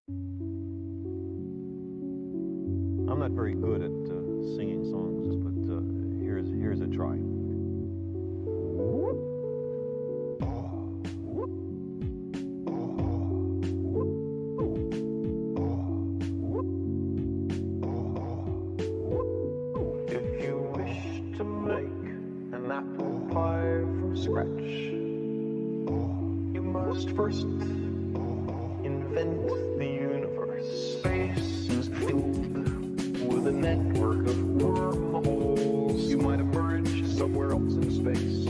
I'm not very good at singing songs, but here's a try. If you wish to make an apple pie from scratch, you must first invent the universe. Space is filled with a network of wormholes. You might emerge somewhere else in space,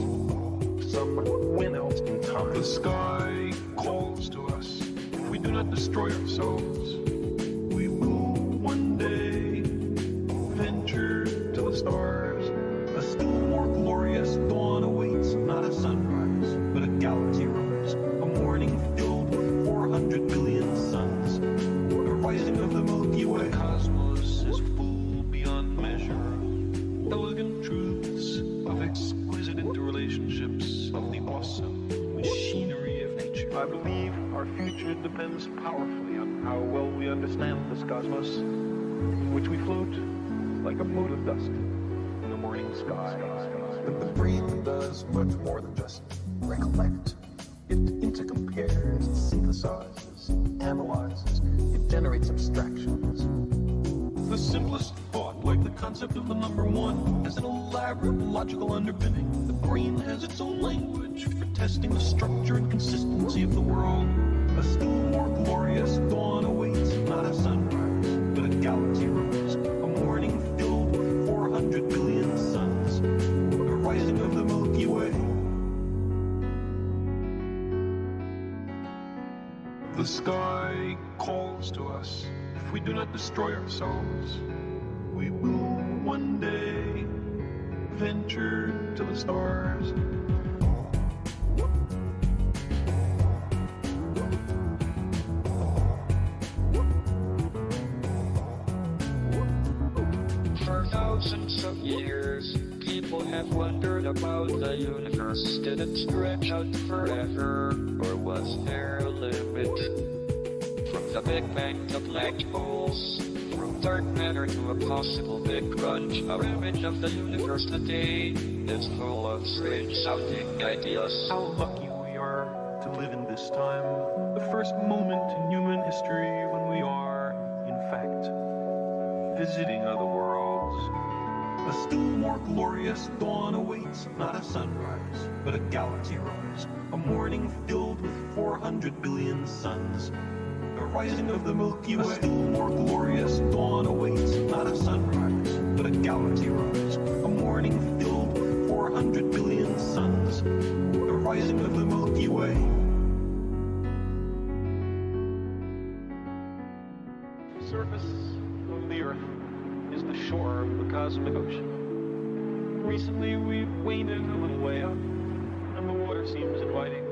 somewhere else in time. The sky calls to us. If we do not destroy ourselves, we will one day venture to the stars. A still more glorious dawn awaits, not a sunrise, but a galaxy rose. A morning filled with 400 billion suns. The rising of the Milky Way. The cosmos is full beyond measure. Elegant truths of exquisite interrelationships of the awesome machinery of nature. I believe our future depends powerfully on how well we understand this cosmos, in which we float like a mote of dust in the morning sky. But the brain does much more than just recollect. It intercompares, it synthesizes, it analyzes, it generates abstractions. The simplest thought, like the concept of the number one, has an elaborate logical underpinning. The brain has its own language for testing the structure and consistency of the world. A still more glorious dawn awaits, not a sunrise, but a galaxy rose. A morning filled with 400 billion suns. The rising of the Milky Way. The sky calls to us. If we do not destroy ourselves, we will one day venture to the stars. For thousands of years, people have wondered about the universe. Did it stretch out forever, or was there a limit? From the Big Bang to black holes, from dark matter to a possible big crunch, our image of the universe today is full of strange-sounding ideas. How lucky we are to live in this time, the first moment in human history when we are, in fact, visiting other worlds. A still more glorious dawn awaits, not a sunrise, but a galaxy rose. A morning filled with 400 billion suns. The rising of the Milky Way. A still more glorious dawn awaits, not a sunrise, but a galaxy rose. A morning filled with 400 billion suns. The rising of the Milky Way. The surface of the Earth is the shore of the cosmic ocean. Recently, we've waded a little way up, and the water seems inviting.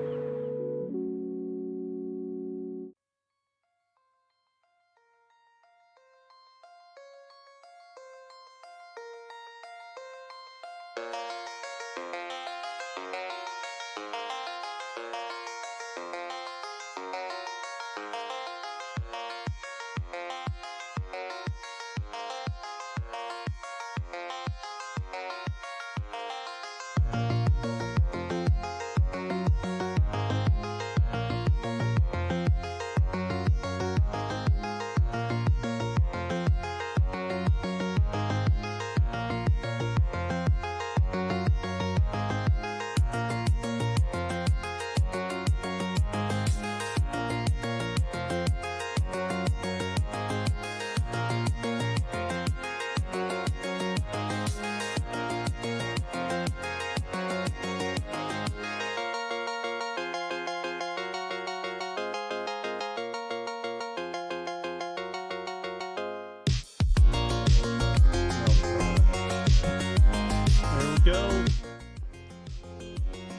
Go.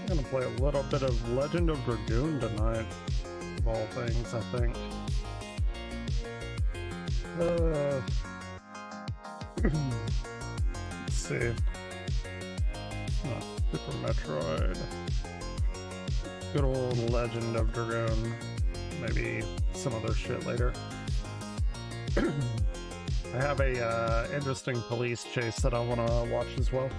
I'm gonna play a little bit of Legend of Dragoon tonight, of all things, I think. Let's see. Super Metroid. Good old Legend of Dragoon. Maybe some other shit later. I have a interesting police chase that I want to watch as well.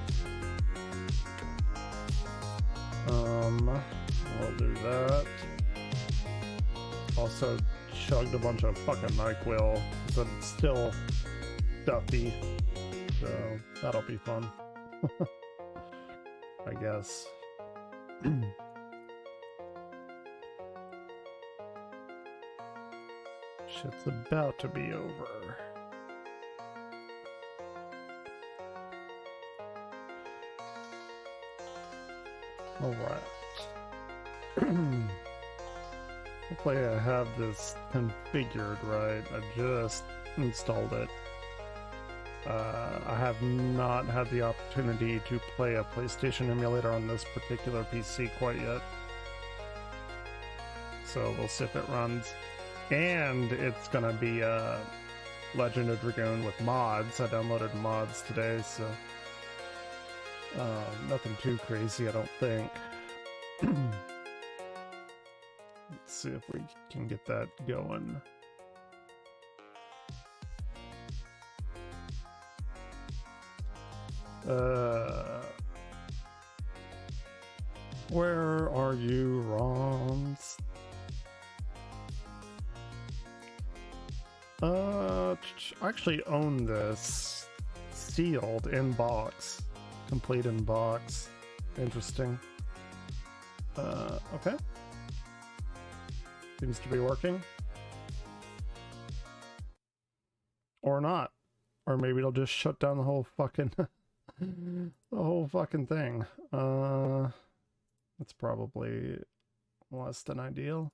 We'll do that. Also chugged a bunch of fucking NyQuil, so it's still stuffy, so that'll be fun. I guess. Shit's about to be over. Alright. Hopefully I have this configured right. I just installed it. I have not had the opportunity to play a PlayStation emulator on this particular PC quite yet. So we'll see if it runs. And it's gonna be Legend of Dragoon with mods. I downloaded mods today, so nothing too crazy, I don't think. Let's see if we can get that going. Where are you, ROMs? I actually own this sealed in box, complete in box. Interesting. Okay. Seems to be working. Or not. Or maybe it'll just shut down the whole fucking the whole fucking thing. That's probably less than ideal.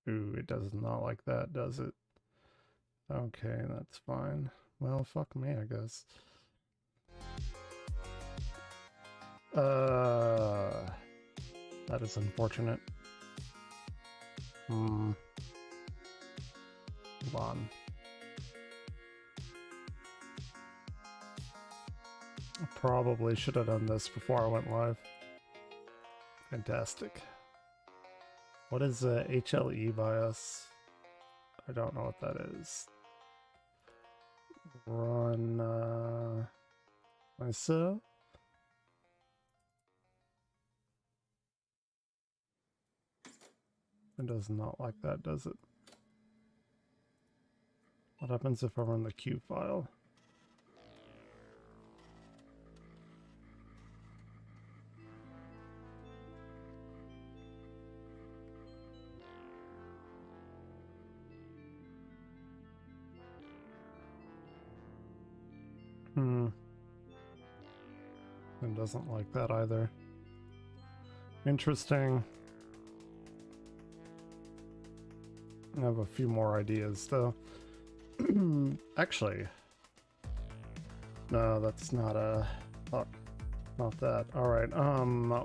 Ooh, it does not like that, does it? Okay, that's fine. Well, fuck me, I guess. That is unfortunate. Hold on. I probably should have done this before I went live. Fantastic. What is HLE bias? I don't know what that is. Run myself. It does not like that, does it? What happens if I run the Q file? It doesn't like that either. Interesting. I have a few more ideas though. Actually, no, that's not a fuck. Not that. All right.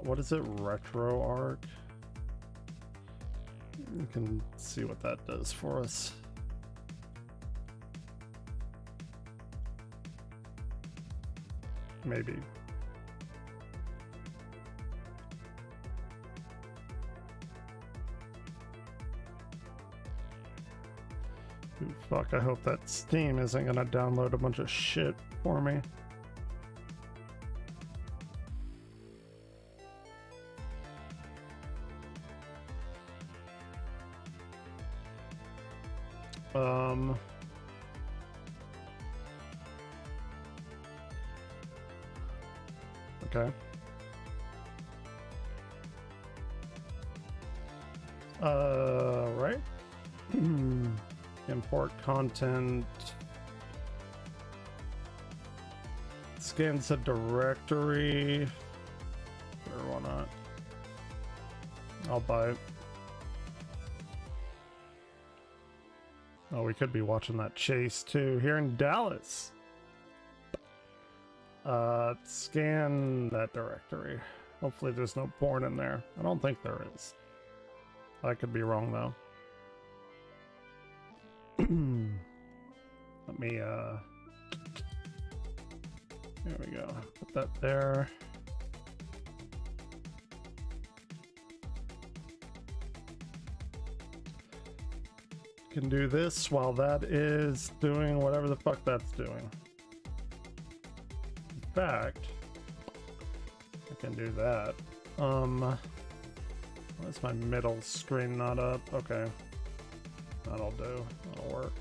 What is it? RetroArch. You can see what that does for us. Maybe. Ooh, fuck, I hope that Steam isn't gonna download a bunch of shit for me. Okay. Right. Import content. Scans a directory. Sure, why not? I'll buy it. Oh, we could be watching that chase too here in Dallas. Scan that directory. Hopefully there's no porn in there. I don't think there is. I could be wrong though. Let me there we go. Put that there. can do this while that is doing whatever the fuck that's doing. In fact, I can do that. Why is my middle screen not up? Okay. That'll do. That'll work.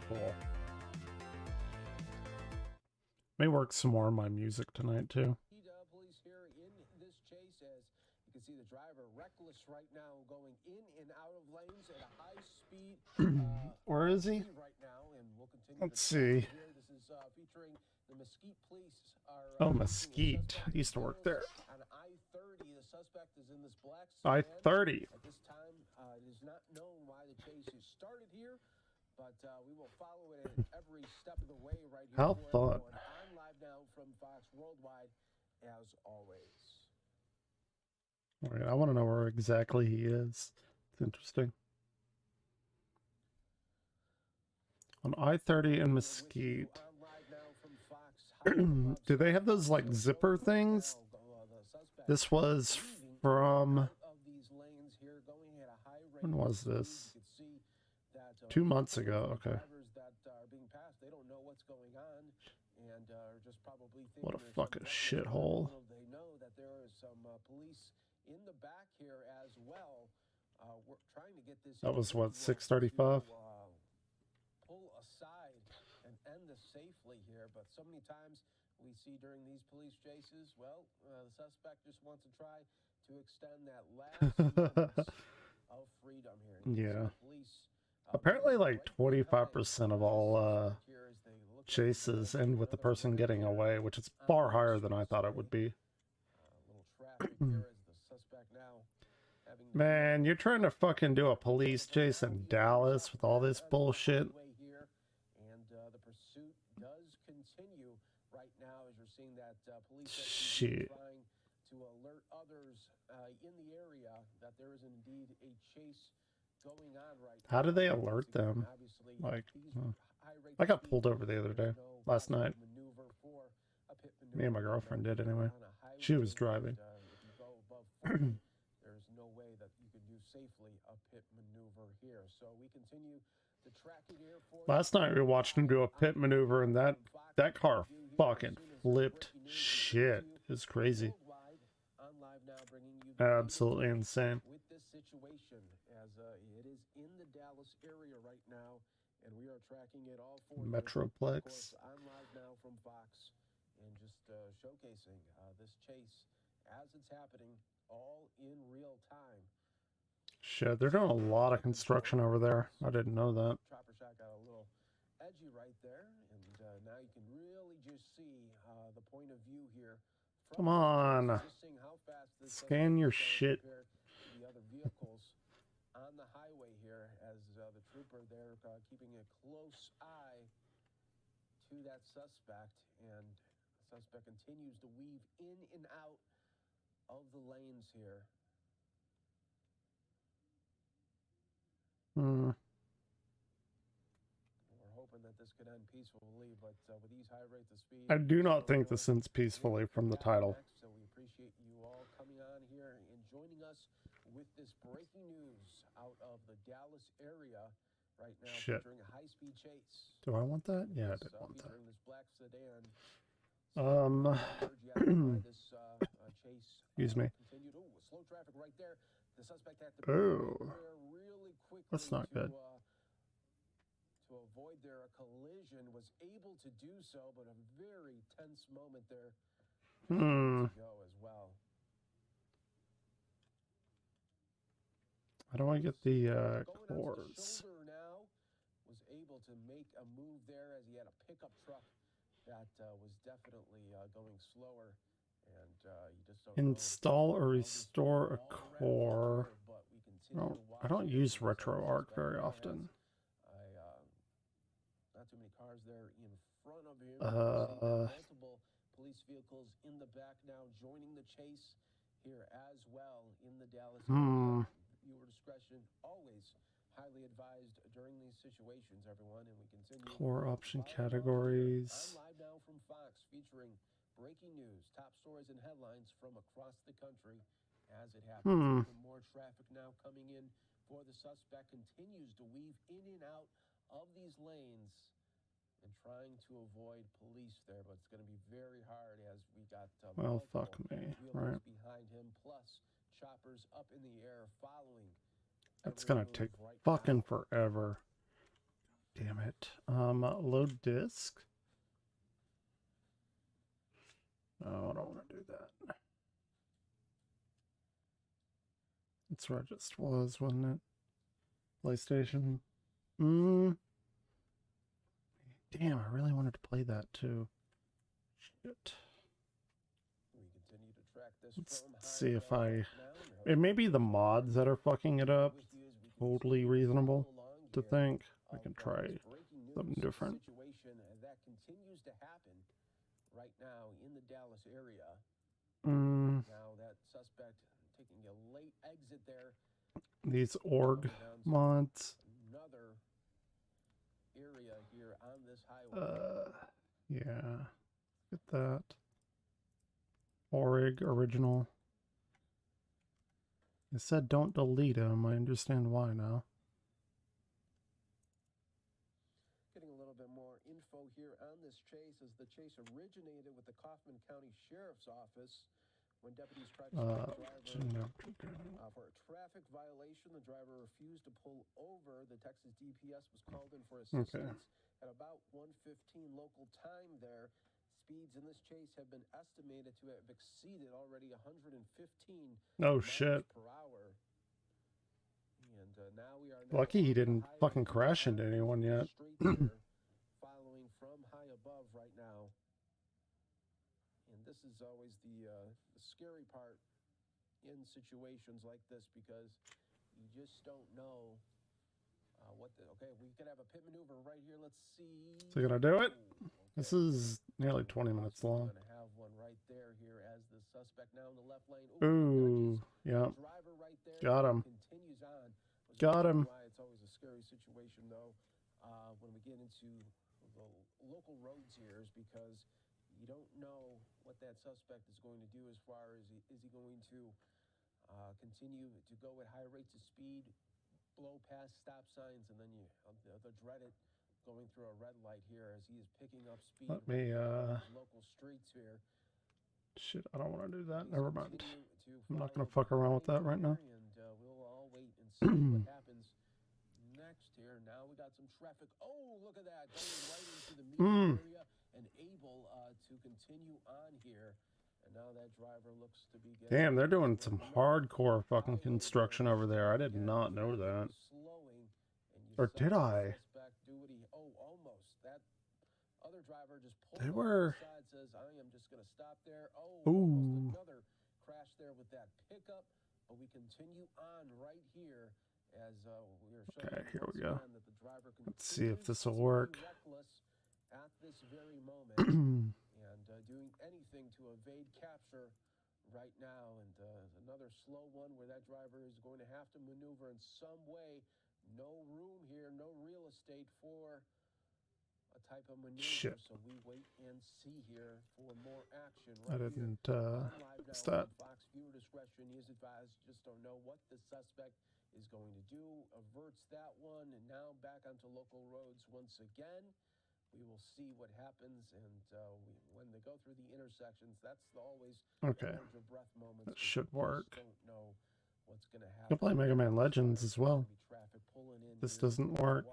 Cool. May work some more on my music tonight too. Police here in this chase, as you can see the driver reckless right now, going in and out of lanes at a high speed. Where is he? Right now, and we'll continue. Let's see. Here. This is featuring the Mesquite Police. Oh, Mesquite. I used to work there. On I-30, the suspect is in this black I-30. At this time, it is not known why the chase is started here, but we will follow it at every step of the way right here. How fun. On live now from Fox Worldwide, as always. All right, I want to know where exactly he is. It's interesting. On I-30 in Mesquite. Do they have those like zipper things? This was from... When was this? 2 months ago. Okay. What a fucking shithole. They know that there is some police in the back here as well. We're trying to get this. That was what, 6:35? Pull aside and end this safely here, but so many times we see during these police chases, well, the suspect just wants to try to extend that last moments of freedom here. Yeah. Apparently like 25% of all chases end with the person getting away, which is far higher than I thought it would be. Man, you're trying to fucking do a police chase in Dallas with all this bullshit. And the pursuit does continue right now as you're seeing that police shit trying to alert others in the area that there is indeed a chase going on right now. How do they alert them? Like, I got pulled over the other day, last night. Me and my girlfriend did anyway. She was driving. There's no way that you can do safely a pit maneuver here. So we continue to track it here for Last night we watched him do a pit maneuver, and that car fucking flipped shit. It was crazy. Absolutely insane. With this situation, as it is in the Dallas area right now, and we are tracking it all for Metroplex. on live now from Fox, and just showcasing this chase as it's happening, all in real time. Shit, they're doing a lot of construction over there. I didn't know that. Chopper shot got a little edgy right there, and now you can really just see the point of view here. Come on. Just seeing how fast this Scan your shit. compared to the other vehicles on the highway here, as the trooper there keeping a close eye to that suspect, and the suspect continues to weave in and out of the lanes here. Hmm. We're hoping that this could end peacefully, but with these high rates of speed, I do not think this ends peacefully from the title. So we appreciate you all coming on here and joining us with this breaking news out of the Dallas area right now. Shit. Featuring a high-speed chase. Do I want that? Yeah, I This, did want that. featuring this black sedan. Excuse me. Continued. Ooh, slow traffic right there. The suspect had to Oh. really quickly. That's not good. To avoid their collision, was able to do so, but a very tense moment there. Hmm. To go as well. How do I get the Going onto the cores? shoulder now, was able to make a move there as he had a pickup truck that was definitely going slower, and you just don't know Install or how this restore a all wraps up core. here, but we continue to watch I don't it, use and RetroArch suspect very there often. has, not too many cars there in front of him. Multiple police vehicles in the back now joining the chase here as well in the Dallas area. Viewer discretion always highly advised during these situations, everyone, and we continue. Core option Follow along here. categories. I'm live now from Fox, featuring breaking news, top stories and headlines from across the country as it happens. Even more traffic now coming in for the suspect, continues to weave in and out of these lanes and trying to avoid police there, but it's going to be very hard as we got Well, multiple fuck me, vehicles right? behind him, plus choppers up in the air following. That's every gonna move take right fucking now. forever. Damn it. Load disk. Oh, I don't want to do that. That's where it just was, wasn't it? PlayStation. Damn, I really wanted to play that too. Shit. We continue to track this Let's from see if high I... now. It may be the mods that are fucking it up. With you as we Totally continue reasonable follow along to here think. I of, can this try breaking something news different. situation that continues to happen right now in the Dallas area. Now that suspect taking a late exit there. These org coming down to mods. another area here on this highway. Yeah. Get that. Org original. It said don't delete them. I understand why now. Getting a little bit more info here on this chase, as the chase originated with the Kaufman County Sheriff's Office when deputies tried to stop the driver for a traffic violation. The driver refused to pull over. The Texas DPS was called in for assistance at about 1:15 local time there. Speeds in this chase have been estimated to have exceeded already 115 miles per hour. And now we are Lucky he didn't fucking crash into anyone yet. Following from high above right now. And this is always the scary part in situations like this, because you just don't know okay, we could have a pit maneuver right here. Let's see. So you gonna do it? Okay. This is nearly 20 minutes long. We're gonna have one right there here as the suspect now in the left lane. Ooh, yeah. Driver right there. Got him. Continues on. Got him. Why it's always a scary situation though, when we get into the local roads here, is because you don't know what that suspect is going to do as far as is he going to continue to go at high rates of speed, blow past stop signs, and then the dreaded going through a red light here as he is picking up speed. Let me, local streets here. Shit, I don't want to do that. Never mind. I'm not going to follow fuck around with that right now. And we'll all wait and see what happens next here. Now we got some traffic. Oh, look at that. Going right into the median area and able to continue on here. And now that driver looks to be getting... Damn, they're doing some hardcore fucking construction over there. I did not know that. Or did I? Almost. That other driver just pulled They were... side, says, I am just going to stop there. Ooh. Another crash there with that pickup. But we continue on right here as we are showing Okay, here we go. that the driver Let's see if this will continues to work. be reckless at this very moment and doing anything to evade capture right now. And another slow one where that driver is going to have to maneuver in some way. No room here, no real estate for a type of maneuver. Shit. So we wait and see here for more action. I Right didn't, miss that. Fox, viewer discretion is advised. Just don't know what the suspect is going to do. Averts that one, and now back onto local roads once again. We will see what happens, and when they go through the intersections, that's always Okay. hold your breath moments. That should work. Don't know what's going to happen. You'll play Mega Man Legends as well. Traffic pulling in This here. doesn't work.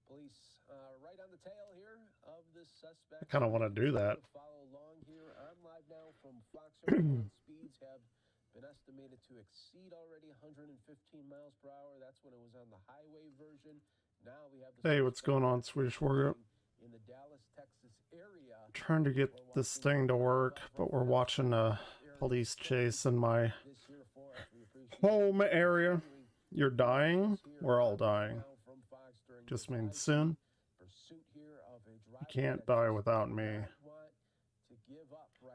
Police right on the tail here of this suspect. I kind of want to do that. Follow along here. I'm live now from Fox. Speeds have been estimated to exceed already 115 miles per hour. That's when it was on the highway version. Now we have the Hey, what's going on, Swedish Warrior? in the Dallas, Texas area. Trying to get this thing to work, but we're watching a police chase in my home area. You're dying? We're all dying. Just means soon. You can't die without me.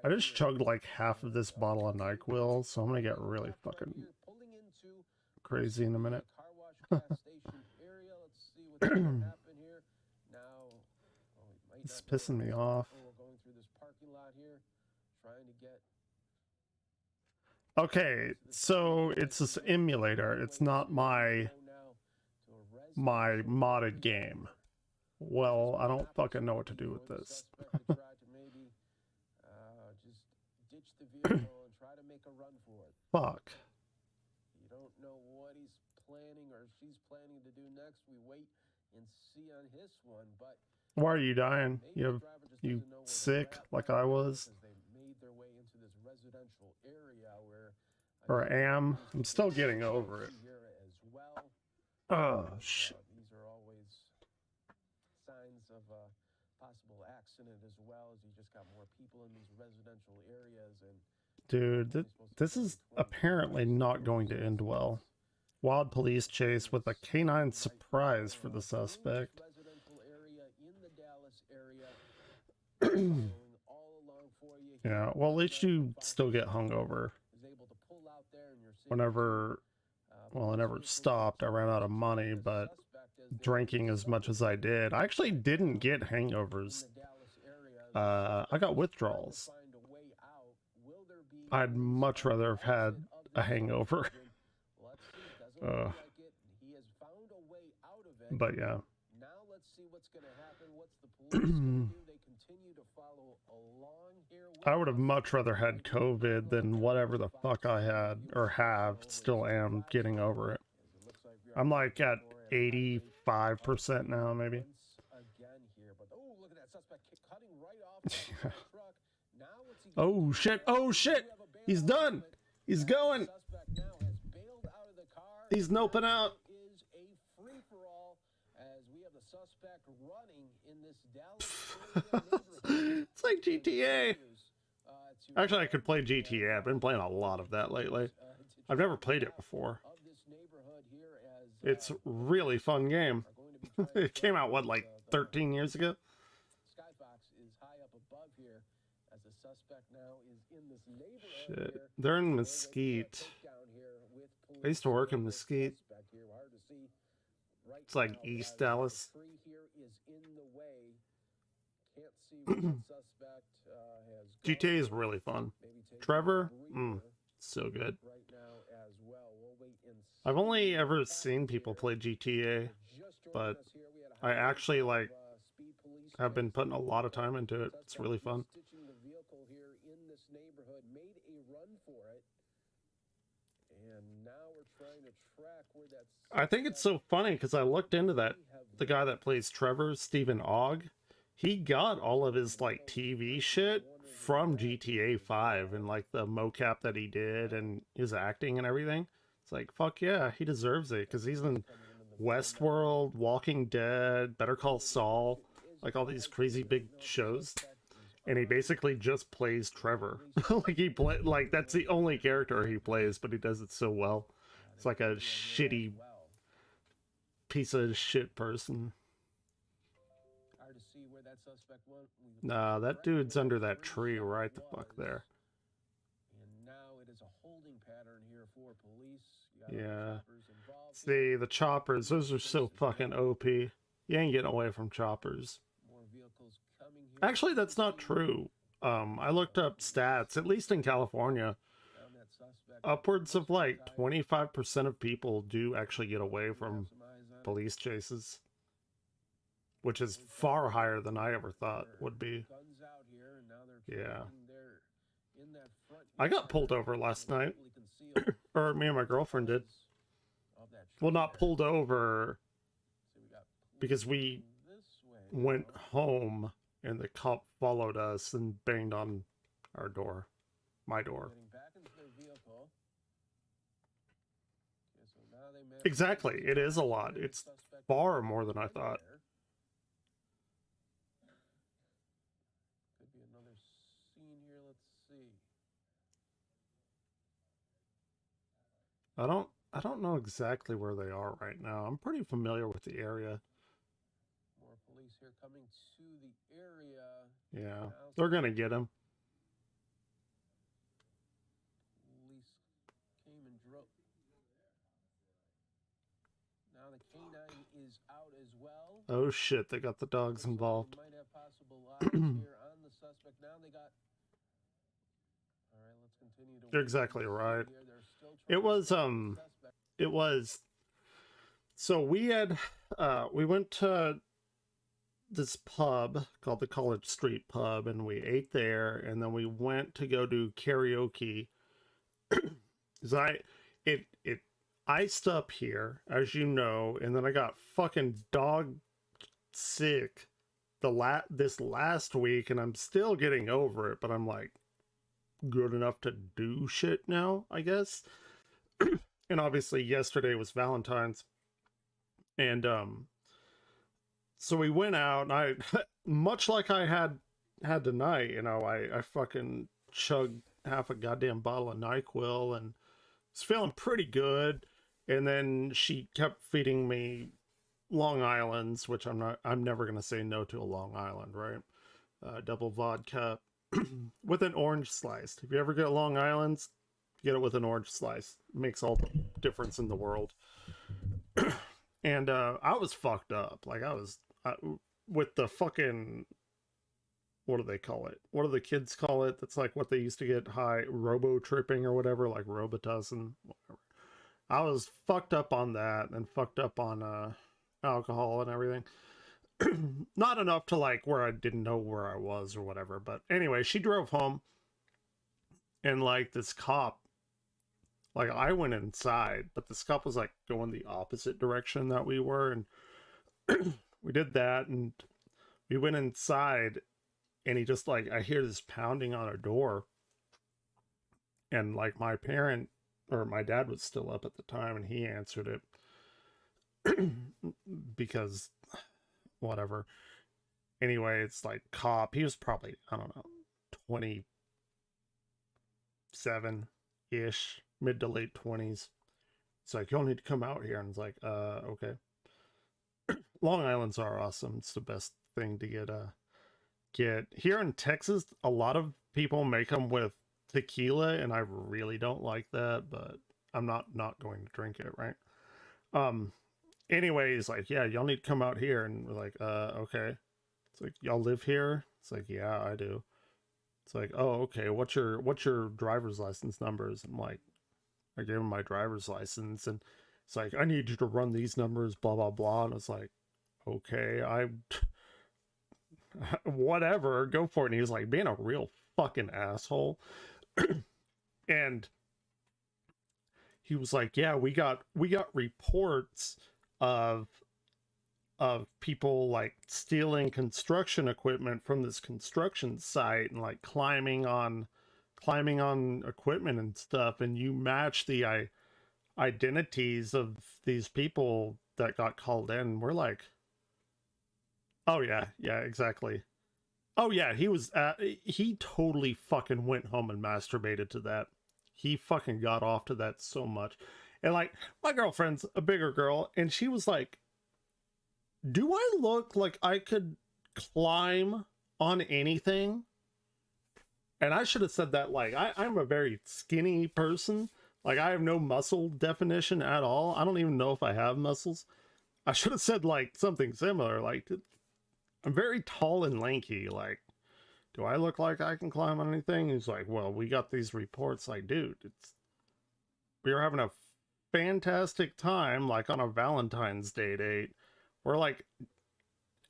I just chugged like half of this bottle of NyQuil, so I'm gonna get really fucking crazy in a minute. gas station area. Let's see what's going to happen here. Now, we might It's not know pissing me what's off. happening. We're going through this parking lot here, trying to get. Okay, so it's this emulator. It's not my modded game. Well, I don't fucking know what to do with this. Fuck. You don't know what he's planning or she's planning to do next. We wait and see on his one, but Why are you dying? You sick like I was? they made their way into this residential area where Or am? I'm still getting over it. here as well. Oh, shit. These are always signs of a possible accident as well, as you just got more people in these residential areas. And Dude, this is apparently not going to end well. Wild police chase with a canine surprise for the suspect. residential area in the Dallas area. Following all along for you here. Yeah, well, at least you still get hungover. Is able to pull out there and you're seeing, Whenever, well, I never stopped. I ran out of money, but drinking as much as I did, I actually didn't get hangovers. the Dallas area. I got withdrawals. Find a way out. Will there be I'd much rather have had a hangover. Let's see. Doesn't look like it. He has found a way out of it. But yeah. Now let's see what's going to happen. What's the police going to do? They continue to follow along here. I would have much rather had COVID than whatever the fuck I had or have, still am getting over it. I'm like at 85% now, maybe. Again here, but oh, look at that suspect cutting right off the truck. Now what's he Oh shit, oh shit! He's done! He's going! suspect now has bailed out of the car. He's noping out! Is a free for all as we have the suspect running in this Dallas area. It's like GTA. Actually, I could play GTA. I've been playing a lot of that lately. I've never played it before. Of this neighborhood here as It's a really fun game. It came out, what, like 13 years ago? Skybox is high up above here as the suspect now is in this neighborhood. Shit. They're in Mesquite. I used to work in Mesquite. It's like East Dallas. GTA is really fun. Trevor? So good. I've only ever seen people play GTA, but I actually like have been putting a lot of time into it. It's really fun. I think it's so funny because I looked into that. The guy that plays Trevor, Stephen Ogg, he got all of his like TV shit from GTA 5 and like the mocap that he did and his acting and everything. It's like, fuck yeah, he deserves it because he's in Westworld, Walking Dead, Better Call Saul, like all these crazy big shows. And he basically just plays Trevor. Like that's the only character he plays, but he does it so well. It's like a shitty piece of shit person. Nah, that dude's under that tree right the fuck there. And now it is a holding pattern here for police. Yeah. See, the choppers, those are so fucking OP. You ain't getting away from choppers. More vehicles coming here. Actually, that's not true. I looked up stats, at least in California. Upwards of like 25% of people do actually get away from police chases, which is far higher than I ever thought would be. Yeah. I got pulled over last night. Or me and my girlfriend did. Well, not pulled over because we went home and the cop followed us and banged on our door. My door. Exactly. It is a lot. It's far more than I thought. Could be another scene here. Let's see. I don't know exactly where they are right now. I'm pretty familiar with the area. More police here coming to the area. Yeah. They're gonna get him. Police came and drove. Now Oh shit, they got the dogs involved. Might have possible eyes here on the suspect. Now they got. All right, let's continue to. You're exactly right. Here. They're still It was trying to suspect. it was so we went to this pub called the College Street Pub, and we ate there, and then we went to go do karaoke. Cause it iced up here, as you know, and then I got fucking dog sick this last week, and I'm still getting over it, but I'm like good enough to do shit now, I guess. And obviously yesterday was Valentine's, and so we went out, and I much like I had tonight, you know, I fucking chugged half a goddamn bottle of NyQuil and was feeling pretty good. And then she kept feeding me Long Island's, which I'm never gonna say no to a Long Island, right? Double vodka with an orange slice. If you ever get Long Island's, get it with an orange slice. It makes all the difference in the world. And I was fucked up. Like I was with the fucking, what do they call it? What do the kids call it? That's like what they used to get high, robo tripping or whatever, like Robitussin, whatever. I was fucked up on that and fucked up on alcohol and everything. Not enough to like where I didn't know where I was or whatever. But anyway, she drove home, and like this cop, like I went inside, but this cop was like going the opposite direction that we were. And we did that, and we went inside, and he just like, I hear this pounding on our door, and like my dad was still up at the time, and he answered it because whatever. Anyway, it's like cop. He was probably, I don't know, 27-ish, mid to late 20s. It's like, you'll need to come out here. And it's like, okay. Long Island's are awesome. It's the best thing to get. Here in Texas, a lot of people make them with tequila, and I really don't like that, but I'm not going to drink it, right? Anyways, like, yeah, y'all need to come out here. And we're like, okay. It's like, y'all live here? It's like, yeah, I do. It's like, oh, okay, what's your driver's license numbers? I'm like, I gave him my driver's license, and it's like, I need you to run these numbers, blah blah blah. And it's like, okay, whatever, go for it. And he was like being a real fucking asshole. And he was like, yeah, we got reports of people like stealing construction equipment from this construction site and like climbing on equipment and stuff, and you match the identities of these people that got called in. We're like, oh yeah, exactly. Oh yeah, he totally fucking went home and masturbated to that. He fucking got off to that so much. And like, my girlfriend's a bigger girl, and she was like, do I look like I could climb on anything? And I should have said that, like, I'm a very skinny person. Like, I have no muscle definition at all. I don't even know if I have muscles. I should have said, like, something similar. Like, I'm very tall and lanky. Like, do I look like I can climb on anything? He's like, well, we got these reports. Like, dude, we were having a fantastic time, like, on a Valentine's Day date. We're, like,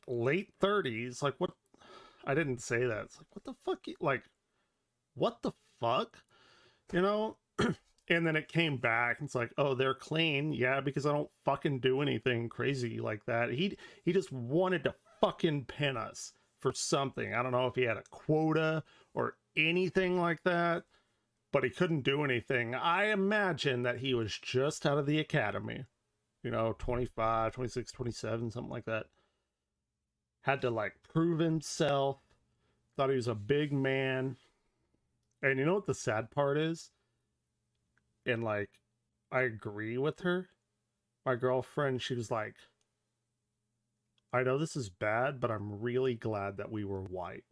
late 30s. Like, what? I didn't say that. It's like, what the fuck? Like, what the fuck? You know? And then it came back. It's like, oh, they're clean. Yeah, because I don't fucking do anything crazy like that. He just wanted to fucking pin us for something. I don't know if he had a quota or anything like that, but he couldn't do anything. I imagine that he was just out of the academy. You know, 25, 26, 27, something like that. Had to, like, prove himself. Thought he was a big man. And you know what the sad part is? And, like, I agree with her. My girlfriend, she was like, I know this is bad, but I'm really glad that we were white.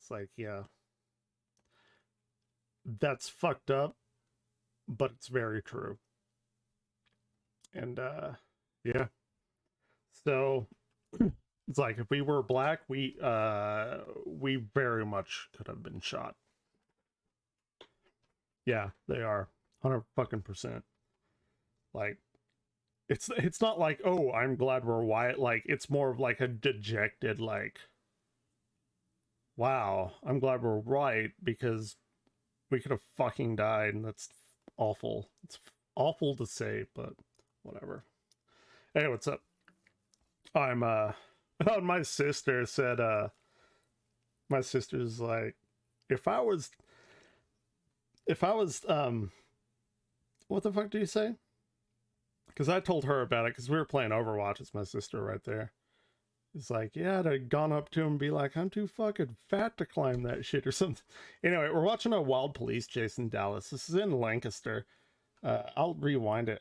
It's like, yeah. That's fucked up, but it's very true. And, yeah. So, It's like if we were black, we very much could have been shot. Yeah, they are 100%. Like, it's not like, oh, I'm glad we're white. Like, it's more of like a dejected, like, wow, I'm glad we're white because we could have fucking died, and that's awful. It's awful to say, but whatever. Hey, what's up? I'm my sister said my sister's like, if I was what the fuck do you say? Because I told her about it because we were playing Overwatch. It's my sister right there. It's like, yeah, I'd have gone up to him and be like, I'm too fucking fat to climb that shit or something. Anyway, we're watching a wild police chase in Dallas. This is in Lancaster. I'll rewind it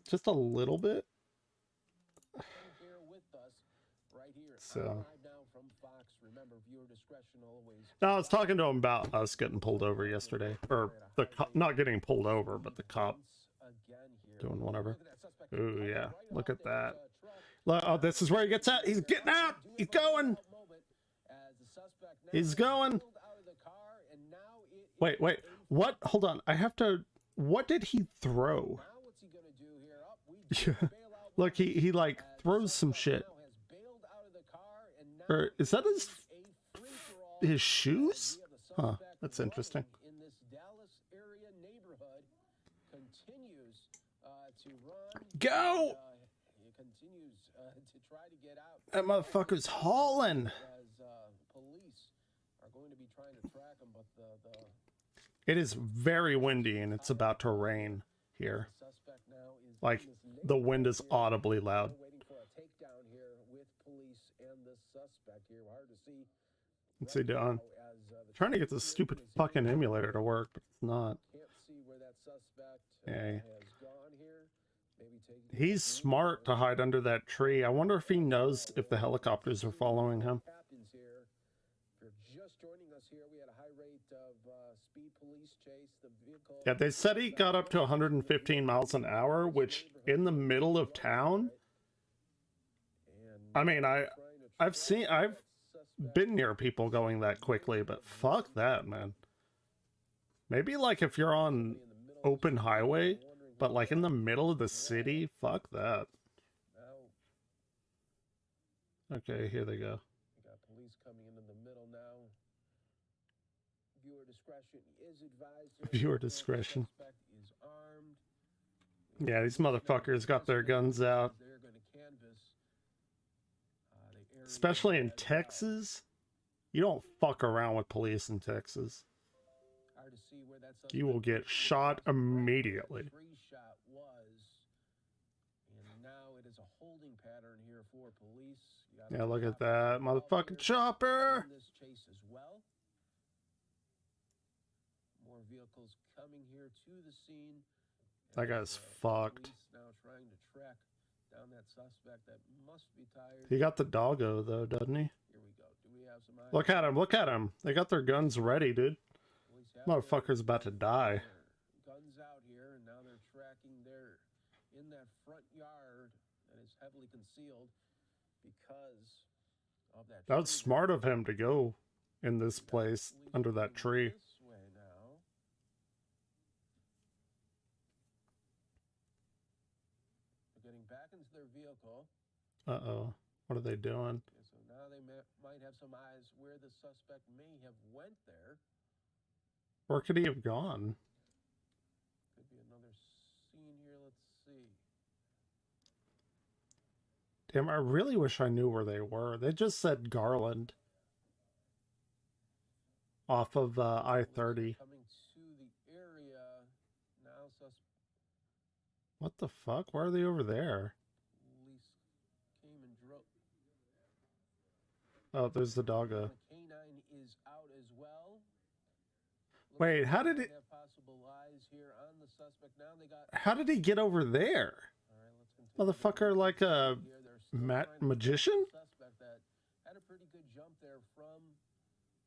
just a little bit. So, no, I was talking to him about us getting pulled over yesterday, or the not getting pulled over, but the cop doing whatever. Ooh, yeah, look at that. Oh, this is where he gets out. He's getting out. He's going. He's going. Wait. What? Hold on. I have to. What did he throw? Look, he like throws some shit. Or is that his shoes? Huh, that's interesting. Go! That motherfucker's hauling. It is very windy and it's about to rain here. Like, the wind is audibly loud. What's he doing? Trying to get this stupid fucking emulator to work, but it's not. Yeah. He's smart to hide under that tree. I wonder if he knows if the helicopters are following him. Yeah, they said he got up to 115 miles an hour, which in the middle of town. I mean, I've been near people going that quickly, but fuck that, man. Maybe like if you're on open highway, but like in the middle of the city, fuck that. Okay, here they go. We got police coming into the middle now. Viewer discretion is advised. Viewer discretion. Is armed. Yeah, these motherfuckers got their guns out. They're going to canvas, especially in Texas. You don't fuck around with police in Texas. You will get shot immediately. Yeah, look at that motherfucking chopper. More vehicles coming here to the scene. That guy's fucked. Now trying to track down that suspect that must be tired. He got the doggo though, doesn't he? Here we go. Do we have some eyes? Look at him, look at him. They got their guns ready, dude. Motherfucker's about to die. Guns out here, and now they're tracking there in that front yard that is heavily concealed because of that. That was smart of him to go in this place under that tree. Back into their vehicle. Uh-oh. What are they doing? Okay, so now they might have some eyes where the suspect may have went there. Where could he have gone? Could be another scene here. Let's see. Damn, I really wish I knew where they were. They just said Garland. Off of I-30. Coming to the area. Now what the fuck? Why are they over there? Police came and drove. Oh, there's the doggo. The canine is out as well. Wait, how did it? How did he get over there? Motherfucker, like a magician? Suspect that had a pretty good jump there from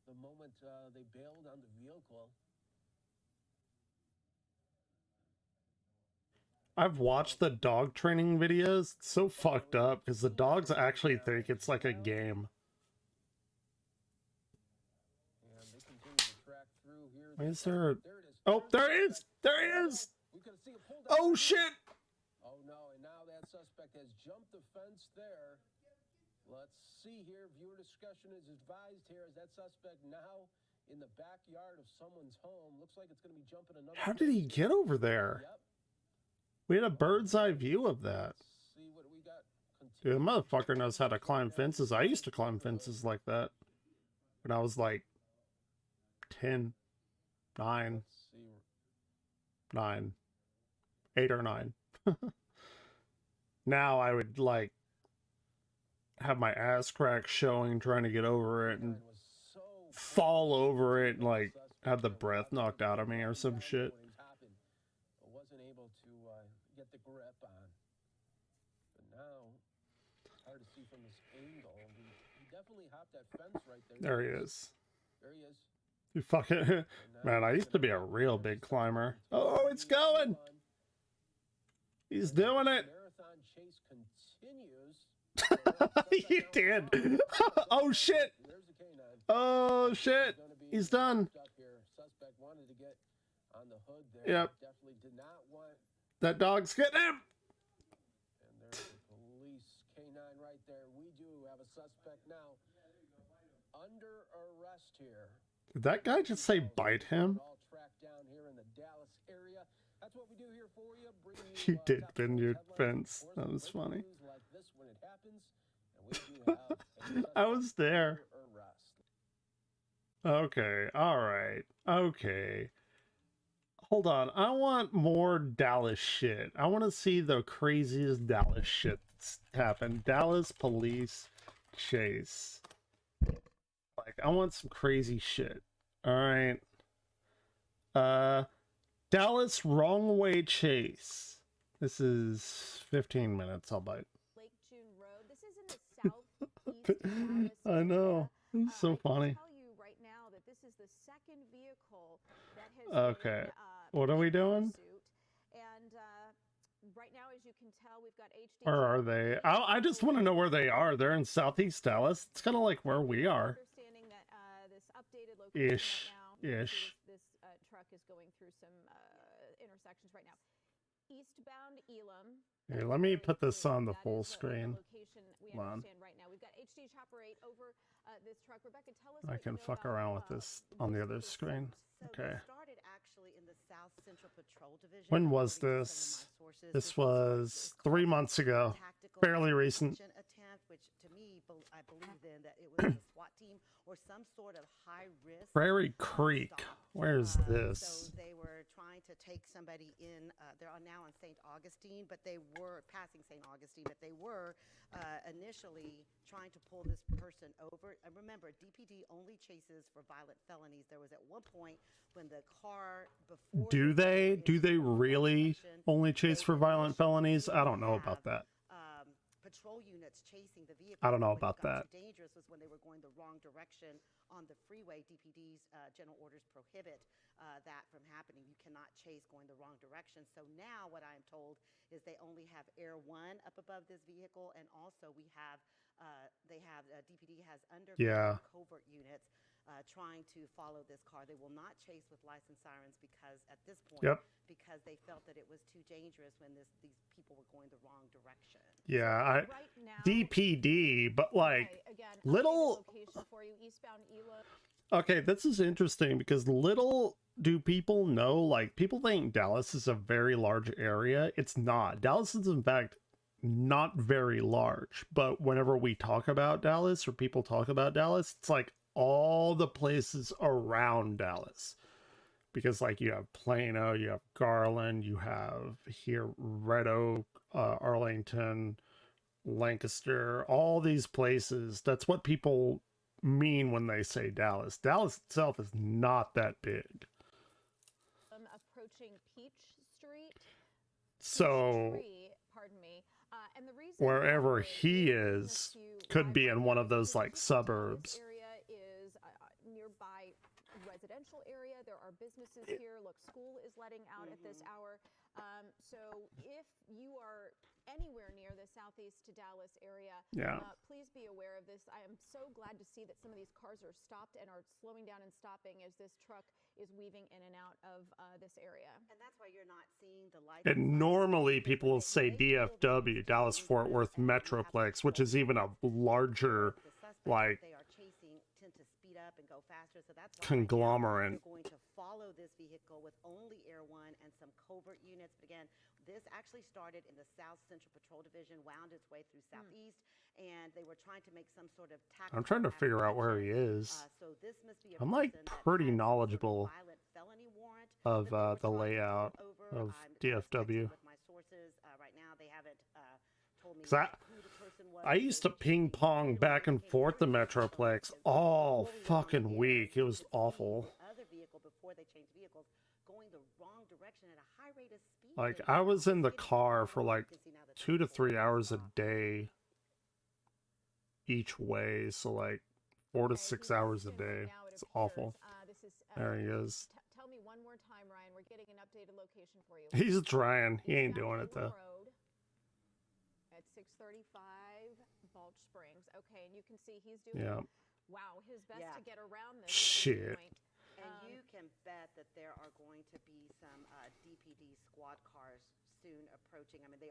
the moment they bailed on the vehicle. I've watched the dog training videos. It's so fucked up because the dogs actually think it's like a game. And they continue to track through here. Why is there? There it is. Oh, there he is! There he is! We could see him pulled out. Oh shit! Oh no, and now that suspect has jumped the fence there. Let's see here. Viewer discussion is advised here. Is that suspect now in the backyard of someone's home? Looks like it's going to be jumping another. How did he get over there? Yep. We had a bird's eye view of that. Let's see what we got. Dude, the motherfucker knows how to climb fences. I used to climb fences like that when I was like 10, 9, Let's see. 9, 8 or 9. Now I would like have my ass crack showing trying to get over it and Was so fall over it and like have the breath knocked out of me or some shit. when he's hopping, but wasn't able to get the grip on. But now, hard to see from this angle. He definitely hopped that fence right there. There he is. There he is. You fucking man, I used to be a real big climber. Oh, it's going. He's doing it. Marathon chase continues. You did. Oh shit. There's the canine. Oh shit. He's done. Up here. Suspect wanted to get on the hood there. Yep. Definitely did not want. That dog's getting him. And there's the police canine right there. We do have a suspect now under arrest here. Did that guy just say bite him? All tracked down here in the Dallas area. That's what we do here for you. Bringing He did top bend story your headlines, fence. of course, That was breaking funny. news like this when it happens, and we do have a I suspect was there. under arrest. Okay, alright. Okay. Hold on. I want more Dallas shit. I want to see the craziest Dallas shit that's happened. Dallas police chase. Like, I want some crazy shit. Alright. Dallas wrong way chase. This is 15 minutes, I'll bite. Lake June Road. This is in the southeast Dallas I know. area. It's so I funny. can tell you right now that this is the second vehicle that has Okay. been, What are we in doing? pursuit. And right now, as you can tell, we've got HD. Where are they? I just want to know where they are. They're in Southeast Dallas. It's kind of like where we are. Understanding that this updated location Ish. right now. you can see Ish. This truck is going through some intersections right now. Eastbound Elam. Here, let me put this on the That full is the screen. location we Come on. understand right now. We've got HD Chopper 8 over this truck. Rebecca, tell us I what can you know fuck about, around with this on the other vehicle screen. So Okay. we started actually in the South Central Patrol Division. When was according to this? some of my sources. This This was called 3 months ago. tactical Fairly recent. intervention attempt, which to me, I believe then that it was a SWAT team or some sort of high risk. Prairie Creek. Where's So this? they were trying to take somebody in. They're now in St. Augustine, but they were passing St. Augustine, but they were initially trying to pull this person over. And remember, DPD only chases for violent felonies. There was at one point when the car before. Do they? Do they really only chase for violent felonies? I don't know about that. Patrol units chasing the vehicle. I don't know When it about got that. too dangerous was when they were going the wrong direction on the freeway. DPD's general orders prohibit that from happening. You cannot chase going the wrong direction. So now what I'm told is they only have Air 1 up above this vehicle, and also we have DPD has undercover Yeah. covert units trying to follow this car. They will not chase with license sirens because at this point, Yep. because they felt that it was too dangerous when these people were going the wrong direction. Yeah, Right now, DPD, but like okay, again, little- updated location for you, eastbound Elam. okay, this is interesting because little do people know, like people think Dallas is a very large area. It's not. Dallas is in fact not very large, but whenever we talk about Dallas or people talk about Dallas, it's like all the places around Dallas. Because like you have Plano, you have Garland, you have here Red Oak, Arlington, Lancaster, all these places. That's what people mean when they say Dallas. Dallas itself is not that big. Approaching Peach Street. So Peachtree, pardon me. And the reason wherever why he we're is giving this to you could live be right in one now of those is like this suburbs. area is nearby residential area. There are businesses here. Look, school is letting out at this hour. So if you are anywhere near the southeast to Dallas area, please be aware of this. I am so glad to see that some of these cars are stopped and are slowing down and stopping as this truck is weaving in and out of this area. And that's why you're not seeing the lights. And normally people will say DFW, Dallas Fort Worth Metroplex, which is even a larger, like, they are chasing tend to speed up and go faster, so that's why conglomerate. we're going to follow this vehicle with only Air One and some covert units. But again, this actually started in the South Central Patrol Division, wound its way through Southeast, and they were trying to make some sort of tactical. I'm trying to figure out where he is. So this must be a I'm like person that pretty has some sort of knowledgeable violent felony warrant of that they were the trying to layout pull over. of I'm DFW. with my sources right now. They haven't told me 'Cause who the person was. I used to ping pong back and forth the Metroplex all fucking week. It was awful. Other vehicle before they changed vehicles, going the wrong direction at a high rate of speed. Like, I was in the car for like 2 to 3 hours a day each way, so like 4 to 6 hours a day. It's awful. There he is. Tell me one more time, Ryan. We're getting an updated location for you. He's trying. He ain't doing it though. At 635 Balch Springs. Okay, and you can see he's doing wow, his best to get around this. Shit. And you can bet that there are going to be some DPD squad cars soon approaching. I mean, they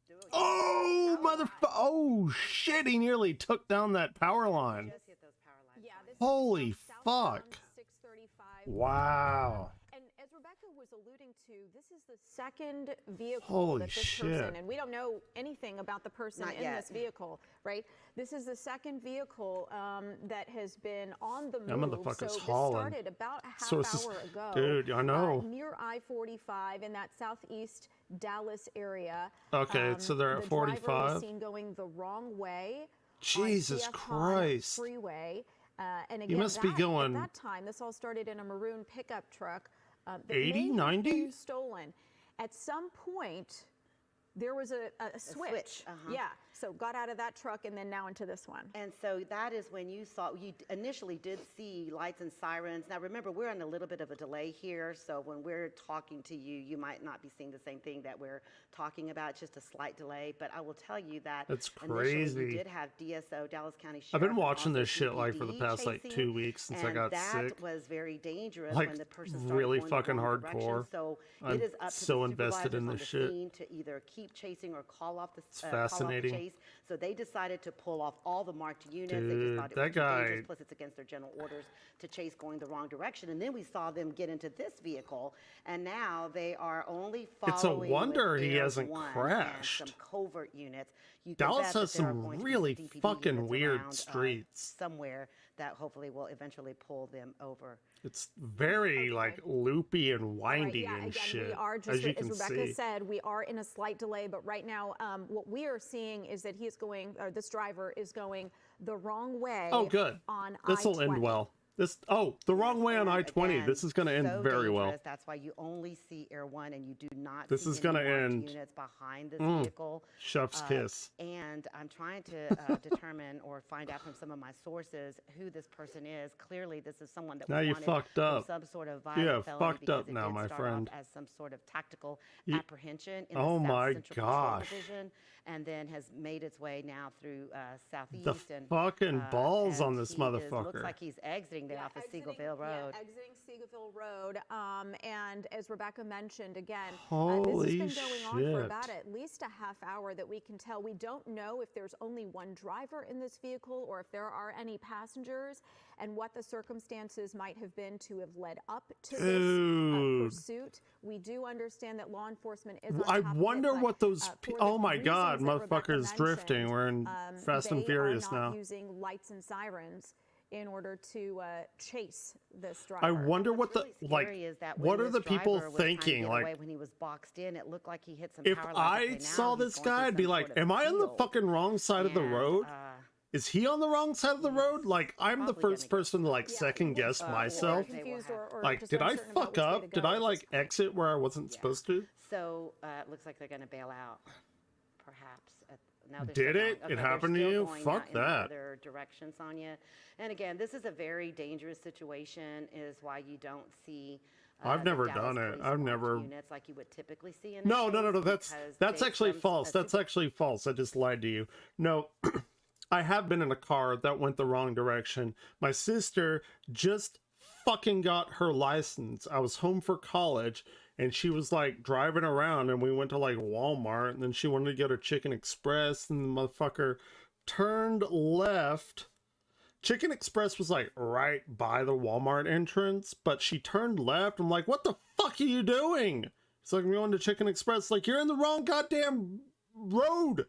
do. Oh, motherfucker. Oh, shit. He nearly took down that power line. Just hit those power lines. Yeah, this Holy is southbound fuck. 635. Wow. And as Rebecca was alluding to, this is the second vehicle Holy that this shit. person, and we don't know anything about the person Not in yet. this vehicle, right? This is the second vehicle that has been on the move. That motherfucker's so hauling. this started about a half So this is- hour ago. dude, I know. Near I-45 in that southeast Dallas area. Okay, so they're at the driver was 45. seen going the wrong way. Jesus on CF Hahn Christ. Freeway. And again, must be going- at that time, this all started in a maroon pickup truck. That 80, may have 90? been stolen. At some point, there was a switch. Yeah, so got out of that truck and then now into this one. And so that is when you initially did see lights and sirens. Now remember, we're on a little bit of a delay here, so when we're talking to you, you might not be seeing the same thing that we're talking about. It's just a slight delay, but I will tell you that That's initially crazy. we did have DSO, Dallas County Sheriff. I've been and watching also this shit like for the DPD past like chasing, 2 weeks since I and got that sick. was very dangerous Like, when the person started really going the fucking wrong direction. hardcore. So I'm it is up to so the invested in supervisors on this the shit. scene to either keep chasing or call off the fascinating. chase. So they decided to pull off all the marked units. They Dude, just thought it that was too guy- dangerous. Plus, it's against their general orders to chase going the wrong direction. And then we saw them get into this vehicle, and now they are only following. It's a wonder with he Air hasn't One and crashed. some covert units. You can Dallas bet that has there are some going to be really DPD fucking units weird around, streets. somewhere that hopefully will eventually pull them over. It's very like loopy and windy yeah, and again, shit. we are just as you as can Rebecca see. said, we are in a slight delay, but right now, what we are seeing is that he is going, or this driver is going the wrong way. Oh, good. On This will end I-20. well. The wrong way on And I-20. again, This is going to end so very well. dangerous. That's why you only see Air One and you do not This see is any gonna marked end. units behind this vehicle. Chef's kiss. And I'm trying to determine or find out from some of my sources who this person is. Clearly, this is someone that Now was you wanted fucked for up. some sort of violent You have felony fucked because up it now, did my start friend. off as some sort of tactical You- apprehension in Oh the my South Central Patrol gosh. Division, and then has made its way now through Southeast. The and fucking balls and on this he looks motherfucker. like he's exiting there off of Seagoville Road. Yeah, exiting Seagoville Road. And as Rebecca mentioned, again, Holy this has been going on for shit. about at least a half hour that we can tell. We don't know if there's only one driver in this vehicle or if there are any passengers and what the circumstances might have been to have led up to Dude. this pursuit. We do understand that law enforcement is on I top of it, wonder but, what those. for the Oh my god, reasons that Rebecca motherfucker's drifting. mentioned, We're in Fast and they Furious are not now. using lights and sirens in order to chase this driver. I wonder what the What's really like. scary is that What when are the this people driver was trying to thinking? get Like, away, when he was boxed in, it looked like he hit some if power lines. Okay, I now saw he's this going through guy, I'd be some like, sort of "Am I on the field." fucking wrong side of the And, road? Is he on the wrong side of the road? Like, I'm the probably gonna first get person to like Yeah, second guess or myself. they will confused have- or Like, just did I uncertain about fuck which way to up? Did go I at like this point. exit where I wasn't supposed to? So it looks like they're going to bail out, perhaps. now they're Did still it? going. It Okay, happened to they're still you? going Fuck out in the that. other direction, Sonia. And again, this is a very dangerous situation. Is why you don't see. I've The never Dallas done it. Police I've armed never. units like you would typically see in a No, no, no, chase no. because That's they- actually some- false. a That's super- actually false. I just lied to you. No, I have been in a car that went the wrong direction. My sister just fucking got her license. I was home for college, and she was like driving around, and we went to like Walmart, and then she wanted to go to Chicken Express, and the motherfucker turned left. Chicken Express was like right by the Walmart entrance, but she turned left. I'm like, what the fuck are you doing? It's like, I'm going to Chicken Express. Like, you're in the wrong goddamn road.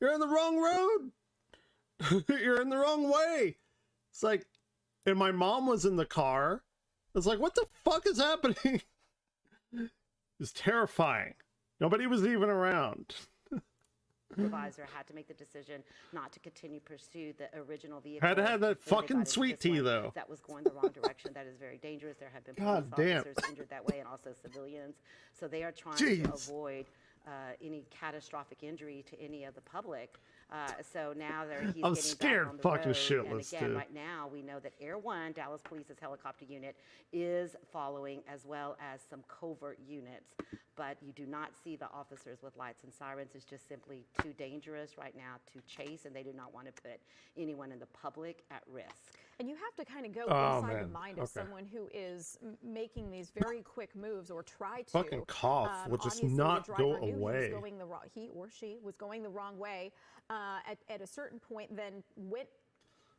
You're in the wrong road. You're in the wrong way. It's like, and my mom was in the car. It's like, what the fuck is happening? It's terrifying. Nobody was even around. Supervisor had to make the decision not to continue pursue the original vehicle. Had to have that Then they got fucking into sweet this tea, one though. That was going the wrong direction. That is very dangerous. There have been God police damn. officers injured that way and also civilians. So they are trying Jeez. to avoid any catastrophic injury to any of the public. So now he's I'm getting scared back on the fucking road. shitless, And again, dude. right now we know that Air One, Dallas Police's helicopter unit, is following, as well as some covert units. But you do not see the officers with lights and sirens. It's just simply too dangerous right now to chase, and they do not want to put anyone in the public at risk. And you have to kind of go Oh, inside the man. mind of Okay. someone who is making these very quick moves or try to. Fucking cough will just Obviously, not the go driver knew away. he or she was going the wrong way at a certain point, then went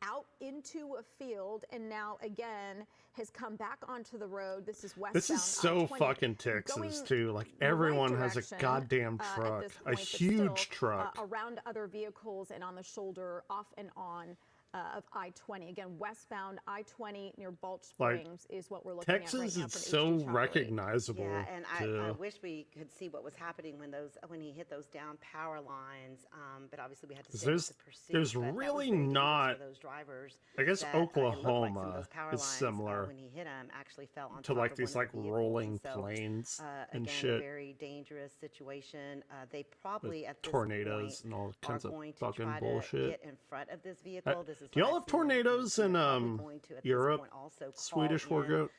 out into a field, and now again has come back onto the road. This is westbound. This is so I-20, fucking Texas, going too. Like, the right everyone has a direction, goddamn at truck. this A point, but huge still, truck. around other vehicles and on the shoulder, off and on of I-20. Again, westbound I-20 near Balch Like, Springs is what we're looking at right Texas now is from so HD Chopper 8. recognizable. Yeah, and I too. wish we could see what was happening when he hit those down power lines. But obviously we had to stay with the pursuit. there's but that was really very dangerous not- for those drivers. I guess that, it looked like some of Oklahoma those power is lines, similar when he hit them, actually fell on to top like of these one like of the vehicles. rolling And so, plains and again, shit a very dangerous situation. They probably with at this tornadoes point and all are kinds of going to fucking try bullshit. to get in front of this vehicle. This is do y'all what I've have seen on tornadoes TV. in, They're probably going to, at this Europe? point, also call Swedish in, Wargoat?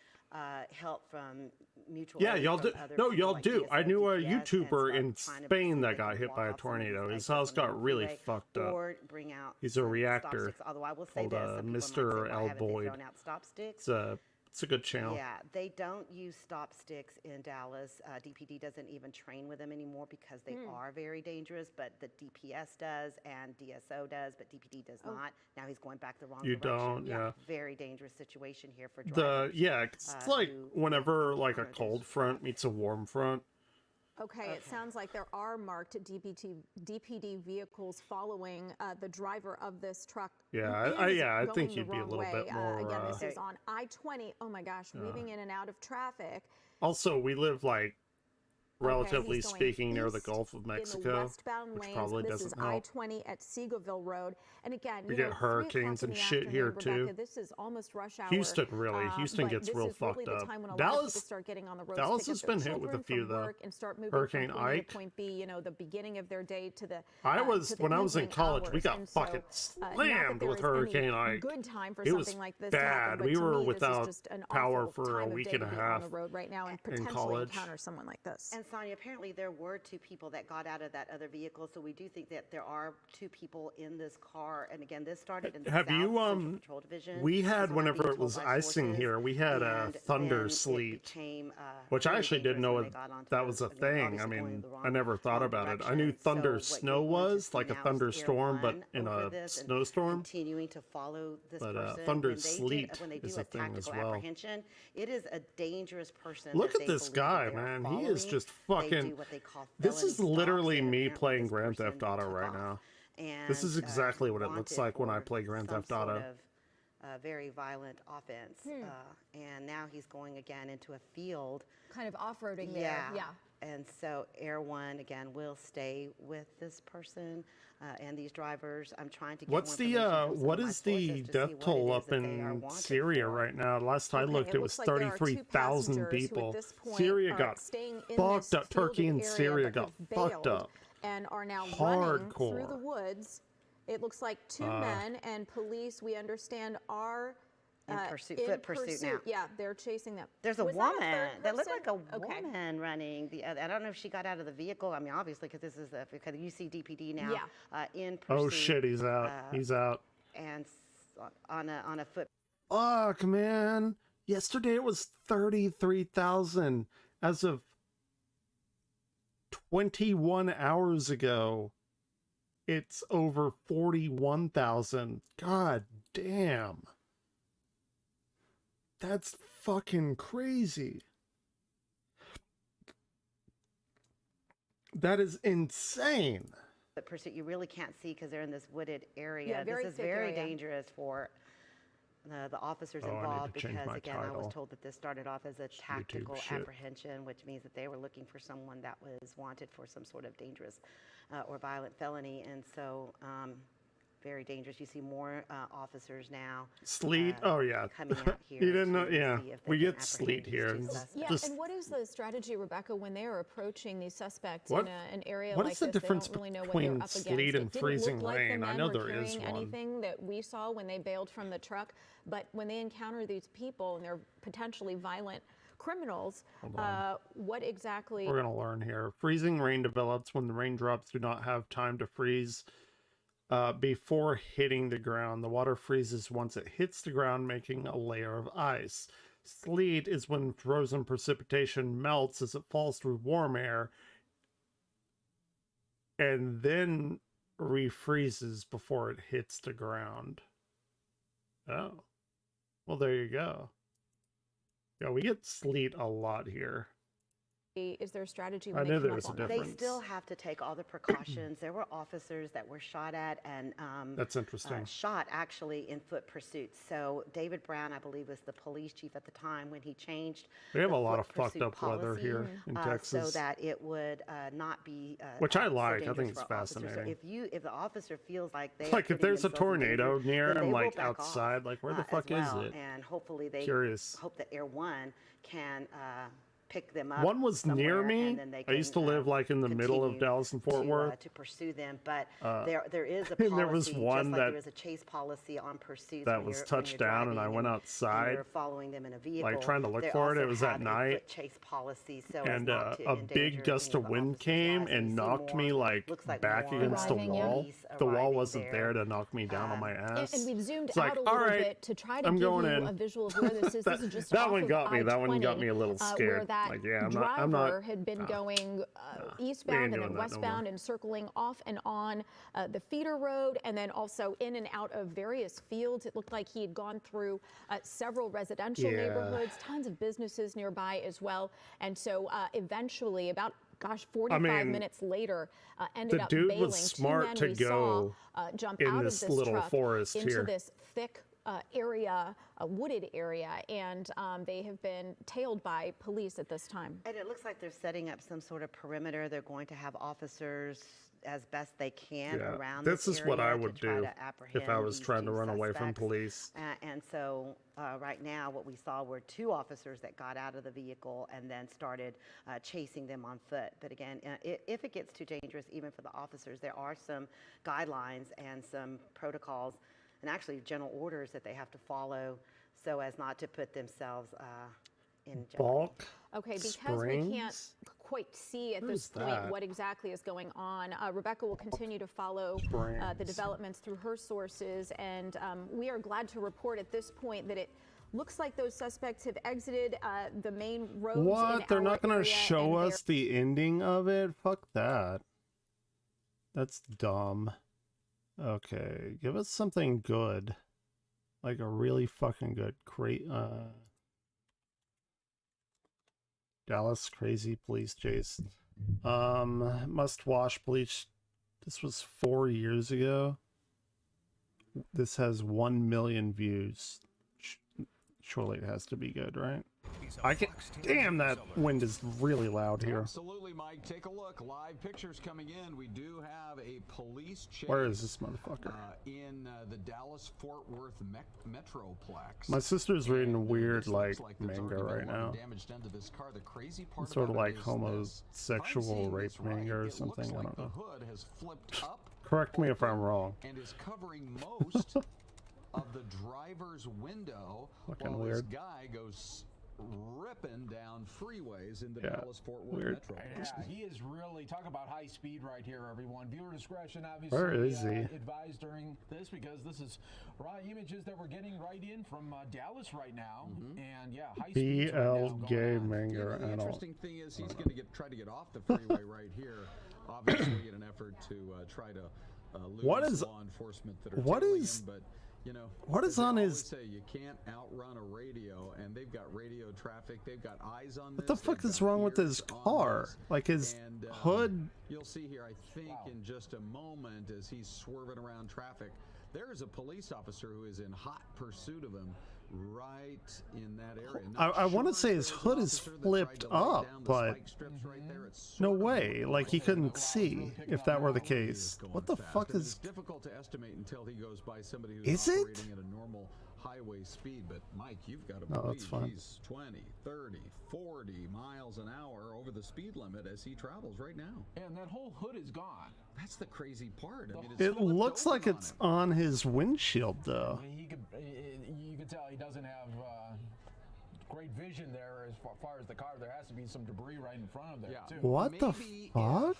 help from mutual Yeah, aid y'all from do. other No, people y'all like do. I DSO, knew a DPS, and YouTuber start in trying to see Spain if that they got can hit walk by a off some of these tornado. His exits house on the got really freeway, fucked up. or bring out He's a stop reactor sticks. Although I will say called, this, some people might say, Mr. why haven't they Boyd. thrown out stop sticks? It's a good channel. Yeah, they don't use stop sticks in Dallas. DPD doesn't even train with them anymore because they are very dangerous, but the DPS does and DSO does, but DPD does not. Now he's going back the wrong You direction. don't, yeah. Very dangerous situation here for drivers. It's like who whenever like a encounter this cold front meets a warm front. Okay, it sounds like there are marked DPD vehicles following the driver of this truck. Yeah, who is I going think the you'd be a wrong little bit way. more, Again, this Okay. is on I-20. Oh my gosh, weaving in and out of traffic. Also, we live like relatively he's going speaking near the east Gulf of in Mexico, the westbound which lanes. probably This doesn't is help. I-20 at Seagoville Road. And again, We you get know, 3 hurricanes o'clock in and the shit here, afternoon, Rebecca, too. This is almost rush hour. Houston, really. Houston but gets this real is really fucked the up. time when a lot of Dallas- people start getting on the roads, Dallas pick has up their been hit with a children few, from though. work and start moving Hurricane from point A Ike. to point B, you know, the beginning of their day to the when I was in evening college, we hours. got And so, fucking not that slammed there with is any Hurricane Ike. good time for It was something like this to happen, bad. but We to were me, this is without just an power awful for a time of week day and to a be half on the road right now and in potentially college. encounter someone like this. And Sonia, apparently there were 2 people that got out of that other vehicle, so we do think that there are 2 people in this car. And again, this started in the Have South you, Central Patrol Division. we is had, what I'm whenever being it was told by icing sources. here, we had a And thunder then it sleet, became, which I really actually didn't dangerous know when they got onto that the- was a they were thing. I obviously going mean, the I never thought wrong about it. I knew direction. thunder So what snow you're going to was see like a now is thunderstorm, Air but One in over a this and snowstorm. continuing to follow this But, person. thunder When they sleet when they is do a thing as tactical well. apprehension, it is a dangerous person. Look that at they this believe guy, that they are man. He is following. just They fucking. do what they call This felony is stops, literally and me apparently playing this Grand person Theft Auto took right off. now. And, This is exactly what it looks wanted like when I for play Grand some Theft Auto. sort of, very violent offense. And now he's going again into a field. Kind of off-roading there. Yeah. And so Air One, again, will stay with this person and these drivers. I'm trying to get What's more the information from some what of my is the sources to death see what toll it is up that they are in wanted Syria for. right now? Last I Okay, looked, it was looks like there are 33,000 two passengers who people. at this point Syria are got staying in fucked this up. Turkey fielded and area Syria but got have fucked bailed. up. and are now running through the Hardcore. woods. It looks like two men, and police, we understand, are in foot pursuit now. Yeah, they're chasing them. There's a Was woman that looked like a Okay. woman running the other. I don't know if she got out of the vehicle. I mean, obviously, because this is because you see DPD now in pursuit. Oh shit, he's out. He's out. And on a foot. Fuck, man. Yesterday it was 33,000. As of 21 hours ago, it's over 41,000. God damn. That's fucking crazy. That is insane. But pursuit, you really can't see because they're in this wooded area. Yeah, this is very area. dangerous for the officers involved because, again, I was told that this started off as a tactical apprehension, which means that they were looking for someone that was wanted for some sort of dangerous or violent felony. And so very dangerous. You see more officers now. Sleet? Oh, yeah. Coming out here. You didn't know? Yeah. We get sleet here. Yeah, and what is the strategy, Rebecca, when they are approaching these suspects in an area what like is the this? difference they don't really know what between they're up sleet against. and freezing like rain? I know there is one. Anything that we saw when they bailed from the truck, but when they encounter these people and they're potentially violent criminals, what exactly? We're going to learn here. Freezing rain develops when the raindrops do not have time to freeze before hitting the ground. The water freezes once it hits the ground, making a layer of ice. Sleet is when frozen precipitation melts as it falls through warm air and then refreezes before it hits the ground. Oh. Well, there you go. Yeah, we get sleet a lot here. Is there a strategy? I knew there was a difference. They still have to take all the precautions. There were officers that were shot at and that's interesting. Shot actually in foot pursuit. So David Brown, I believe, was the police chief at the time when he changed. We have a lot of fucked up weather here in Texas, so that it would not be which I like. I think it's fascinating. So if the officer feels like they if there's a tornado near, I'm like outside, like where the fuck is it? And hopefully they hope that Air One can pick them up. One was near me. I used to live like in the middle of Dallas and Fort Worth. To pursue them, but there is a policy. There was one there is a chase policy on pursuit that was touched down, and I went outside. You're following them in a vehicle, like trying to look for it. It was at night. Chase policy, so and a big gust of wind came and knocked me like back against the wall. The wall wasn't there to knock me down on my ass. And we zoomed out a little bit to try to give you a visual of where this is. This is just that one got me. That one got me a little scared. Like, yeah, I'm not. Had been going eastbound and then westbound and circling off and on the feeder road, and then also in and out of various fields. It looked like he had gone through several residential neighborhoods, tons of businesses nearby as well. And so eventually, about 45 minutes later, ended up bailing. The dude was smart to go jump out of this little truck forest into here. This thick area, a wooded area, and they have been tailed by police at this time. And it looks like they're setting up some sort of perimeter. They're going to have officers as best they can around this area. This is what I would do if I was trying to run away from police. And so right now what we saw were two officers that got out of the vehicle and then started chasing them on foot. But again, if it gets too dangerous, even for the officers, there are some guidelines and some protocols and actually general orders that they have to follow so as not to put themselves in jeopardy. Okay, because we can't quite see at this point what exactly is going on, Rebecca will continue to follow the developments through her sources, and we are glad to report at this point that it looks like those suspects have exited the main roads. What? They're not going to show us the ending of it? Fuck that. That's dumb. Okay, give us something good. Like a really fucking good, Dallas crazy police chase. Must wash police. This was 4 years ago. This has 1 million views. Surely it has to be good, right? I can. Damn, that wind is really loud here. Absolutely, Mike, take a look. Live pictures coming in. We do have a police chase. Where is this motherfucker? In the Dallas-Fort Worth Metroplex. My sister's reading weird, like manga right now. Damage done to this car. The crazy part It's sort of about like it is homosexual rape manga or something. I don't the know. hood has flipped up. Correct me if I'm wrong. And is covering most of the driver's window Fucking while weird. this guy goes ripping down freeways in the Yeah, Dallas-Fort Worth weird. Metro. Yeah, he is really, talk about high speed right here, everyone. Viewer discretion, obviously, Where is he? Advised during this, because this is raw images that we're getting right in from Dallas right now. And yeah, high speed. BL gay Yeah, manga. the I don't. interesting thing is he's going to try to get off the freeway right here, obviously in an effort to try to lose What is- law enforcement that are what tailing is- him, but you know, what is as they on always his- say, you can't outrun a radio, and they've got radio traffic, they've got eyes on What this, the fuck they've is got wrong with ears his on car? this, Like his and, hood. you'll see here, I think, in just a moment as he's swerving around traffic, there is a police officer who is in hot pursuit of him right in that area. I wanna say his hood is flipped up, but no way. Like he couldn't see if that were the case. What the fuck It's is? difficult to estimate until he goes by somebody who's Is it? operating at a normal highway speed, but Mike, you've got to No, believe that's fine. he's 20, 30, 40 miles an hour over the speed limit as he travels right now. And that whole hood is gone. That's the crazy part. I mean, it's It flipped looks over like on it's him. on his windshield though. You could tell he doesn't have great vision there as far as the car. There has to be some debris right in front of there, too. What the Maybe fuck?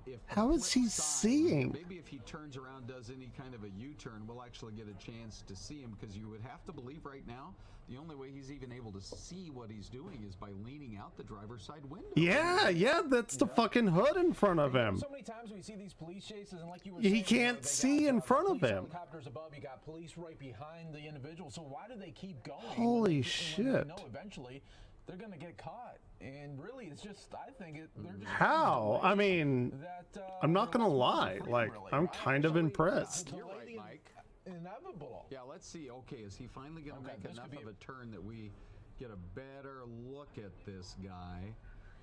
If the How is flip he side, seeing? Maybe if he turns around, does any kind of a U-turn, we'll actually get a chance to see him, because you would have to believe right now the only way he's even able to see what he's doing is by leaning out the driver's side window. Yeah, that's the fucking hood in front of him. So many times we see these police chases, and like you were He saying, can't they see got, in front of police him. Helicopters above, you got police right behind the individual. So why do they keep going? Holy when they shit. know eventually they're gonna get caught. And really, it's just, I think they're just How? I mean, that, I'm not they're gonna less lie. free, Like, really. I'm kind of Actually, impressed. You're right, delay the Mike. Inevitable. Yeah, let's see. Okay, is he finally going to Okay, make this enough could be of a turn that we get a better look at this guy?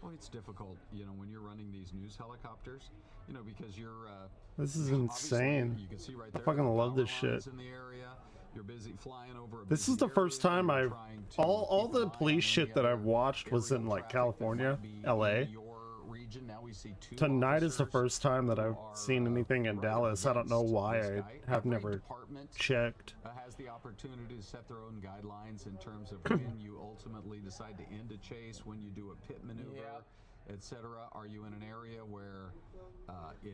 Boy, it's difficult, you know, when you're running these news helicopters, you know, because you're. This is obviously, insane. You can see right I there, fucking there are love this power lines shit. in the area. You're busy flying over. This busy is the first area. time You're I've trying to all keep the an eye police on shit any that other I've watched was in aerial like traffic that California, might be in LA. your region. Now we see two Tonight is the officers first time that who I've are, seen anything in right Dallas. I don't know against why. this I guy. have Every never department checked. has the opportunity to set their own guidelines in terms of when you ultimately decide to end a chase, when you do a pit maneuver, etc. Are you in an area where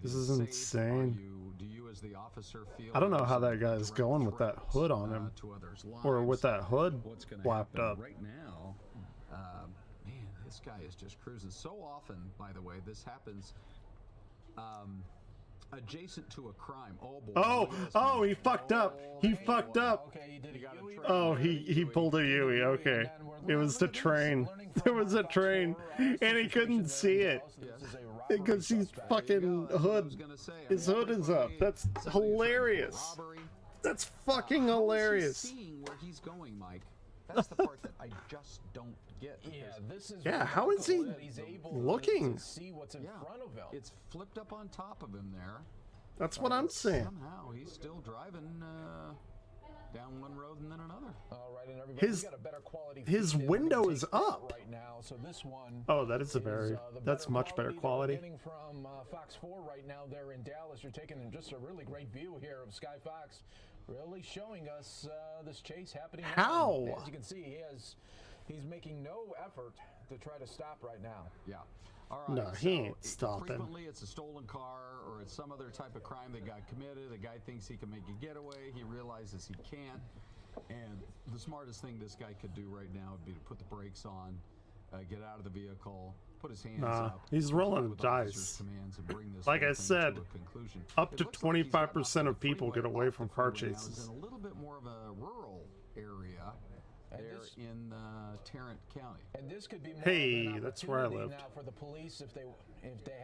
This is safe? insane. Do you as the officer feel I don't know there's how some that guy's direct going with that threats, hood on him, to others' or lives? with that hood What's gonna flapped happen up. right now? Man, this guy is just cruising. So often, by the way, this happens adjacent to a crime. Oh boy! Oh, look at this oh, one. he fucked up. He fucked up. Okay, he did You gotta Yui try right Oh, there. he pulled a Yui. Okay, it was the train. There was a train, and he couldn't see it because he's fucking That's what I hood. was gonna say. I His mean, hood is up. everybody- That's somebody who's trying to do hilarious. robbery. That's fucking How is he hilarious. seeing where he's going, Mike? That's the part that I just don't get. Yeah, this is Yeah, how is he remarkable that he's able looking? to see what's in front of him. It's flipped up on top of him there. That's what I'm saying. Somehow he's still driving down one road and then another. All right, and everybody, His- we got a better quality his feed that we're window gonna is take out up. right now. So this one Oh, that is a very. the That's much better that we're quality. getting from Fox 4 right now there in Dallas. You're taking just a really great view here of Sky Fox, really showing us this chase happening. now. How? As you can see, he's making no effort to try to stop right now. Yeah. All right. No, he ain't stopping. Frequently, it's a stolen car or it's some other type of crime that got committed. The guy thinks he can make a getaway. He realizes he can't. And the smartest thing this guy could do right now would be to put the brakes on, get out of the vehicle, put his hands Nah, up. he's rolling with the officers' dice. commands and bring this Like whole I thing said, to a conclusion. up It to looks like he's gotten off 25% the of people freeway, get away off from the car freeway now. He's chases. in a little bit more of a rural area there this- in Tarrant County. And this could be more Hey, of an that's where I opportunity lived. now for the police if they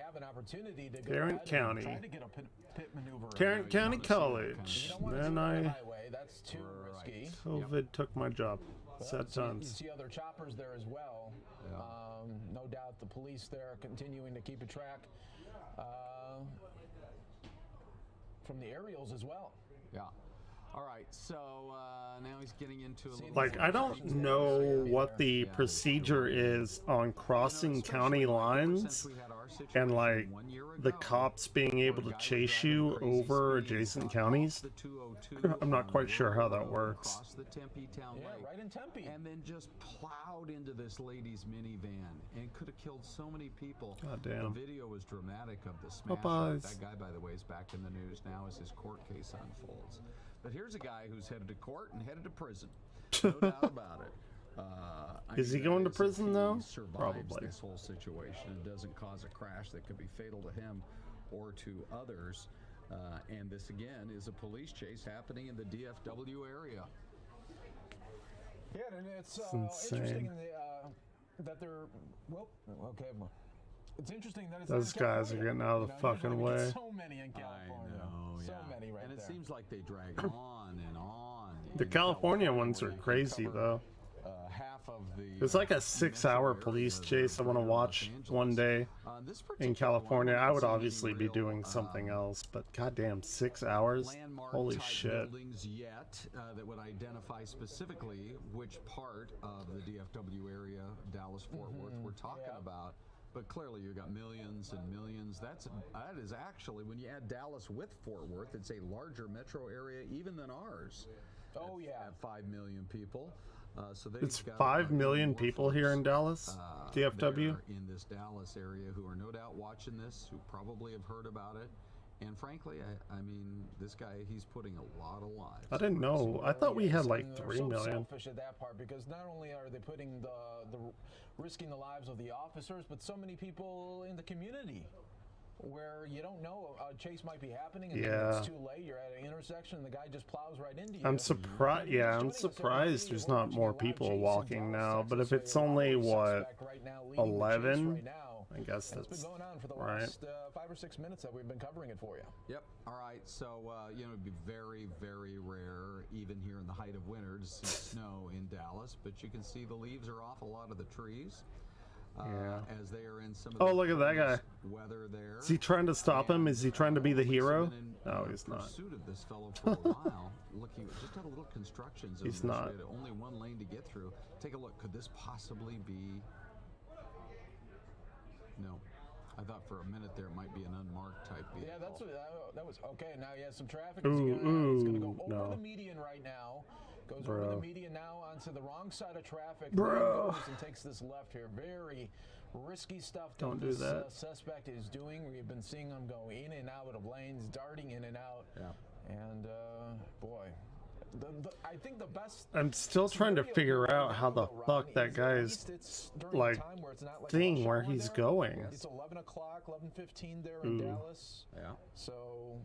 have an opportunity to go Tarrant ahead County. and try to get a pit maneuver. Tarrant you County wanna see what College. You don't want to Then do it on the I highway. That's too risky. COVID took my job. Set You tons. see other choppers there as well. Yeah. No doubt the police there continuing to keep a track from the aerials as well. Yeah. All right, so now he's getting into a little Like, I don't know what the procedure is on crossing county lines and, like, the cops being able to chase you over adjacent counties. I'm not quite sure how that works. Across the Tempe town Yeah, lake, right in Tempe. and then just plowed into this lady's minivan and could have killed so many people. God damn. The video was dramatic of the smash. Popeyes. That guy, by the way, is back in the news now as his court case unfolds. But here's a guy who's headed to court and headed to prison. No doubt about it. Is he going to prison, though? Survives Probably. this whole situation and doesn't cause a crash that could be fatal to him or to others. And this again is a police chase happening in the DFW area. Yeah, and it's insane. interesting that they're okay. It's interesting that it's Those guys are getting out of the fucking way. So many in California. I know, so yeah. many right and it there. seems like they drag on and on. The In California ones are you can crazy, cover, though. Half of the, It's like a metro 6-hour police areas chase I of want to Los watch Angeles. one day This in particular California. one I would wasn't obviously be real, doing something else, but goddamn, 6 hours? landmark Holy type shit. buildings yet that would identify specifically which part of the DFW area, Dallas-Fort Worth, we're talking about. But clearly you got millions and millions. That is actually, when you add Dallas with Fort Worth, it's a larger metro area even than ours. Oh yeah, At 5 million people. So It's 5 million people here in Dallas, DFW. there in this Dallas area who are no doubt watching this, who probably have heard about it. And frankly, I mean, this guy, he's putting a lot of lives. I didn't know. I thought we had like And they're 3 so million. selfish at that part, because not only are they putting the risking the lives of the officers, but so many people in the community where you don't know a chase might be happening, and then it's too late. You're at an intersection, and the guy just plows right into you. I'm surprised. Yeah, I'm surprised there's not more people walking now. But if it's only what, 11? I guess It's been that's going on for the right. last 5 or 6 minutes that we've been covering it for you. Yep. All right. So, you know, it'd be very, very rare, even here in the height of winter, to see snow in Dallas. But you can see the leaves are off a lot of the trees. As they are in some of the look at that guy. weather there. Is he trying to stop him? Is he trying to be the hero? No, he's not. Pursuit of this fellow for a while. Looking just at a little construction zone. He's not. Only one lane to get through. Take a look. Could this possibly be? No. I thought for a minute there it might be an unmarked type vehicle. Yeah, that's what that was. Okay, now he has some traffic. Ooh, He's gonna go over no. the median right now. Goes Bro. over the median now onto the wrong side of traffic. Bro. Then goes and takes this left here. Very risky stuff that Don't do this that. Suspect is doing. We've been seeing him go in and out of lanes, darting in and out. Yeah. And boy, I think the best. I'm still trying to figure out how the fuck that guy's like thing where he's going. It's 11 o'clock, 11:15 there in Dallas. Yeah. So,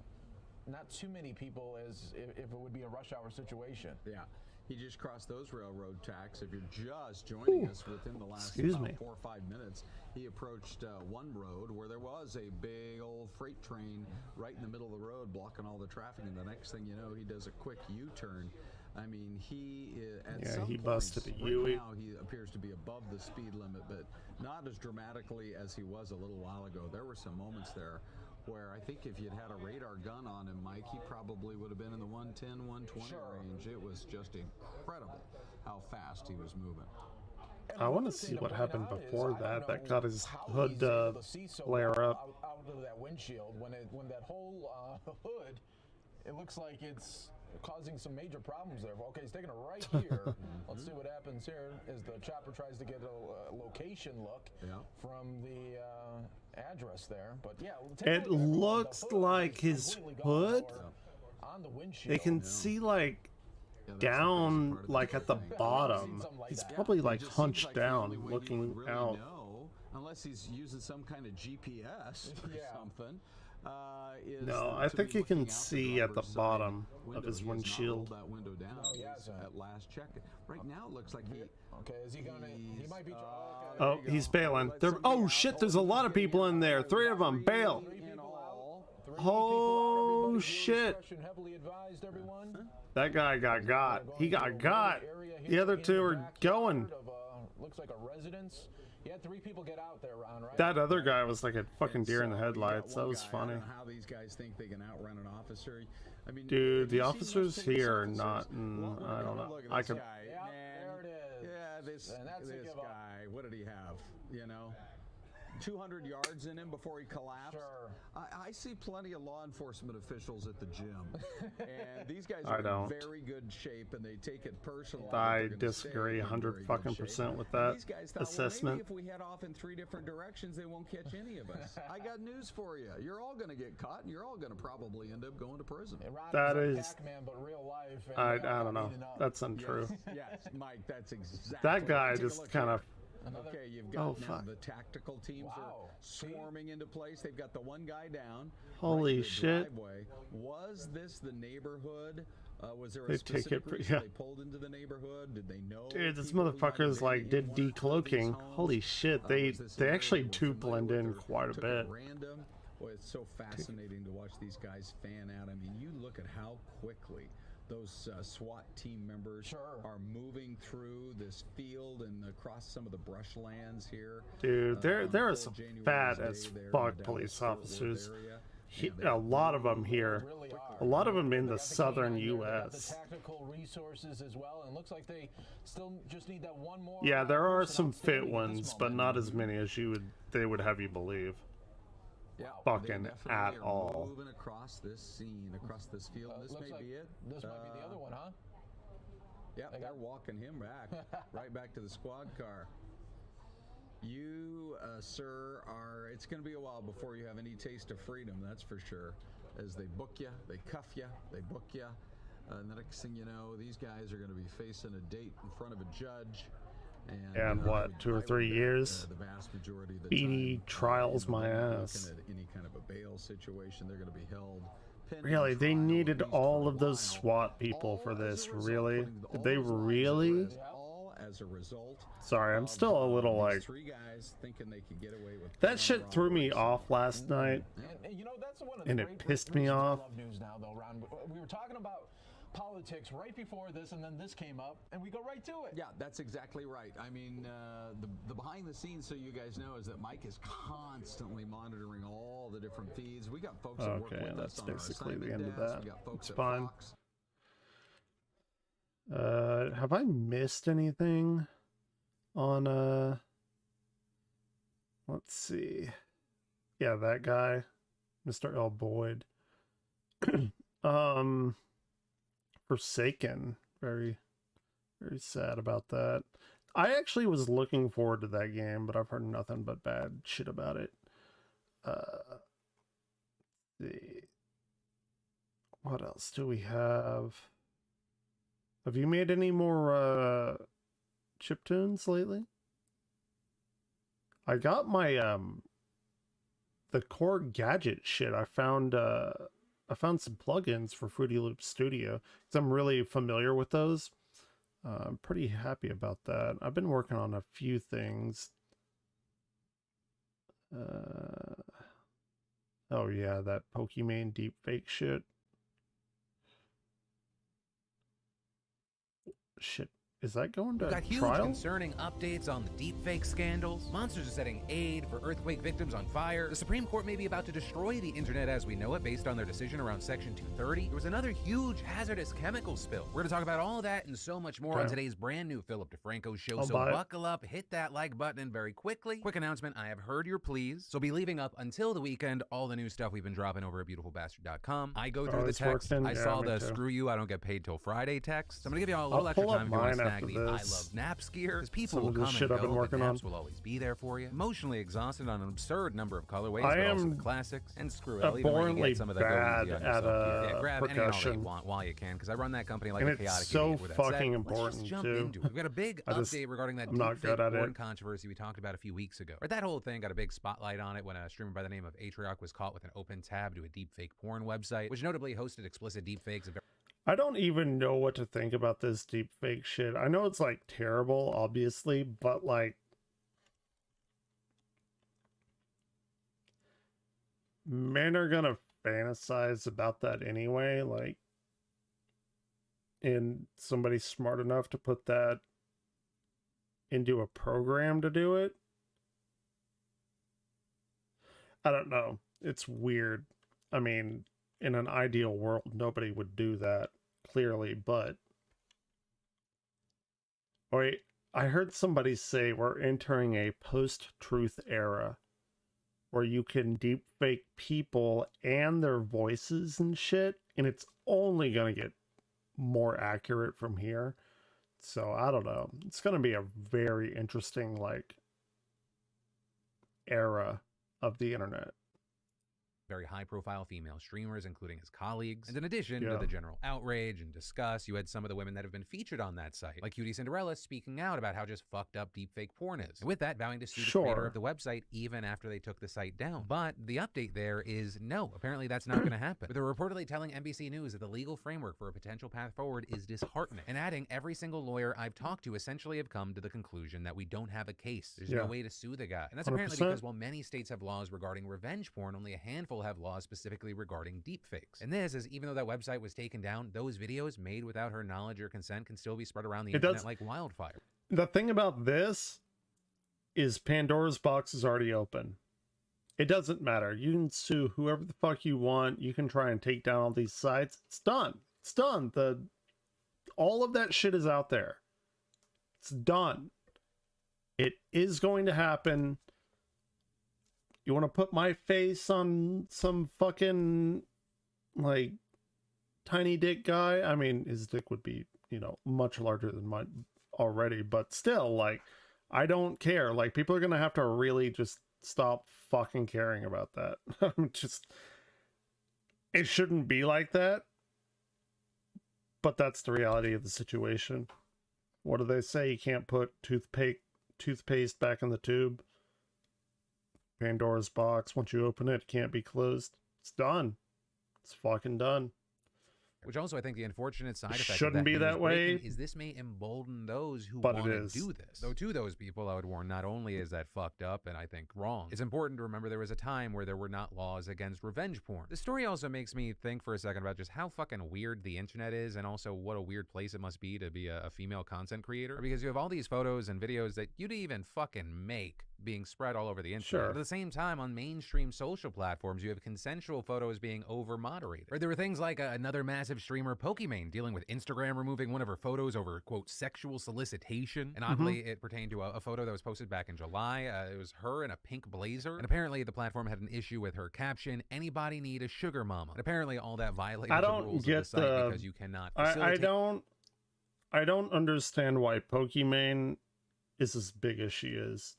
not too many people as if it would be a rush hour situation. Yeah. He just crossed those railroad tracks. If you're just joining us within the last 4 or 5 minutes, he approached one road where there was a big old freight train right in the middle of the road blocking all the traffic. And the next thing you know, he does a quick U-turn. I mean, he at some he points, busted a right U-turn. now he appears to be above the speed limit, but not as dramatically as he was a little while ago. There were some moments there where I think if you'd had a radar gun on him, Mike, he probably would have been in the 110, 120 range. It was just incredible how fast he was moving. I want to see what happened before that. That got his hood flare up. Out of that windshield when that whole hood, it looks like it's causing some major problems there. Okay, he's taking it right here. Let's see what happens here as the chopper tries to get a location look from the address there. But yeah, it looks like his hood. On the windshield. They can see like down, like at the bottom. He's probably like hunched down, looking out. Unless he's using some kind of GPS or something. No, I think you can see at the bottom of his windshield. That window down at last check. Right now it looks like he. Okay, is he gonna? He might be. Oh, he's bailing. Oh shit! There's a lot of people in there. 3 of them bail. Oh shit! That guy got. He got. The other two are going. Looks like a residence. You had 3 people get out there, Ron, right? That other guy was like a fucking deer in the headlights. That was funny. I don't know how these guys think they can outrun an officer. I mean, dude, the officers here are not. I don't know. I could. Yeah, there it is. Yeah, this guy. What did he have? You know, 200 yards in him before he collapsed. Sure. I see plenty of law enforcement officials at the gym, and these guys I are don't. in very good shape, and they take it personally. I disagree 100% with that these guys thought, assessment. Well, maybe if we head off in 3 different directions, they won't catch any of us. I got news for you. You're all going to get caught, and you're all going to probably end up going to prison. That is. Pac-Man, but real life, I don't know. That's untrue. Yes, Mike, that's exactly. That guy just kind of. Okay, you've got now fuck. the tactical teams are swarming into place. They've got the one guy down. Holy right, shit. Driveway. Was this the neighborhood? Was there a They take specific it, reason yeah. they pulled into the neighborhood? Did they know? Dude, this people who got motherfucker's like invaded did in one of these decloaking. homes? Holy shit, they Was this they an actually area do we're familiar blend with in or quite a took bit. it random? Boy, it's so fascinating to watch these guys fan out. I mean, you look at how quickly those SWAT team members are moving through this field and across some of the brushlands here. Dude, there are some January's fat day as there in fuck the police Dallas-Fort Worth officers. area. A lot of them here. Really are. A lot of them in the They got southern canine there, they got U.S. The tactical resources as well, and it looks like they still just need that one more. Yeah, there are person some fit outstanding at this ones, but moment. not as many as they would have you believe. Yeah, Fucking they definitely at are all. Moving across this scene, across this field. This Looks may like be it. This might be the other one, huh? Yeah, they're walking him back, right back to the squad car. You, sir, are. It's going to be a while before you have any taste of freedom. That's for sure. As they book you, they cuff you, they book you, and the next thing you know, these guys are going to be facing a date in front of a judge. And what, 2 or 3 years? The vast majority of the Speedy time, trials my they're not ass. looking at any kind of a bail situation. They're going to be held. pending Really, they trial, needed at least all for a of those while, SWAT people all for as this. a result, Really? putting Did all they those lives at really? risk, all as a result. Sorry, I'm still a little these like. 3 guys thinking they could get away with That shit threw me off last night. And, you know, that's one of the And it great pissed me reasons I off. love news now, though, Ron. We were talking about politics right before this, and then this came up, and we go right to it. Yeah, that's exactly right. I mean, the behind the scenes, so you guys know, is that Mike is constantly monitoring all the different feeds. We got folks that work Okay, with that's us on our basically the assignment end of desk. that. We got folks It's at fine. Fox. Have I missed anything on let's see. Yeah, that guy, Mr. L. Boyd. Forsaken. Very, very sad about that. I actually was looking forward to that game, but I've heard nothing but bad shit about it. What else do we have? Have you made any more chiptunes lately? I got my the core gadget shit. I found some plugins for Fruity Loop Studio because I'm really familiar with those. I'm pretty happy about that. I've been working on a few things. Oh yeah, that Pokemon deepfake shit. Shit. Is that going to We've got huge trial? concerning updates on the deepfake scandals. Monsters are setting aid for earthquake victims on fire. The Supreme Court may be about to destroy the internet as we know it based on their decision around Section 230. There was another huge hazardous chemical spill. We're going to talk about all that and so much more on today's brand new Philip DeFranco show. So buckle up, hit that like button, and very quickly, quick announcement, I have heard your pleas. So be leaving up until the weekend all the new stuff we've been dropping over at beautifulbastard.com. I go through the text. I saw the screw you, I don't get paid till Friday text. So I'm going to give you all a little extra time if you want to snag the I love naps gear, because people will come and go, but naps will always be there for you. Emotionally exhausted on an absurd number of colorways, but also the classics. And screw it, I'll even let you get some of the bad go easy on at yourself. Yeah, grab any and all that you percussion. want while you can, because I run that company like And a chaotic it's so idiot. With that fucking said, important, let's just jump too. into it. We've got a big update regarding that I'm not good deepfake at porn it. controversy we talked about a few weeks ago. Or that whole thing got a big spotlight on it when a streamer by the name of Atrioc was caught with an open tab to a deepfake porn website, which notably hosted explicit deepfakes of I don't even know what to think about this deepfake shit. I know it's like terrible, obviously, but like men are gonna fantasize about that anyway. Like and somebody's smart enough to put that into a program to do it. I don't know. It's weird. I mean, in an ideal world, nobody would do that, clearly, but... Wait, I heard somebody say we're entering a post-truth era where you can deepfake people and their voices and shit, and it's only going to get more accurate from here. So, I don't know. It's going to be a very interesting, like, era of the internet. Very high-profile female streamers, including his colleagues. And in addition to the general outrage and disgust, you had some of the women that have been featured on that site, like Cutie Cinderella, speaking out about how just fucked up deepfake porn is. And with that, vowing to sue the creator of the website even after they took the site down. But the update there is no. Apparently that's not going to happen. With her reportedly telling NBC News that the legal framework for a potential path forward is disheartening. And adding, every single lawyer I've talked to essentially have come to the conclusion that we don't have a case. There's no way to sue the guy. And that's apparently 100%. because while many states have laws regarding revenge porn, only a handful have laws specifically regarding deepfakes. And this is even though that website was taken down, those videos made without her knowledge or consent can still be spread around the internet like wildfire. The thing about this is Pandora's box is already open. It doesn't matter. You can sue whoever the fuck you want. You can try and take down all these sites. It's done. It's done. All of that shit is out there. It's done. It is going to happen. You want to put my face on some fucking, like, tiny dick guy? I mean, his dick would be, you know, much larger than mine already, but still, like, I don't care. Like, people are going to have to really just stop fucking caring about that. Just, it shouldn't be like that, but that's the reality of the situation. What do they say? You can't put toothpaste back in the tube. Pandora's box, once you open it, it can't be closed. It's done. It's fucking done. Which also, I think the unfortunate side effect shouldn't of that be that way, is this may embolden those who want to do this. Though to those people, I would warn, not only is that fucked up and I think wrong, it's important to remember there was a time where there were not laws against revenge porn. The story also makes me think for a second about just how fucking weird the internet is, and also what a weird place it must be to be a female content creator. Because you have all these photos and videos that you'd even fucking make being spread all over the internet. But at the same time, on mainstream social platforms, you have consensual photos being over-moderated. Or there were things like another massive streamer, Pokimane, dealing with Instagram removing one of her photos over, quote, sexual solicitation. And oddly, it pertained to a photo that was posted back in July. It was her in a pink blazer. And apparently the platform had an issue with her caption, "Anybody need a sugar mama?" And apparently all that violated the rules of the site because you cannot facilitate... I don't understand why Pokimane is as big as she is.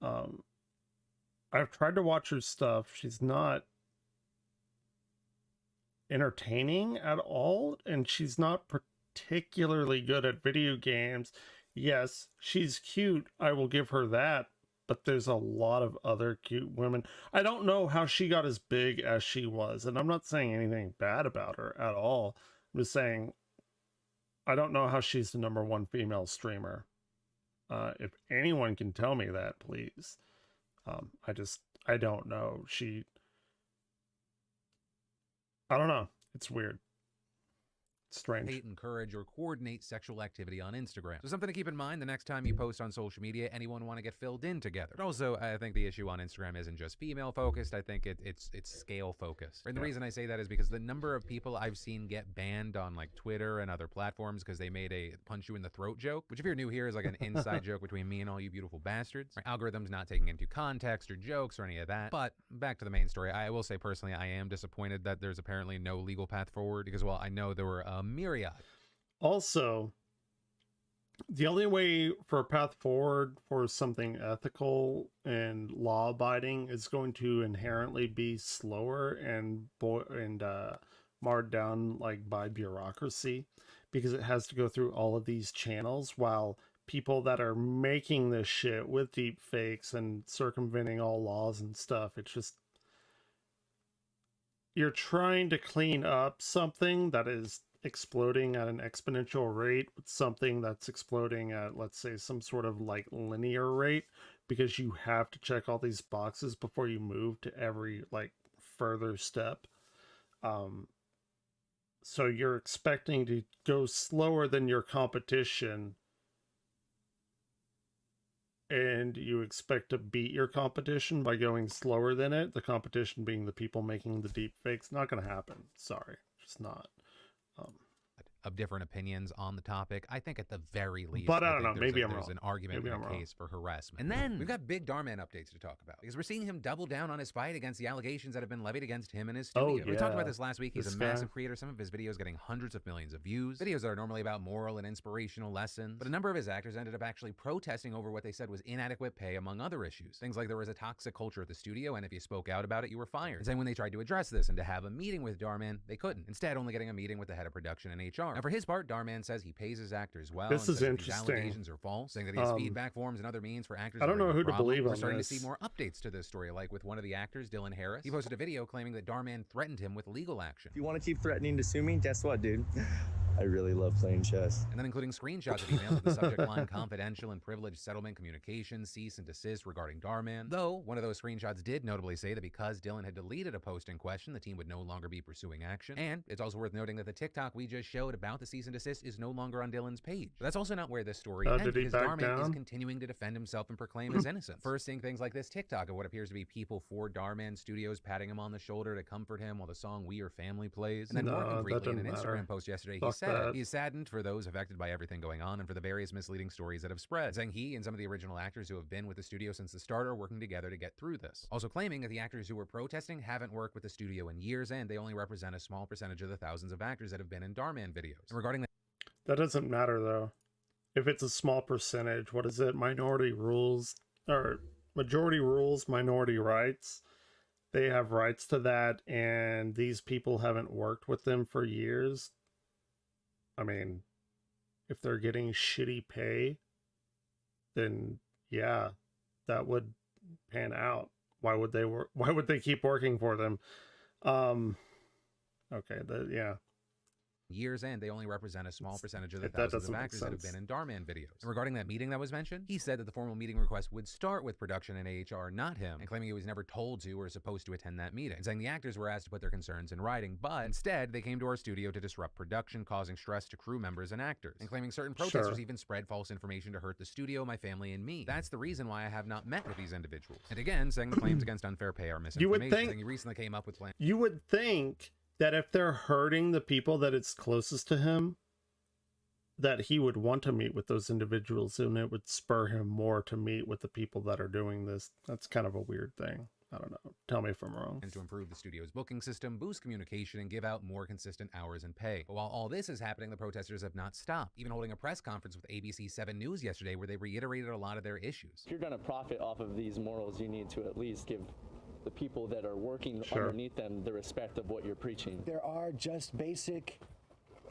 I've tried to watch her stuff. She's not entertaining at all, and she's not particularly good at video games. Yes, she's cute. I will give her that, but there's a lot of other cute women. I don't know how she got as big as she was, and I'm not saying anything bad about her at all. I'm just saying I don't know how she's the #1 female streamer. If anyone can tell me that, please. I don't know. I don't know. It's weird. Strange. Encourage or coordinate sexual activity on Instagram. So something to keep in mind the next time you post on social media, anyone want to get filled in together. But also, I think the issue on Instagram isn't just female focused. I think it's scale focused. And the reason I say that is because the number of people I've seen get banned on like Twitter and other platforms because they made a punch you in the throat joke, which if you're new here is like an inside joke between me and all you beautiful bastards. My algorithm's not taking into context or jokes or any of that. But back to the main story, I will say personally, I am disappointed that there's apparently no legal path forward because while I know there were myriad. Also, the only way for a path forward for something ethical and law-abiding is going to inherently be slower and marred down like by bureaucracy, because it has to go through all of these channels, while people that are making this shit with deep fakes and circumventing all laws and stuff, it's just, you're trying to clean up something that is exploding at an exponential rate with something that's exploding at, let's say, some sort of like linear rate, because you have to check all these boxes before you move to every like further step. So you're expecting to go slower than your competition, and you expect to beat your competition by going slower than it, the competition being the people making the deep fakes. Not going to happen. Sorry, just not. Of different opinions on the topic. I think at the very least, but I don't know. Maybe I'm there's wrong. an argument Maybe and I'm a case for harassment. And then we've got big Darman updates to talk about because we're seeing him double down on his fight against the allegations that have been levied against him and his studio. Oh, yeah. We talked about this last week. He's This a guy. massive creator. Some of his videos getting hundreds of millions of views. Videos that are normally about moral and inspirational lessons. But a number of his actors ended up actually protesting over what they said was inadequate pay, among other issues. Things like there was a toxic culture at the studio, and if you spoke out about it, you were fired. And then when they tried to address this and to have a meeting with Darman, they couldn't. Instead, only getting a meeting with the head of production and HR. Now, for his part, Darman says he pays his actors well. This and is says that these interesting. allegations are false, saying that he has feedback forms and other means for actors. I don't know who to believe We're on starting this. to see more updates to this story, like with one of the actors, Dylan Harris. He posted a video claiming that Darman threatened him with legal action. If you want to keep threatening to sue me, guess what, dude? I really love playing chess. And then including screenshots of emails with the subject line confidential and privileged settlement communications, cease and desist regarding Darman. Though, one of those screenshots did notably say that because Dylan had deleted a post in question, the team would no longer be pursuing action. And it's also worth noting that the TikTok we just showed about the cease and desist is no longer on Dylan's page. But that's also not where this story ends, did he because back Darman is down? continuing to defend himself and proclaim his innocence. First, seeing things like this TikTok of what appears to be people for Darman Studios patting him on the shoulder to comfort him while the song We Are Family plays. And then more No, concretely in an that doesn't Instagram matter. post yesterday, Fuck he said that. he's saddened for those affected by everything going on and for the various misleading stories that have spread, saying he and some of the original actors who have been with the studio since the start are working together to get through this. Also claiming that the actors who were protesting haven't worked with the studio in years and they only represent a small percentage of the thousands of actors that have been in Darman videos. And regarding That doesn't matter though. If it's a small percentage, what is it? Minority rules or majority rules, minority rights. They have rights to that, and these people haven't worked with them for years. I mean, if they're getting shitty pay, then yeah, that would pan out. Why would they work? Why would they keep working for them? Okay, yeah. years and they only represent a small percentage of the That thousands doesn't of make actors that have sense. been in Darman videos. And regarding that meeting that was mentioned, he said that the formal meeting request would start with production and AHR, not him, and claiming he was never told to or supposed to attend that meeting, and saying the actors were asked to put their concerns in writing, but instead they came to our studio to disrupt production, causing stress to crew members and actors, and claiming certain protesters Sure. even spread false information to hurt the studio, my family, and me. That's the reason why I have not met with these individuals. And again, saying the claims against unfair pay are You would misinformation, think- saying he recently came up with plans. You would think that if they're hurting the people that it's closest to him, that he would want to meet with those individuals, and it would spur him more to meet with the people that are doing this. That's kind of a weird thing. I don't know. Tell me if I'm wrong. And to improve the studio's booking system, boost communication, and give out more consistent hours and pay. But while all this is happening, the protesters have not stopped, even holding a press conference with ABC 7 News yesterday where they reiterated a lot of their issues. If you're going to profit off of these morals, you need to at least give the people that are working Sure. underneath them the respect of what you're preaching. There are just basic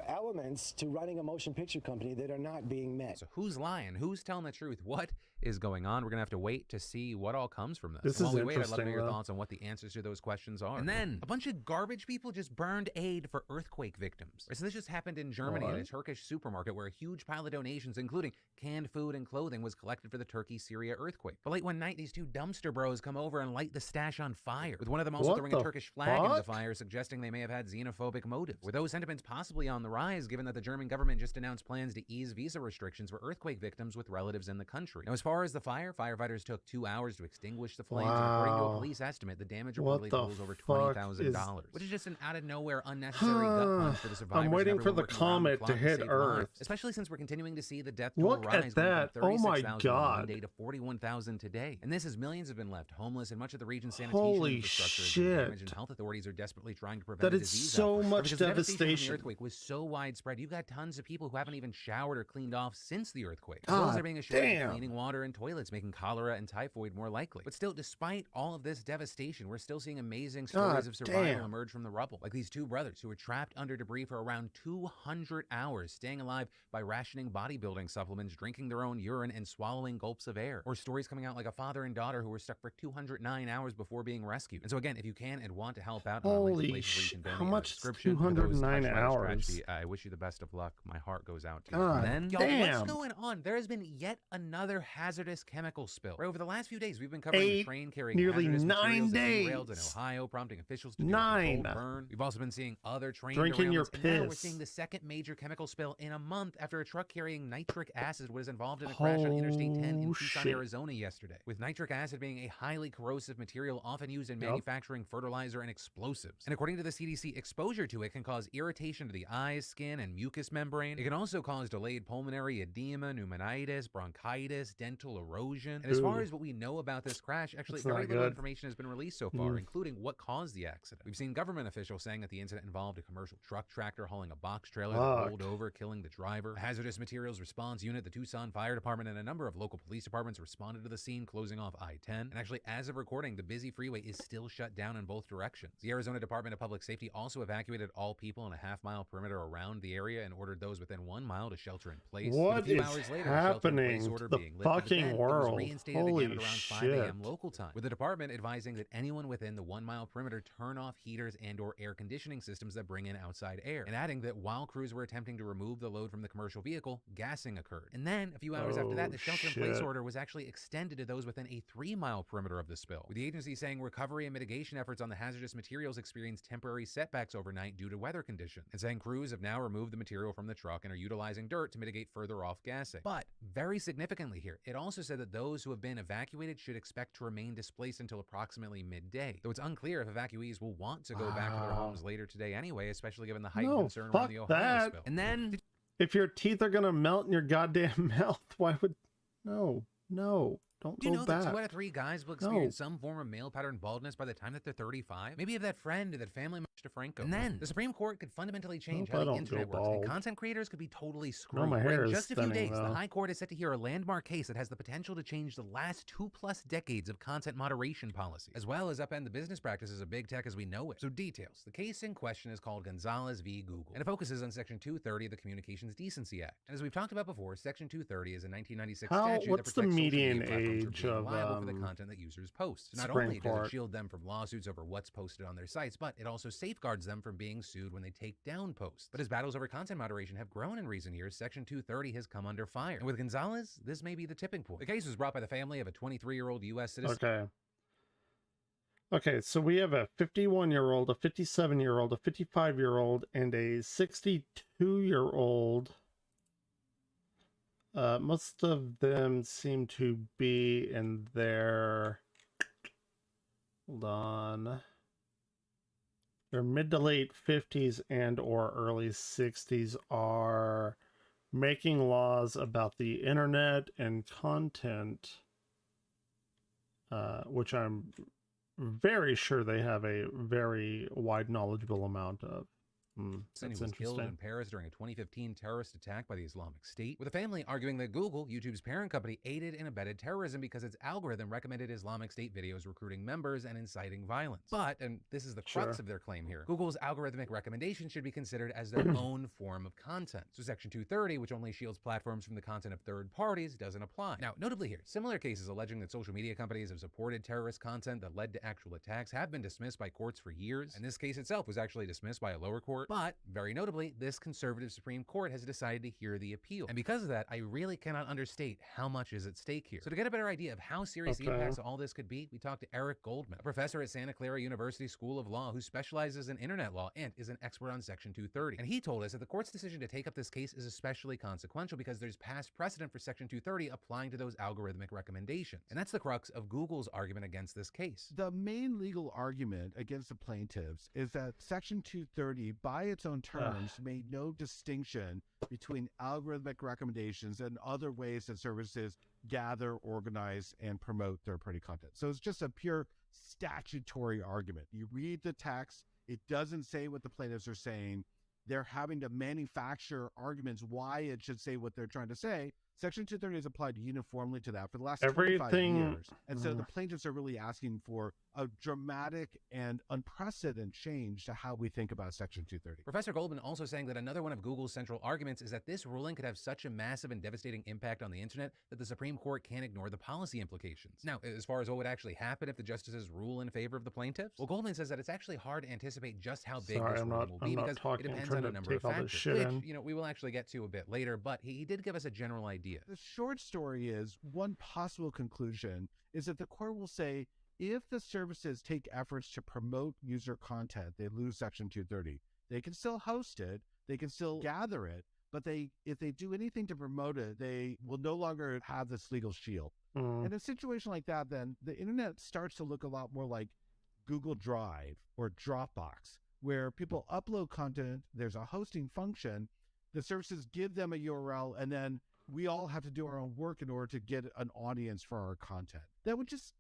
elements to running a motion picture company that are not being met. So who's lying? Who's telling the truth? What is going on? We're going to have to wait to see what all comes from this. This And is while we wait, I'd love to interesting, hear your though. thoughts on what the answers to those questions are. And then, a bunch of garbage people just burned aid for earthquake victims. So this just happened in Germany at a What? Turkish supermarket where a huge pile of donations, including canned food and clothing, was collected for the Turkey-Syria earthquake. But late one night, these two dumpster bros come over and light the stash on fire, with one of them also What throwing a the Turkish flag into the fuck? fire, suggesting they may have had xenophobic motives. Were those sentiments possibly on the rise, given that the German government just announced plans to ease visa restrictions for earthquake victims with relatives in the country? Now, as far as the fire, firefighters took 2 hours to extinguish the flames, and according to a Wow. police estimate, the damage What reportedly the totals over fuck $20,000, which is just an out-of-nowhere unnecessary gut punch for the survivors. I'm and waiting for everyone the working around the comet clock to hit save Earth. lives, especially since we're continuing to see the death toll Look rise, at that. going from Oh my 36,000 on God. Monday to 41,000 today. And this is millions have been left homeless, and much of the region's sanitation Holy infrastructure has been shit. damaged, and health authorities are desperately trying to prevent That a is disease so outbreak. much Because the devastation from devastation. the earthquake was so widespread, you've got tons of people who haven't even showered or cleaned off since the earthquake. As well as God there being a shortage damn. of cleaning water and toilets, making cholera and typhoid more likely. But still, despite all of this devastation, we're still seeing amazing stories God of survival damn. emerge from the rubble. Like these two brothers who were trapped under debris for around 200 hours, staying alive by rationing bodybuilding supplements, drinking their own urine, and swallowing gulps of air. Or stories coming out like a father and daughter who were stuck for 209 hours before being rescued. And so again, if you can and want to help out, I'll link to Holy places where you shit. can donate How in the much is description. For those 209 touched by this hours? tragedy, I wish you the best of luck. My heart goes out to you. God, And then, damn. what's going on? There has been yet another hazardous chemical spill. Right, over the last few days, we've been covering the train carrying nearly hazardous 9 materials that days. derailed in Ohio, prompting officials to do a 9. controlled burn. We've also been seeing other train Drinking your derailments, and now we're piss. seeing the second major chemical spill in a month after a truck carrying nitric acid was involved in a crash on Interstate 10 in Tucson, Arizona yesterday. With nitric acid being a highly corrosive material often used in manufacturing fertilizer and explosives. And according to the CDC, exposure to it can cause irritation to the eyes, skin, and mucous membrane. It can also cause delayed pulmonary edema, pneumonitis, bronchitis, dental erosion. And as far as what we know about this crash, actually very little information has been released so far, including what caused the accident. We've seen government officials saying that the incident involved a commercial truck tractor hauling a box trailer that rolled over, killing the driver. A hazardous materials response unit, the Tucson Fire Department, and a number of local police departments responded to the scene, closing off I-10. And actually, as of recording, the busy freeway is still shut down in both directions. The Arizona Department of Public Safety also evacuated all people in a half-mile perimeter around the area and ordered those within 1 mile to shelter in place. What a few is hours later, happening? the order The being lifted, fucking but then world. It was reinstated Holy again at around 5 shit. a.m. local time, with the department advising that anyone within the 1 mile perimeter turn off heaters and/or air conditioning systems that bring in outside air, and adding that while crews were attempting to remove the load from the commercial vehicle, gassing occurred. And then, a few hours after that, the shelter-in-place order was actually extended to those within a 3 mile perimeter of the spill, with the agency saying recovery and mitigation efforts on the hazardous materials experienced temporary setbacks overnight due to weather conditions, and saying crews have now removed the material from the truck and are utilizing dirt to mitigate further off gassing. But, very significantly here, it also said that those who have been evacuated should expect to remain displaced until approximately midday, though it's unclear if evacuees will want to go back to their homes later today anyway, especially given the heightened concern around the Ohio spill. And then, if your teeth are gonna melt in your goddamn mouth, why would... No. Don't do you go know back. that 2 out of 3 guys will experience some form of male pattern baldness by the time that they're 35? Maybe you have that friend or that family member to Franco. And then, the Supreme Court could fundamentally change how the internet works, and content creators could be totally screwed. my hair In is just a few thinning, days, though. the High Court is set to hear a landmark case that has the potential to change the last 2+ decades of content moderation policy, as well as upend the business practices of big tech as we know it. So details. The case in question is called Gonzalez v. Google, and it focuses on Section 230 of the Communications Decency Act. And as we've talked about before, Section 230 is a 1996 statute what's that the protects median social media platforms age from being of liable for the content that users post. So not Supreme only does Court. it shield them from lawsuits over what's posted on their sites, but it also safeguards them from being sued when they take down posts. But as battles over content moderation have grown in recent years, Section 230 has come under fire. And with Gonzalez, this may be the tipping point. The case was brought by the family of a 23-year-old U.S. citizen. Okay, so we have a 51-year-old, a 57-year-old, a 55-year-old, and a 62-year-old. Most of them seem to be in their... Hold on. Their mid to late 50s and or early 60s are making laws about the internet and content, which I'm very sure they have a very wide knowledgeable amount of. That's Who was killed in Paris during a 2015 terrorist attack by the Islamic State, with the family arguing that Google, YouTube's parent company, aided and abetted terrorism because its algorithm recommended Islamic State videos recruiting members and inciting violence. But, and this is the crux of their claim here, Google's algorithmic recommendations should be considered as their own form of content. So Section 230, which only shields platforms from the content of third parties, doesn't apply. Now, notably here, similar cases alleging that social media companies have supported terrorist content that led to actual attacks have been dismissed by courts for years, and this case itself was actually dismissed by a lower court. But, very notably, this conservative Supreme Court has decided to hear the appeal. And because of that, I really cannot understate how much is at stake here. So to get a better idea of how serious the impacts of all this could be, we talked to Eric Goldman, a professor at Santa Clara University School of Law who specializes in internet law and is an expert on Section 230. And he told us that the court's decision to take up this case is especially consequential because there's past precedent for Section 230 applying to those algorithmic recommendations. And that's the crux of Google's argument against this case. The main legal argument against the plaintiffs is that Section 230, by its own terms, made no distinction between algorithmic recommendations and other ways that services gather, organize, and promote third-party content. So it's just a pure statutory argument. You read the text, it doesn't say what the plaintiffs are saying. They're having to manufacture arguments why it should say what they're trying to say. Section 230 is applied uniformly to that for the last 25 years. And so the plaintiffs are really asking for a dramatic and unprecedented change to how we think about Section 230. Professor Goldman also saying that another one of Google's central arguments is that this ruling could have such a massive and devastating impact on the internet that the Supreme Court can't ignore the policy implications. Now, as far as what would actually happen if the justices rule in favor of the plaintiffs, well, Goldman says that it's actually hard to anticipate just how big this ruling will be because it depends on a number of factors, which, we will actually get to a bit later, but he did give us a general idea. The short story is, one possible conclusion is that the court will say, if the services take efforts to promote user content, they lose Section 230. They can still host it, they can still gather it, but if they do anything to promote it, they will no longer have this legal shield. In a situation like that, then the internet starts to look a lot more like Google Drive or Dropbox, where people upload content, there's a hosting function, the services give them a URL, and then we all have to do our own work in order to get an audience for our content. That would just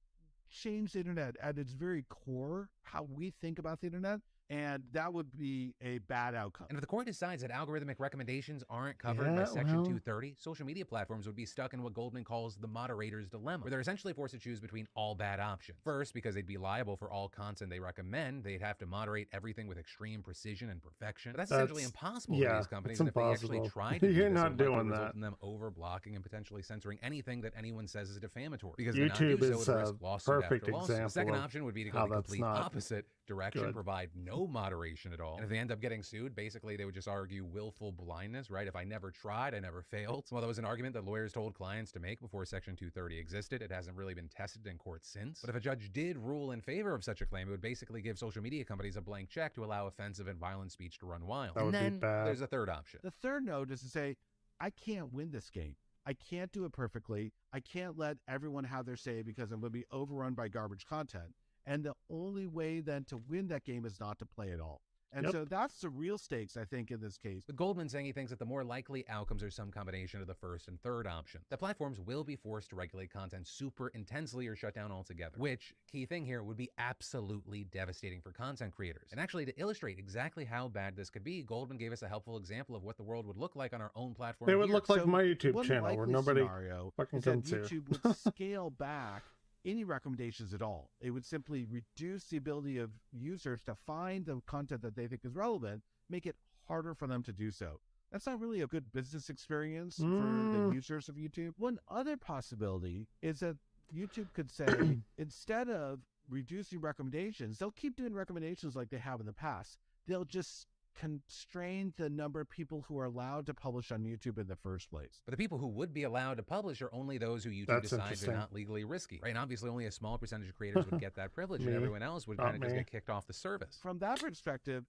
change the internet at its very core, how we think about the internet, and that would be a bad outcome. And if the court decides that algorithmic recommendations aren't covered by Section 230, social media platforms would be stuck in what Goldman calls the moderator's dilemma, where they're essentially forced to choose between all bad options. First, because they'd be liable for all content they recommend, they'd have to moderate everything with extreme precision and perfection. But that's essentially impossible for these companies, and if they actually tried to do You're this, not it doing might that. result in them over-blocking and potentially censoring anything that anyone says is defamatory. Because YouTube if is so, a risk lawsuit perfect after lawsuit. example The second of option would be to go how the that's complete not opposite direction, good. provide no moderation at all. And if they end up getting sued, basically they would just argue willful blindness, right? If I never tried, I never failed. Well, that was an argument that lawyers told clients to make before Section 230 existed. It hasn't really been tested in court since. But if a judge did rule in favor of such a claim, it would basically give social media companies a blank check to allow offensive and violent speech to run wild. That would be bad. There's a third option. The third note is to say, I can't win this game. I can't do it perfectly. I can't let everyone have their say because I'm going to be overrun by garbage content. And the only way then to win that game is not to play at all. And so that's the real stakes, I think, in this case. With Goldman saying he thinks that the more likely outcomes are some combination of the first and third option. The platforms will be forced to regulate content super intensely or shut down altogether, which, key thing here, would be absolutely devastating for content creators. And actually, to illustrate exactly how bad this could be, Goldman gave us a helpful example of what the world would look like on our own platform. It would look like my YouTube channel where nobody fucking comes here. YouTube would scale back any recommendations at all. It would simply reduce the ability of users to find the content that they think is relevant, make it harder for them to do so. That's not really a good business experience for the users of YouTube. One other possibility is that YouTube could say, instead of reducing recommendations, they'll keep doing recommendations like they have in the past. They'll just constrain the number of people who are allowed to publish on YouTube in the first place. But the people who would be allowed to publish are only those who YouTube decides are not legally risky, right? And obviously only a small percentage of creators would get that privilege and everyone else would kind of just get kicked off the service. From that perspective,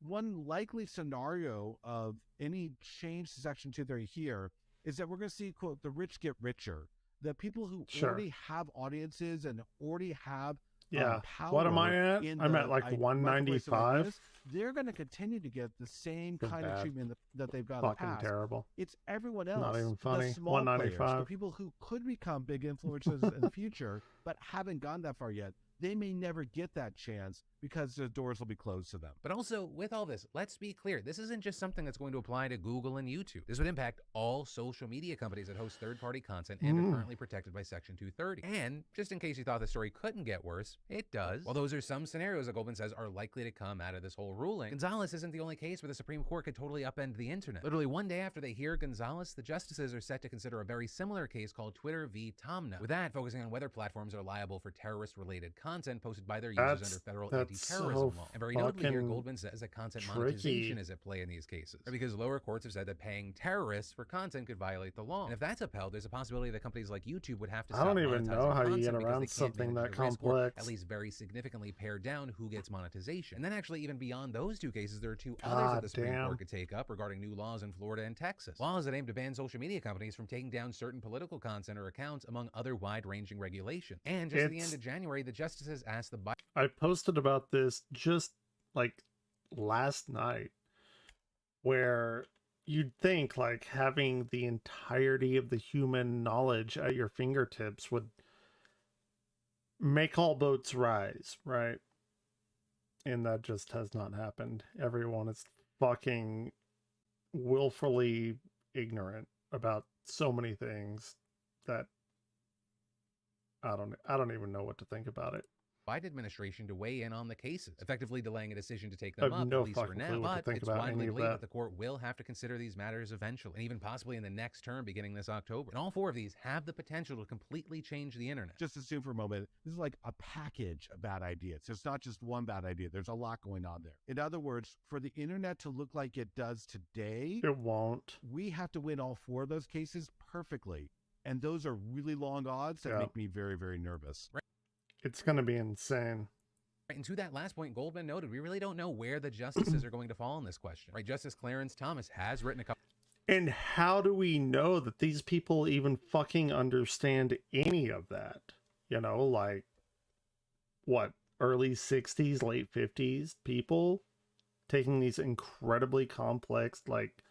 one likely scenario of any change to Section 230 here is that we're going to see, quote, the rich get richer. The people who already have audiences and already have power. What am I at? I'm at like 195. They're going to continue to get the same kind of treatment that they've got in the past. Terrible. It's everyone else. Not even funny. The small players, 195. the people who could become big influencers in the future, but haven't gone that far yet. They may never get that chance because the doors will be closed to them. But also, with all this, let's be clear. This isn't just something that's going to apply to Google and YouTube. This would impact all social media companies that host third-party content and are currently protected by Section 230. And just in case you thought the story couldn't get worse, it does. While those are some scenarios that Goldman says are likely to come out of this whole ruling, Gonzalez isn't the only case where the Supreme Court could totally upend the internet. Literally one day after they hear Gonzalez, the justices are set to consider a very similar case called Twitter v. Tomna, with that focusing on whether platforms are liable for terrorist-related content posted by their users under federal anti-terrorism law. And very notably here, Goldman says that content monetization is at play in these cases, because lower courts have said that paying terrorists for content could violate the law. And if that's upheld, there's a possibility that companies like YouTube would have to stop I don't even know how you get around around something that complex. At least very significantly pare down who gets monetization. And then actually even beyond those two cases, there are two others that the Supreme Court could take up regarding new laws in Florida and Texas. Laws that aim to ban social media companies from taking down certain political content or accounts, among other wide-ranging regulations. And just at the end of January, the justices asked the I posted about this just like last night, where you'd think like having the entirety of the human knowledge at your fingertips would make all boats rise, right? And that just has not happened. Everyone is fucking willfully ignorant about so many things that I don't even know what to think about it. Biden administration to weigh in on the cases, effectively delaying a decision to take I them have up, no at least for fucking now. clue what to But think it's about widely any of believed that. that the court will have to consider these matters eventually, and even possibly in the next term beginning this October. And all four of these have the potential to completely change the internet. Just assume for a moment, this is like a package of bad ideas. It's not just one bad idea. There's a lot going on there. In other words, for the internet to look like it does today, it won't. We have to win all four of those cases perfectly. And those are really long odds that make me very, very nervous. Right. It's going to be insane. And to that last point, Goldman noted, we really don't know where the justices are going to fall on this question. Right? Justice Clarence Thomas has written a couple. And how do we know that these people even fucking understand any of that? You know, like, what, early 60s, late 50s people taking these incredibly complex, like,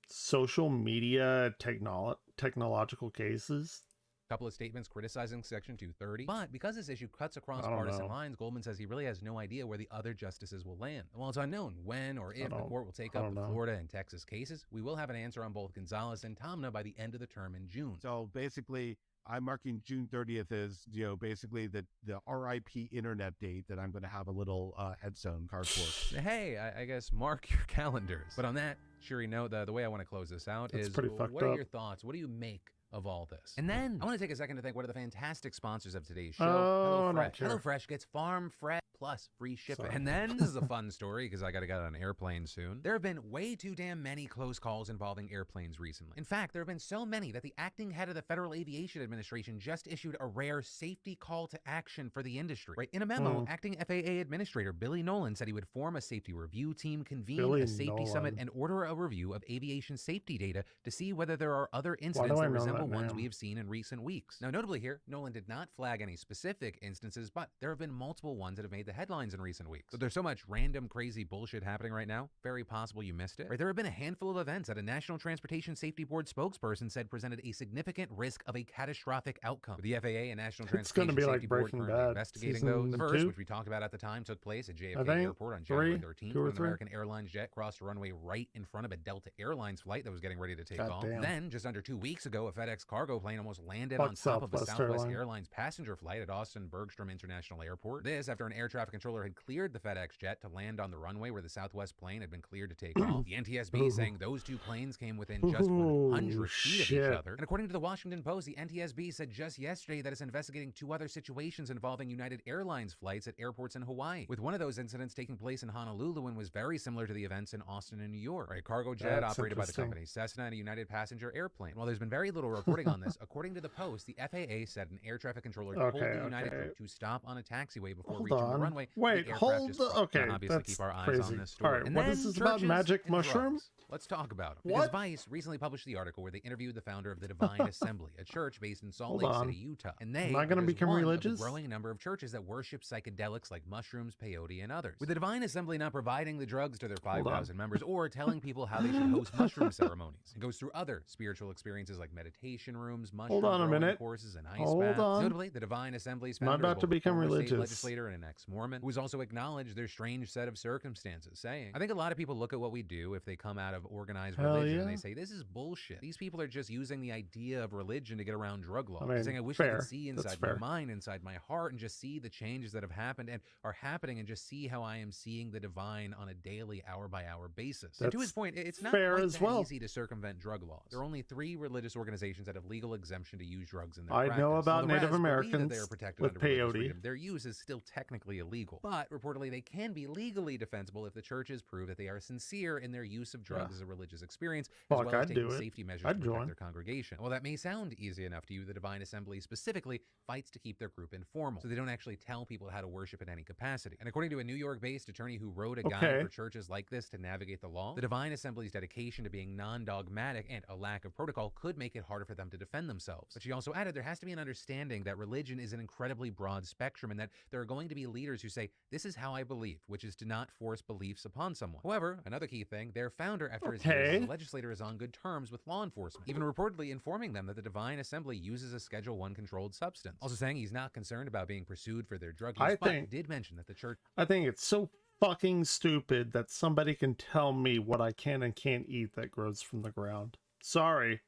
social media technological cases. Couple of statements criticizing Section 230. But because this issue cuts across partisan lines, Goldman says he really has no idea where the other justices will land. And while it's unknown when or if the court will take up the Florida and Texas cases, we will have an answer on both Gonzalez and Tomna by the end of the term in June. So basically, I'm marking June 30th as, basically the RIP internet date that I'm going to have a little headstone card for. Hey, I guess mark your calendars. But on that cheery note, the way I want to close this out is, what are your thoughts? What do you make of all this? And then I want to take a second to thank one of the fantastic sponsors of today's show, HelloFresh. HelloFresh gets farm fresh plus free shipping. And then this is a fun story because I got to get on an airplane soon. There have been way too damn many close calls involving airplanes recently. In fact, there have been so many that the acting head of the Federal Aviation Administration just issued a rare safety call to action for the industry. Right? In a memo, acting FAA Administrator Billy Nolan said he would form a safety review team, convene a safety summit, and order a review of aviation safety data to see whether there are other incidents that resemble ones we have seen in recent weeks. Now, notably here, Nolan did not flag any specific instances, but there have been multiple ones that have made the headlines in recent weeks. So there's so much random crazy bullshit happening right now, very possible you missed it. Right? There have been a handful of events that a National Transportation Safety Board spokesperson said presented a significant risk of a catastrophic outcome. With the FAA and National Transportation Safety Board currently investigating those. The first, which we talked about at the time, took place at JFK Airport on January 13th when an American Airlines jet crossed a runway right in front of a Delta Airlines flight that was getting ready to take off. Then, just under 2 weeks ago, a FedEx cargo plane almost landed on top of a Southwest Airlines passenger flight at Austin Bergstrom International Airport. This after an air traffic controller had cleared the FedEx jet to land on the runway where the Southwest plane had been cleared to take off. The NTSB saying those two planes came within just 100 feet of each other. And according to the Washington Post, the NTSB said just yesterday that it's investigating two other situations involving United Airlines flights at airports in Hawaii, with one of those incidents taking place in Honolulu and was very similar to the events in Austin and New York. A cargo jet operated by the company Cessna and a United passenger airplane. While there's been very little reporting on this, according to the Post, the FAA said an air traffic controller told the United group to stop on a taxiway before reaching the runway. Wait, hold the... Okay, obviously that's keep our eyes crazy. on this story. All right, and what is this about magic mushroom? Let's talk about them. What? Because Vice recently published the article where they interviewed the founder of the Divine Assembly, a church based in Salt Lake City, Utah. And they are going to become religious? A growing number of churches that worship psychedelics like mushrooms, peyote, and others. With the Divine Assembly not providing the drugs to their 5,000 members or telling people how they should host mushroom ceremonies. It goes through other spiritual experiences like meditation rooms, mushroom growing courses, and ice baths. Notably, the Divine Assembly's founder, about to become religious, state legislator and an ex-Mormon, who has also acknowledged their strange set of circumstances, saying, I think a lot of people look at what we do if they come out of organized religion and they say, this is bullshit. These people are just using the idea of religion to get around drug laws. I wish I could see inside my mind, inside my heart, and just see the changes that have happened and are happening and just see how I am seeing the divine on a daily, hour-by-hour basis. And to his point, it's not quite that easy to circumvent drug laws. There are only 3 religious organizations that have legal exemption to use drugs in their practice. I know about Native Americans they are protected with peyote. Their use is still technically illegal, but reportedly they can be legally defensible if the churches prove that they are sincere in their use of drugs as a religious experience, as well as taking safety measures to protect their congregation. Well, that may sound easy enough to you. The Divine Assembly specifically fights to keep their group informal, so they don't actually tell people how to worship in any capacity. And according to a New York-based attorney who wrote a guide for churches like this to navigate the law, the Divine Assembly's dedication to being non-dogmatic and a lack of protocol could make it harder for them to defend themselves. But she also added there has to be an understanding that religion is an incredibly broad spectrum and that there are going to be leaders who say, this is how I believe, which is to not force beliefs upon someone. However, another key thing, their founder, after his years as a legislator, is on good terms with law enforcement, even reportedly informing them that the Divine Assembly uses a Schedule I controlled substance. Also saying he's not concerned about being pursued for their drug use, but did mention that the church... I think it's so fucking stupid that somebody can tell me what I can and can't eat that grows from the ground. Sorry.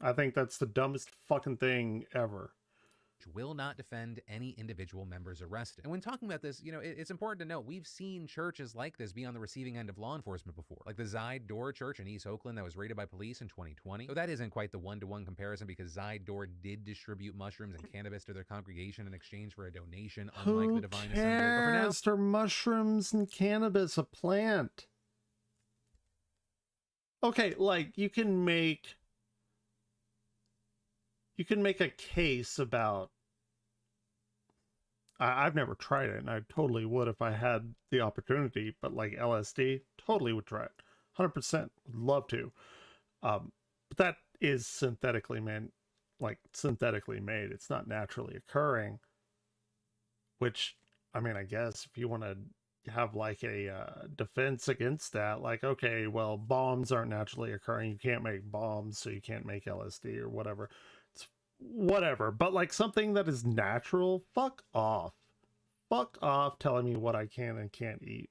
I think that's the dumbest fucking thing ever. will not defend any individual members arrested. And when talking about this, it's important to note we've seen churches like this be on the receiving end of law enforcement before, like the Zide Door Church in East Oakland that was raided by police in 2020. So that isn't quite the one-to-one comparison because Zide Door did distribute mushrooms and cannabis to their congregation in exchange for a donation, unlike the Divine Assembly. But for now, are mushrooms and cannabis a plant? Okay, like you can make a case about. I've never tried it, and I totally would if I had the opportunity. But like LSD, totally would try it, 100%. Would love to. But that is synthetically made. It's not naturally occurring. Which, I mean, I guess if you want to have like a defense against that, like, okay, well, bombs aren't naturally occurring. You can't make bombs, so you can't make LSD or whatever. Whatever, but like something that is natural, fuck off telling me what I can and can't eat.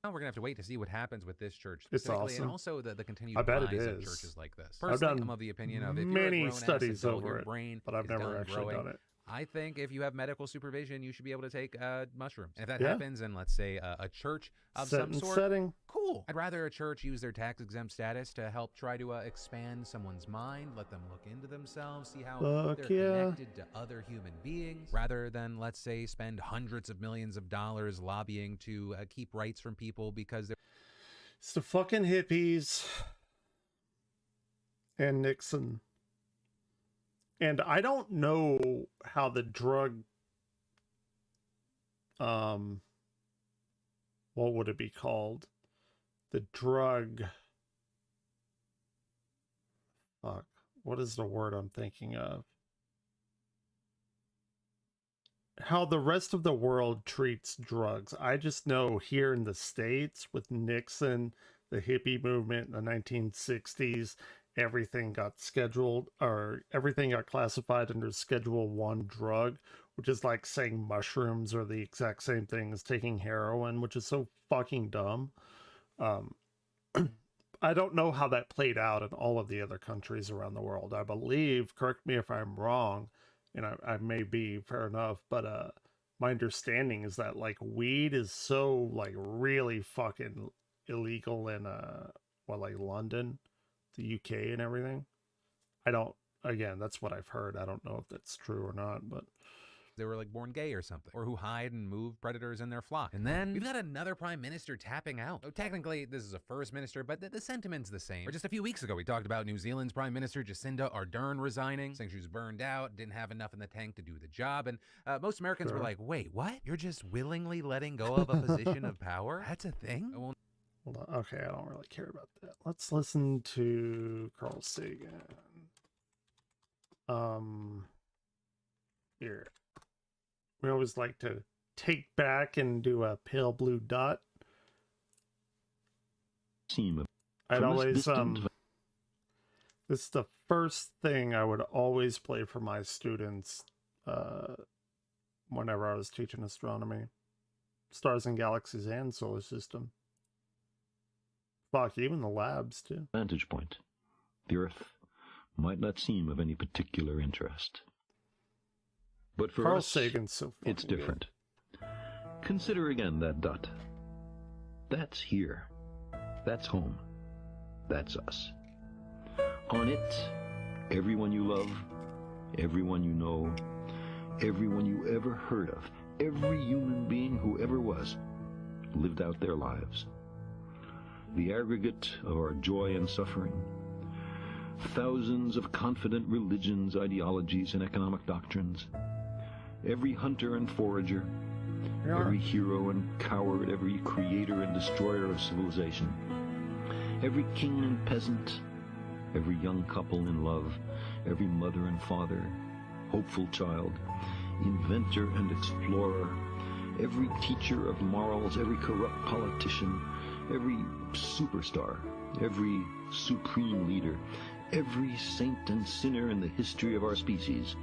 Now we're gonna have to wait to see what happens with this church It's specifically, awesome. and also the continued I bet rise it of is. churches like this. I've Personally, done I'm of the opinion of if many you're a grown-ass studies adult, over your it, brain but I've is never done actually growing. done it. I think if you have medical supervision, you should be able to take mushrooms. And if that Yeah. happens in, let's say, a church of Set some and sort, setting. cool. I'd rather a church use their tax-exempt status to help try to expand someone's mind, let them look into themselves, see how Fuck they're yeah. connected to other human beings, rather than, let's say, spend hundreds of millions of dollars lobbying to keep rights from people because they're... It's the fucking hippies and Nixon. And I don't know how the drug, what would it be called? The drug, fuck, what is the word I'm thinking of? How the rest of the world treats drugs. I just know here in the States with Nixon, the hippie movement in the 1960s, everything got classified under Schedule 1 drug, which is like saying mushrooms are the exact same thing as taking heroin, which is so fucking dumb. I don't know how that played out in all of the other countries around the world. I believe, correct me if I'm wrong, and I may be, fair enough, but my understanding is that like weed is so like really fucking illegal in like London, the UK and everything. Again, that's what I've heard. I don't know if that's true or not, but they were like born gay or something, or who hide and move predators in their flock. And then we've got another prime minister tapping out. So technically, this is a first minister, but the sentiment's the same. Or just a few weeks ago, we talked about New Zealand's prime minister Jacinda Ardern resigning, saying she was burned out, didn't have enough in the tank to do the job. And most Americans were like, wait, what? You're just willingly letting go of a position of power? That's a thing? hold on. Okay, I don't really care about that. Let's listen to Carl Sagan. Here. We always like to take back and do a pale blue dot. I'd always this is the first thing I would always play for my students whenever I was teaching astronomy. Stars and galaxies and solar system. Fuck, even the labs too. Vantage point. The Earth might not seem of any particular interest. But for Carl us, Sagan's so it's different. Consider again that dot. That's here. That's home. That's us. On it, everyone you love, everyone you know, everyone you ever heard of, every human being who ever was, lived out their lives. The aggregate of our joy and suffering, thousands of confident religions, ideologies, and economic doctrines, every hunter and forager, every hero and coward, every creator and destroyer of civilization, every king and peasant, every young couple in love, every mother and father, hopeful child, inventor and explorer, every teacher of morals, every corrupt politician, every superstar, every supreme leader, every saint and sinner in the history of our species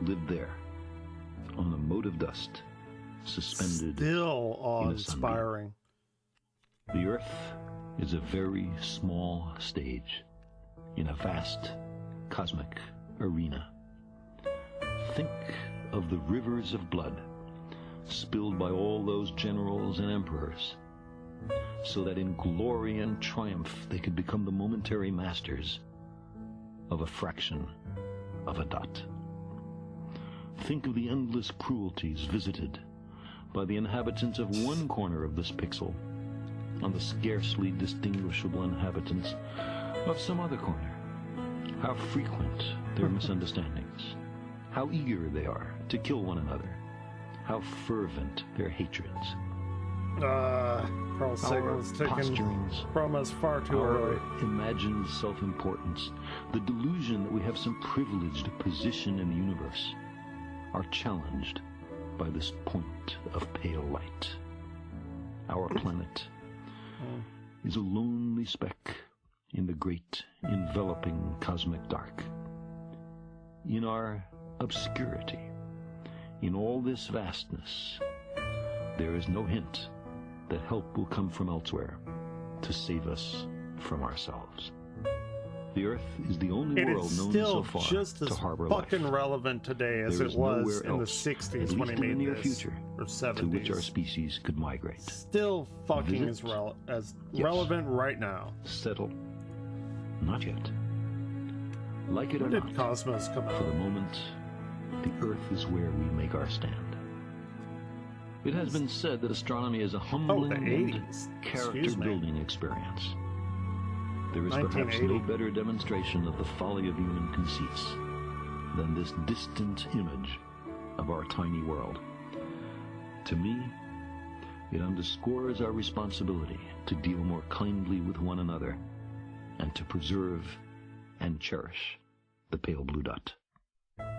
lived there, on a mote of dust, suspended Still awe-inspiring. The Earth is a very small stage in a vast cosmic arena. Think of the rivers of blood spilled by all those generals and emperors, so that in glory and triumph they could become the momentary masters of a fraction of a dot. Think of the endless cruelties visited by the inhabitants of one corner of this pixel on the scarcely distinguishable inhabitants of some other corner. How frequent their misunderstandings, how eager they are to kill one another, how fervent their hatreds. Carl Sagan was taken from us far too early. Imagined self-importance, the delusion that we have some privileged position in the universe, are challenged by this point of pale light. Our planet is a lonely speck in the great enveloping cosmic dark. In our obscurity, in all this vastness, there is no hint that help will come from elsewhere to save us from ourselves. The Earth is the only world known so far just as to harbor fucking life. relevant today as There it is was nowhere in the else, 60s when he at least in the made near this, future, or 70s. to which our species could migrate. Still fucking Visit? as Yes. relevant right now. Settle? Not yet. Like it or When did not, Cosmos come for out? the moment, the Earth is where we make our stand. It has been said that astronomy is a humbling and 80s. character-building experience. There is perhaps 1980. no better demonstration of the folly of human conceits than this distant image of our tiny world. To me, it underscores our responsibility to deal more kindly with one another and to preserve and cherish the pale blue dot,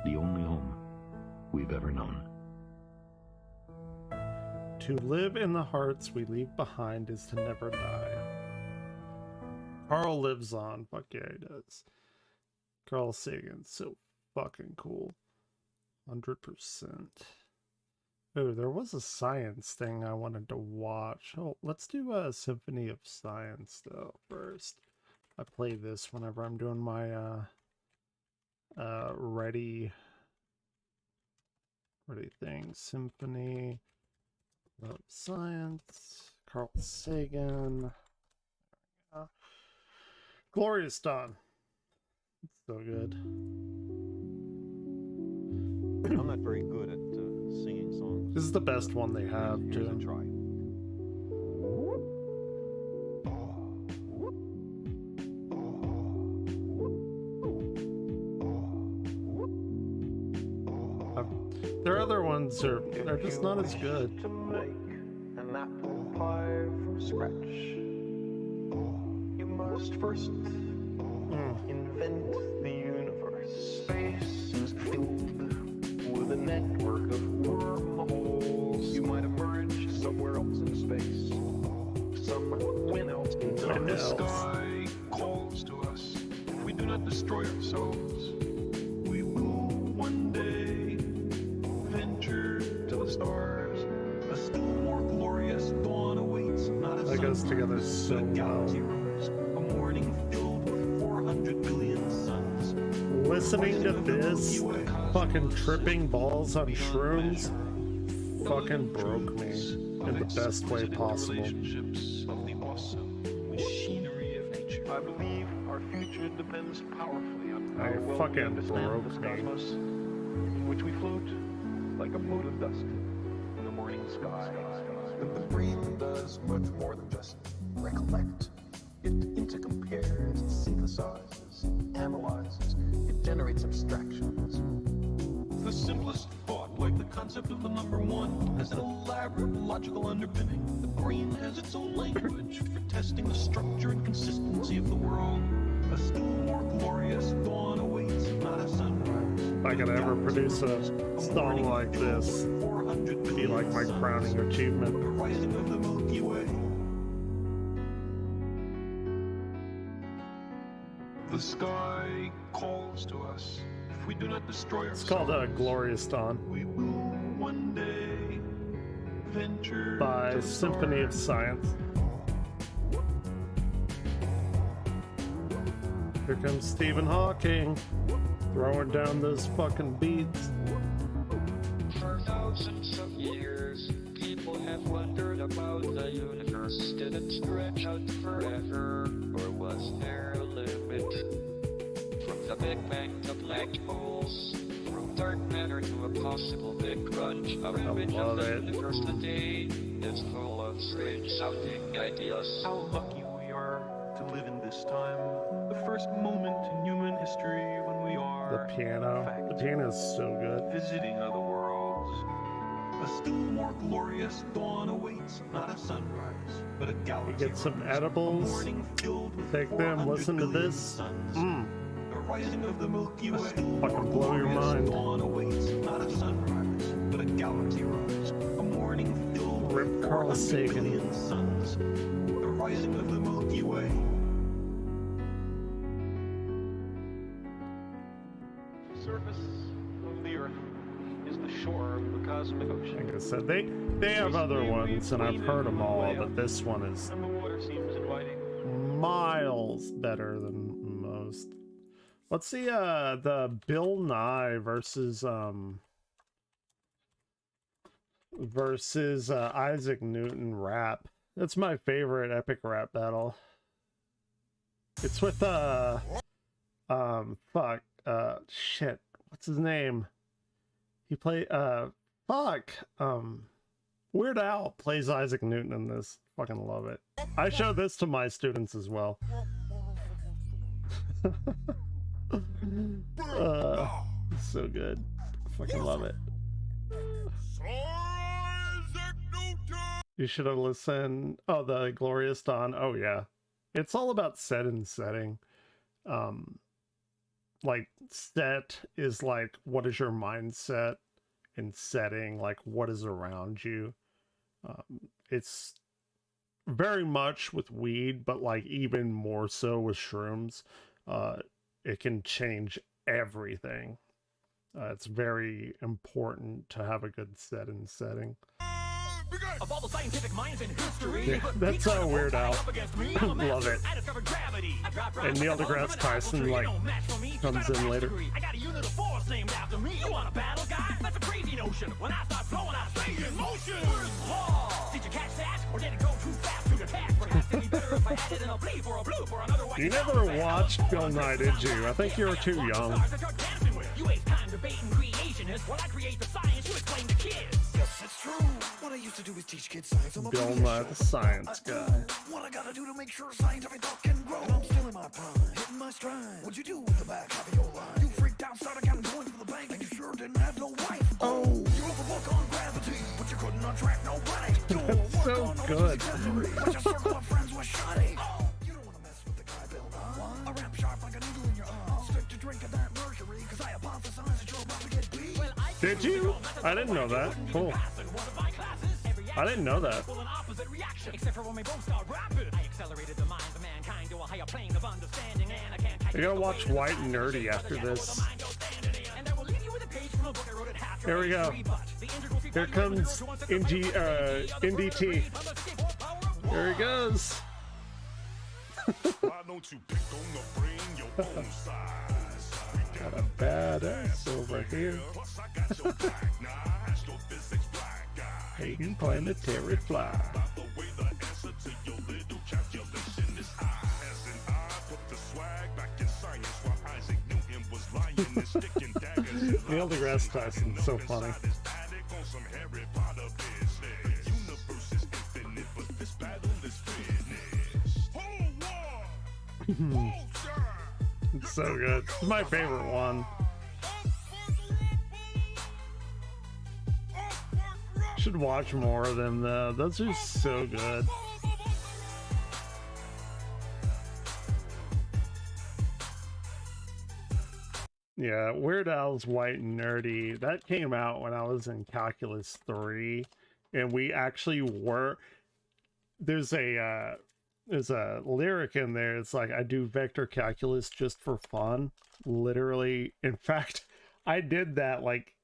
the only home we've ever known. To live in the hearts we leave behind is to never die. Carl lives on. Fuck yeah, he does. Carl Sagan, so fucking cool. 100%. Oh, there was a science thing I wanted to watch. Oh, let's do a Symphony of Science though first. I play this whenever I'm doing my ready thing. Symphony of Science. Carl Sagan. Glorious Dawn. It's so good. I'm not very good at singing songs. This is the best one they have, Here's too. a try. Their other ones are just not as good. To make an apple pie from scratch, you must first invent the universe. Space is filled with a network of wormholes. You might emerge somewhere else in space. Somewhere else in The sky calls to us. If we do not destroy ourselves, we will one day venture to the stars. A still more glorious dawn awaits. Not a That goes together so well. galaxy rose. A morning filled with 400 billion suns. Listening to this fucking tripping balls on shrooms fucking broke me in the best way possible. Relationships of the awesome machinery of nature. I believe our future depends powerfully on I how well we fucking understand broke this me. cosmos, in which we float like a mote of dust in the morning sky. But the brain does much more than just recollect. It intercompares, it synthesizes, it analyzes, it generates abstractions. The simplest thought, like the concept of the number one, has an elaborate logical underpinning. The brain has its own language for testing the structure and consistency of the world. A still more glorious dawn awaits, not a sunrise. If I could ever produce a song like this, it'd be like my crowning achievement. The rising of the Milky Way. The sky calls to us. If we do not destroy It's ourselves, called Glorious Dawn we will one day venture by to the Symphony of stars. Science. Here comes Stephen Hawking throwing down those fucking beats. thousands of years, people have wondered about the universe. Did it stretch out forever, or was there a limit? From the Big Bang to black holes, from dark matter to a possible big crunch, our image of the universe today is full of strange sounding ideas. How lucky we are to live in this time. The first moment in human history when we are, the piano is so good. visiting other worlds. A still more glorious dawn awaits, not a sunrise, but a galaxy. You get some edibles, take them, listen to this. The rising of the Milky Way. Fucking blow your mind. Dawn awaits, not a sunrise, but a galaxy rise. A morning filled Rip with Carl Sagan. billion suns. The rising of the Milky Way. The surface of the Earth is the shore of the cosmic ocean. Like I said, they have other ones, and I've heard them all, but this one is And the water seems inviting. miles better than most. What's the Bill Nye versus Isaac Newton rap? That's my favorite epic rap battle. It's with shit, what's his name? He played Weird Al plays Isaac Newton in this. Fucking love it. I show this to my students as well. So good. Fucking love it. You should have listened. Oh, the Glorious Dawn. Oh yeah, it's all about set and setting. Like set is like what is your mindset, and setting like what is around you. It's very much with weed, but like even more so with shrooms. It can change everything. It's very important to have a good set and setting. Of all the scientific minds in history, Yeah, that's so Weird Al. Love it. And Neil deGrasse Tyson like comes in later. I got a unit of force named after me. You want a battle, guy? That's a crazy notion. When I start flowing, I stay in motion. Did you catch that? Or did it go too fast to your task? Perhaps it'd be better if I added in a bleep or a bloop or another way. You never watched Bill Nye, did you? I think you were too young. You waste time debating creationists while I create the science you explain to kids. Yes, it's true. What I used to do is teach kids science. I'm a Bill Nye, the science guy. What I gotta do to make sure scientific thought can grow. And I'm still in my prime, hitting my stride. What'd you do with the back half of your line? You freaked out, started counting, going for the bank, and you sure didn't have no wife. Oh, you wrote the book on gravity, but you couldn't attract nobody. That's so good. But your circle of friends was shoddy. Oh, you don't wanna mess with the guy Bill Nye. A ramp sharp like a needle in your arm. I'll stick to drinking that mercury, cause I hypothesize that you're about to get beat. Did you? I didn't know that. Cool. I didn't know that. Except for when we both start rapping. I accelerated the minds of mankind to a higher plane of understanding, and I can't I gotta watch White and Nerdy after this. Here we go. Here comes NDT. Here he goes. Why don't you pick on the brain your own size? Got a badass over here. Hating planetary fly. Neil deGrasse Tyson, so funny. It's so good. It's my favorite one. Should watch more of them though. Those are so good. Yeah, Weird Al's White and Nerdy, that came out when I was in Calculus 3, and we actually were, there's a lyric in there, it's like, I do vector calculus just for fun, literally. In fact, I did that like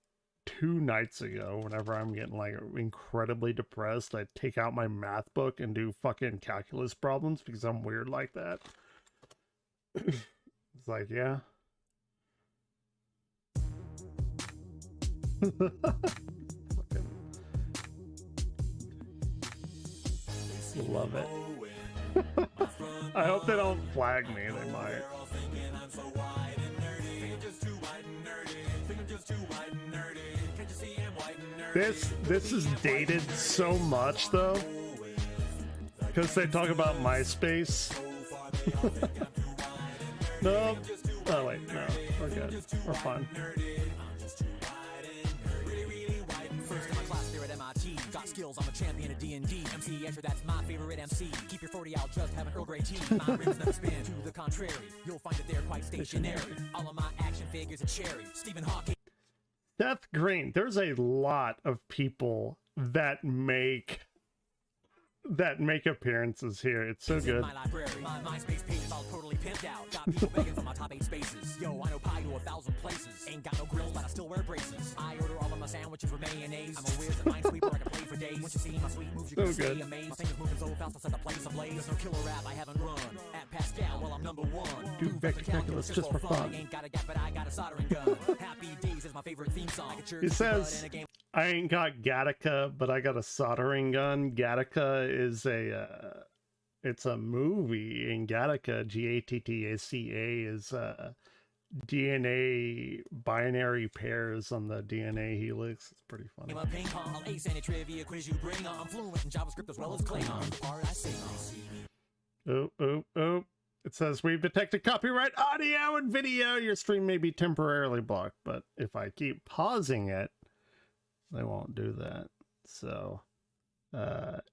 2 nights ago. Whenever I'm getting like incredibly depressed, I take out my math book and do fucking calculus problems because I'm weird like that. It's like, yeah. Fucking Love it. I hope they don't flag me. They might. This is dated so much though, because they talk about MySpace. No. Oh wait, no, we're good. We're fine. Got skills, I'm a champion of D&D. MC Escher, that's my favorite MC. Keep your 40 out, just have an Earl Grey tea. My rims never spin. To the contrary, you'll find that they're quite stationary. All of my action figures are cherry. Stephen Hawking. Seth Green. There's a lot of people that make appearances here. It's so good. My library, my MySpace page is all totally pimped out. Got people begging for my top 8 spaces. Yo, I know pie to 1,000 places. Ain't got no grills, but I still wear braces. I order all of my sandwiches with mayonnaise. I'm a whiz and minesweeper, I can play for days. Once you see my sweet moves, you can stay amazed. My fingers moving so fast, I'll set the place ablaze. There's no killer rap I haven't run. At Pascal, well, I'm number 1. Do vector calculus just for fun. Ain't got a gap, but I got a soldering gun. Happy Days is my favorite theme song. He says, I ain't got Gattaca, but I got a soldering gun. Gattaca is it's a movie, and Gattaca, Gattaca, is DNA binary pairs on the DNA helix. It's pretty funny. Ping pong, ace any trivia quiz you bring on. I'm fluent in JavaScript as well as Klingon. Part I sing. Oh. It says, we've detected copyright audio and video. Your stream may be temporarily blocked, but if I keep pausing it, they won't do that. So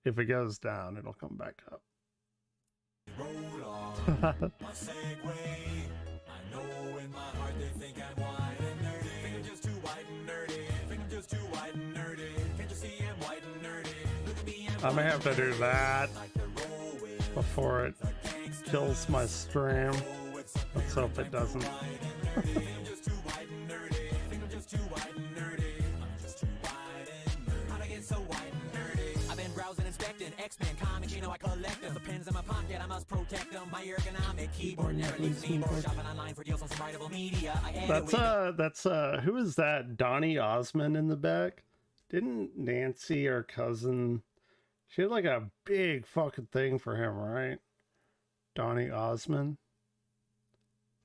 if it goes down, it'll come back up. Roll on my Segway. I know in my heart they think I'm white and nerdy. Think I'm just too white and nerdy. Think I'm just too white and nerdy. Can't you see I'm white and nerdy? Look at me, I may have to do that before it kills my stream. Let's hope it doesn't. X-Men comics, you know I collect them. The pens in my pocket, I must protect them. My ergonomic keyboard never leaves me. More shopping online for deals on some writable media. That's who is that? Donny Osmond in the back? Didn't Nancy, her cousin, she had like a big fucking thing for him, right? Donny Osmond?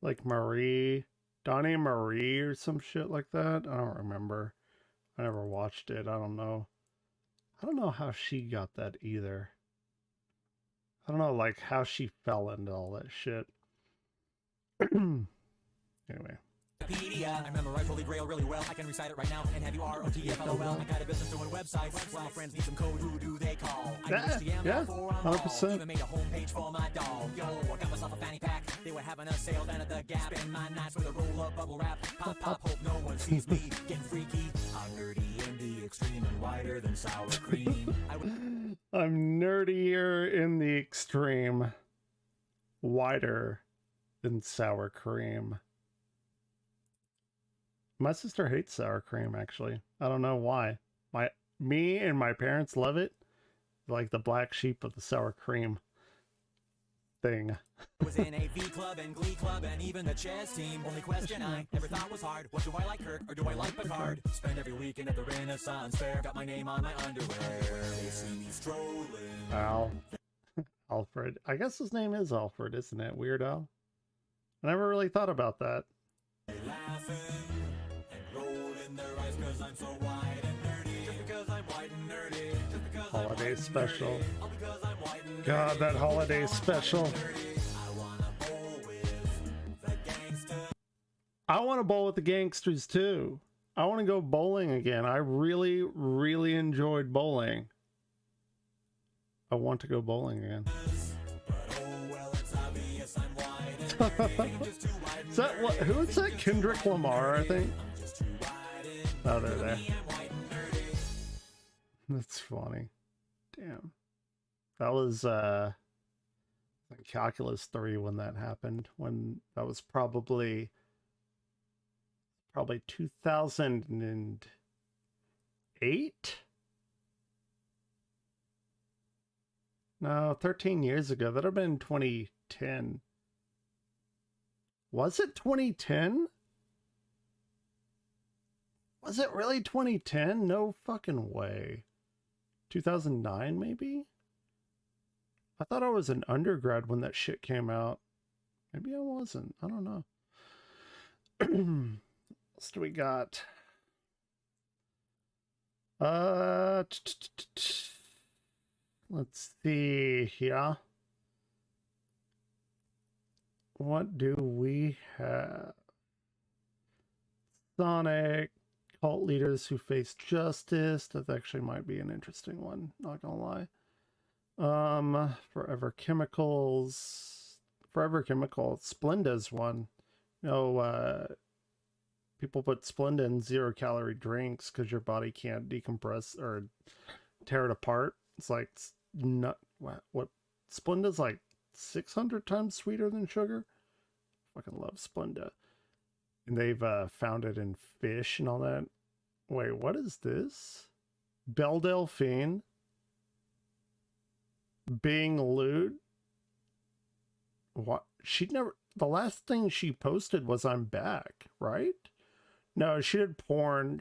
Like Marie, Donnie Marie or some shit like that? I don't remember. I never watched it. I don't know. I don't know how she got that either. I don't know, like, how she fell into all that shit. Anyway. I memorize Holy Grail really well. I can recite it right now. And have you ROTFLOL? I got a business doing websites. Well, my friends need some code. Who do they call? Yeah, 100%. Even made a homepage for my dog. Yo, I got myself a fanny pack. They were having a sale down at the Gap. Spend my nights with a roll-up bubble wrap. Pop, hope no one sees me. Getting freaky. I'm nerdy in the extreme and whiter than sour cream. I'm nerdier in the extreme. Whiter than sour cream. My sister hates sour cream, actually. I don't know why. Me and my parents love it. Like the black sheep of the sour cream thing. Was in a V club and Glee club and even the chess team. Only question I ever thought was hard. What do I like, Kirk, or do I like Picard? Spend every weekend at the Renaissance Fair. Got my name on my underwear. They see me strolling. Alfred. I guess his name is Alfred, isn't it? Weird Al. I never really thought about that. Laughing and rolling their eyes 'cause I'm so white and nerdy. Just because I'm white and nerdy. Just because Holiday I'm special. nerdy. All because I'm white and nerdy. God, that holiday special. I wanna bowl with the gangsters. I want to bowl with the gangsters too. I want to go bowling again. I really, really enjoyed bowling. I want to go bowling again. Is that what? Who is that? Kendrick Lamar, I think. Oh, they're there. That's funny. Damn. That was Calculus 3 when that happened. When that was probably 2008. No, 13 years ago. That'd have been 2010. Was it 2010? Was it really 2010? No fucking way. 2009 maybe? I thought I was an undergrad when that shit came out. Maybe I wasn't. I don't know. What else do we got? Let's see here. What do we have? Sonic, cult leaders who face justice. That actually might be an interesting one, not gonna lie. Forever Chemicals. Forever Chemical. Splenda's one. You know, people put Splenda in 0-calorie drinks because your body can't decompress or tear it apart. It's like not what Splenda's like 600 times sweeter than sugar. Fucking love Splenda. And they've found it in fish and all that. Wait, what is this? Belle Delphine being lewd? What? She never. The last thing she posted was "I'm back," right? No, she did porn.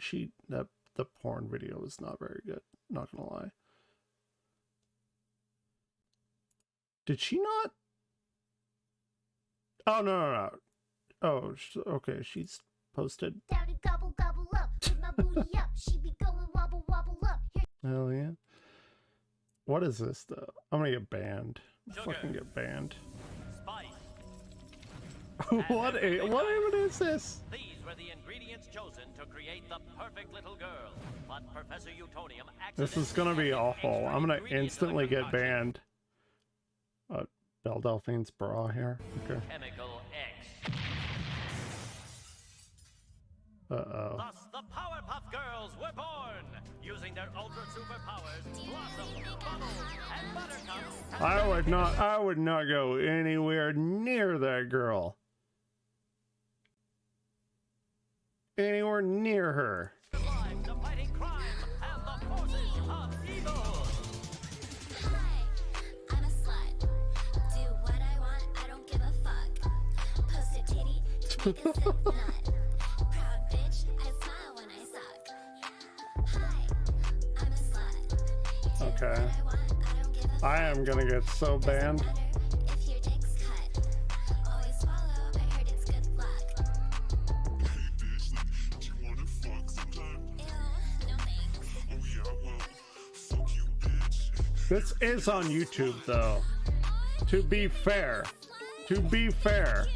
The porn video was not very good. Not gonna lie. Did she not? Oh no. Oh, okay. She's posted. Gobble, gobble up, put my booty up. She be going wobble, wobble up. Hell yeah. What is this though? I'm gonna get banned. Fucking get banned. What even is this? These were the ingredients chosen to create the perfect little girl. But Professor Utonium This is gonna be awful. I'm gonna instantly get banned. Belle Delphine's bra here. Okay. Chemical X. Uh-oh. Thus, the Powerpuff Girls were born, using their ultra superpowers, Blossom, Bubble, and Buttercup. I would not go anywhere near that girl. Anywhere near her. The fighting crime and the forces of evil. I'm a slut. Do what I want, I don't give a fuck. Post a titty, make a sip nut. Proud bitch, I smile when I suck. Hi, I'm a slut. Okay. I am gonna get so banned. If your dick's cut, always swallow, I heard it's good luck. This is on YouTube though. To be fair. To be fair.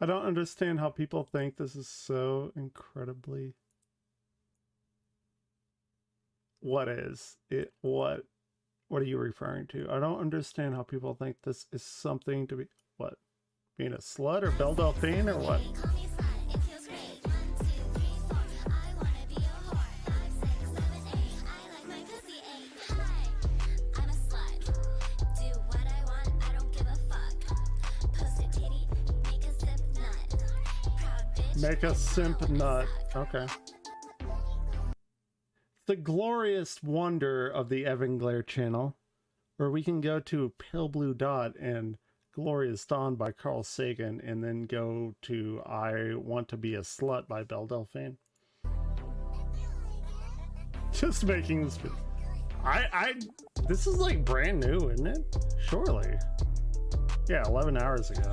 I don't understand how people think this is so incredibly... What is it? What are you referring to? I don't understand how people think this is something to be... What? Being a slut or Belle Delphine or what? Make a simp nut. Okay. The glorious wonder of the Evan Glare channel, where we can go to Pale Blue Dot and Glorious Dawn by Carl Sagan, and then go to I Want to Be a Slut by Belle Delphine. Just making this. This is like brand new, isn't it? Surely. Yeah, 11 hours ago.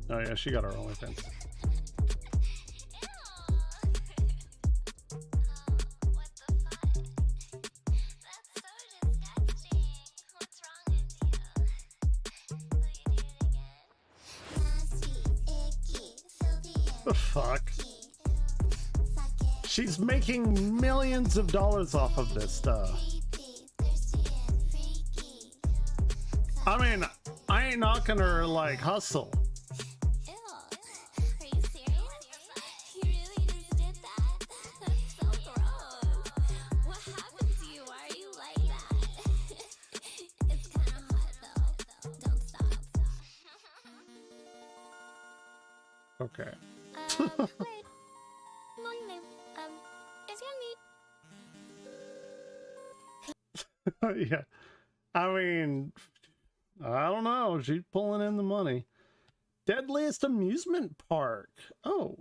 Oh yeah, she got her OnlyFans. The fuck? She's making millions of dollars off of this stuff. I mean, I ain't knocking her like hustle. Okay. Yeah. I mean, I don't know. She's pulling in the money. Deadliest amusement park. Oh.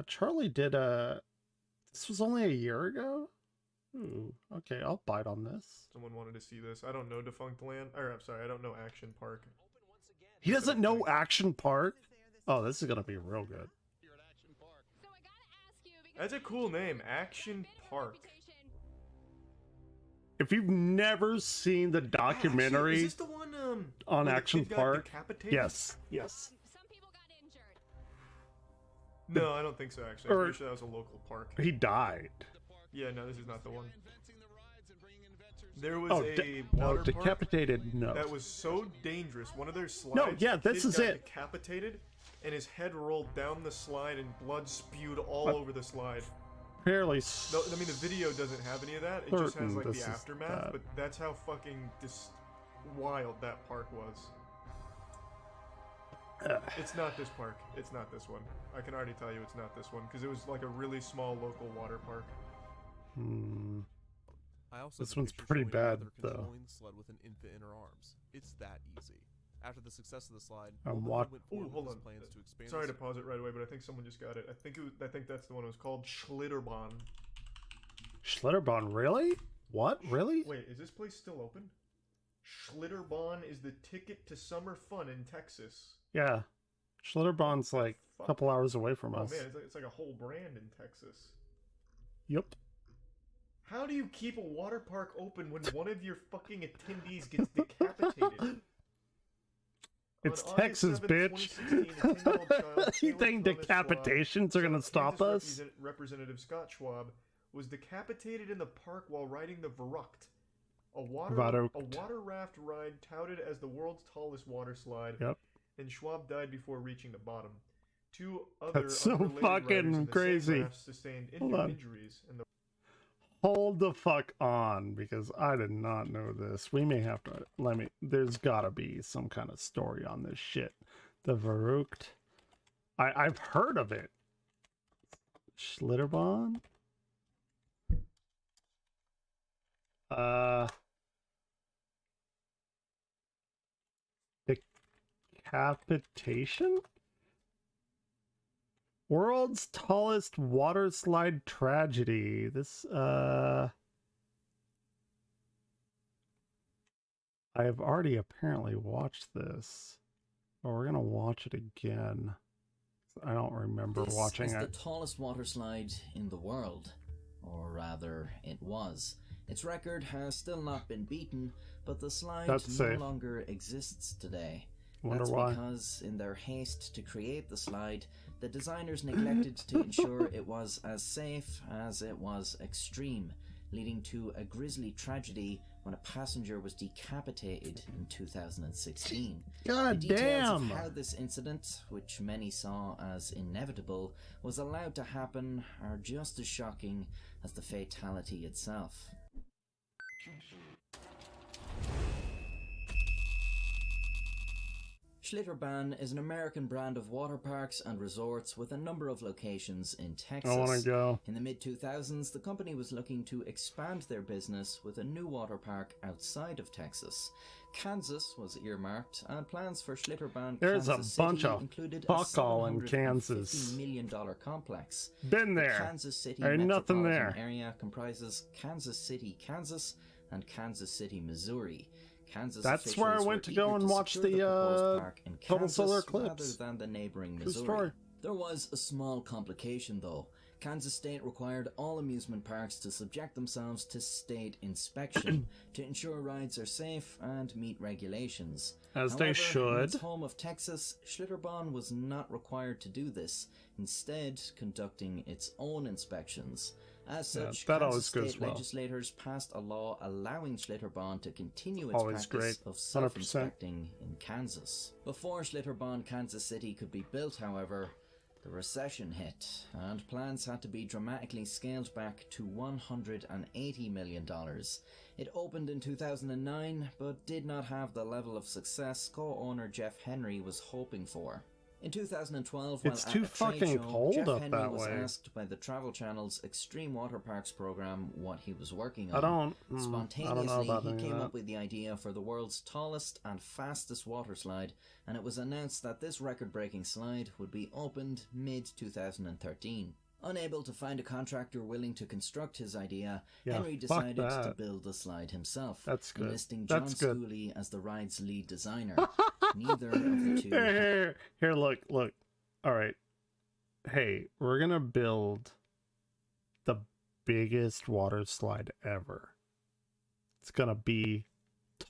Charlie did this was only a year ago? Ooh, okay, I'll bite on this. Someone wanted to see this. I don't know Defunct Land. Or, I'm sorry, I don't know Action Park. He doesn't know Action Park? Oh, this is gonna be real good. That's a cool name, Action Park. If you've never seen the documentary Actually, is this the one on where the Action kid got Park, decapitated? yes, yes. No, I don't think so. Actually, I'm pretty sure that was a local park. He died. Yeah, no, this is not the one. There was Oh, a no, water decapitated. park No, that was so dangerous. One of their slides. No, yeah, this kid is got it. Decapitated, and his head rolled down the slide, and blood spewed all over the slide. Apparently. No, I mean the video doesn't have any of that. It just has like this the is aftermath. that. But that's how fucking wild that park was. It's not this park. It's not this one. I can already tell you it's not this one because it was like a really small local water park. Hmm. I also This have a one's picture pretty showing how bad, they're though. controlling the sled with an infant in her arms. It's that easy. After the success of the slide, I'm Bolden went Ooh, forward hold with on. his plans to expand. Sorry to the pause it right away, but I think someone just got it. I think that's the one. It was called Schlitterbahn. Schlitterbahn, really? What? Really? Wait, is this place still open? Schlitterbahn is the ticket to summer fun in Texas. Yeah. Schlitterbahn's like a couple hours away from Oh us. man, it's like a whole brand in Texas. Yep. How do you keep a water park open when one of your fucking attendees gets decapitated? It's On Texas, August 7th, bitch. 2016, a 10-year-old child, You Caleb think Thomas decapitations Schwab, are gonna son of stop Kansas us? Representative Scott Schwab was decapitated in the park while riding the Verrucht, a water raft ride touted as the world's tallest water slide. Yep. And Schwab died before reaching the bottom. Two other That's so unrelated fucking riders in the crazy. same raft sustained Hold on. injuries. And Hold the fuck on, because I did not know this. We may have to there's gotta be some kind of story on this shit. The Verrucht. I've heard of it. Schlitterbahn? Decapitation? World's tallest water slide tragedy. This, I have already apparently watched this, but we're gonna watch it again. I don't remember watching This is it. the tallest water slide in the world, or rather, it was. Its record has still not been beaten, but the slide That's no safe. longer exists today. Wonder That's why. because in their haste to create the slide, the designers neglected to ensure it was as safe as it was extreme, leading to a grisly tragedy when a passenger was decapitated in 2016. God the details damn! of how this incident, which many saw as inevitable, was allowed to happen are just as shocking as the fatality itself. Schlitterbahn is an American brand of water parks and resorts with a number of locations in Texas. I wanna go. In the mid-2000s, the company was looking to expand their business with a new water park outside of Texas. Kansas was earmarked, and plans for Schlitterbahn There's Kansas a bunch City of included fuck all in $750 Kansas. million complex. Been The there. Kansas City Ain't nothing metropolitan there. area comprises Kansas City, Kansas, and Kansas City, Missouri. Kansas That's where I officials went were to go eager and watch secure the proposed park in Total Kansas Solar rather Eclipse. than the neighboring True Missouri. story. There was a small complication though. Kansas State required all amusement parks to subject themselves to state inspection to ensure rides are safe and meet regulations. As they However, should. in its home of Texas, Schlitterbahn was not required to do this, instead conducting its own inspections. As Yeah, such, that Kansas always goes state well. legislators passed a law allowing Schlitterbahn to continue its Always practice great. of 100%. self-inspecting in Kansas. Before Schlitterbahn Kansas City could be built, however, the recession hit, and plans had to be dramatically scaled back to $180 million. It opened in 2009, but did not have the level of success co-owner Jeff Henry was hoping for. In 2012, It's while too at a trade fucking show, cold Jeff up Henry that was way. asked by the Travel Channel's Extreme Water Parks program what he was working I on. don't know Spontaneously, about he any of came that. up with the idea for the world's tallest and fastest water slide, and it was announced that this record-breaking slide would be opened mid-2013. Unable to find a contractor willing to construct his idea, Yeah, Henry fuck decided to that. build the slide himself, That's good. enlisting John That's good. Schooley as the ride's lead designer. Neither of the two Here, look. All right. Hey, we're gonna build the biggest water slide ever. It's gonna be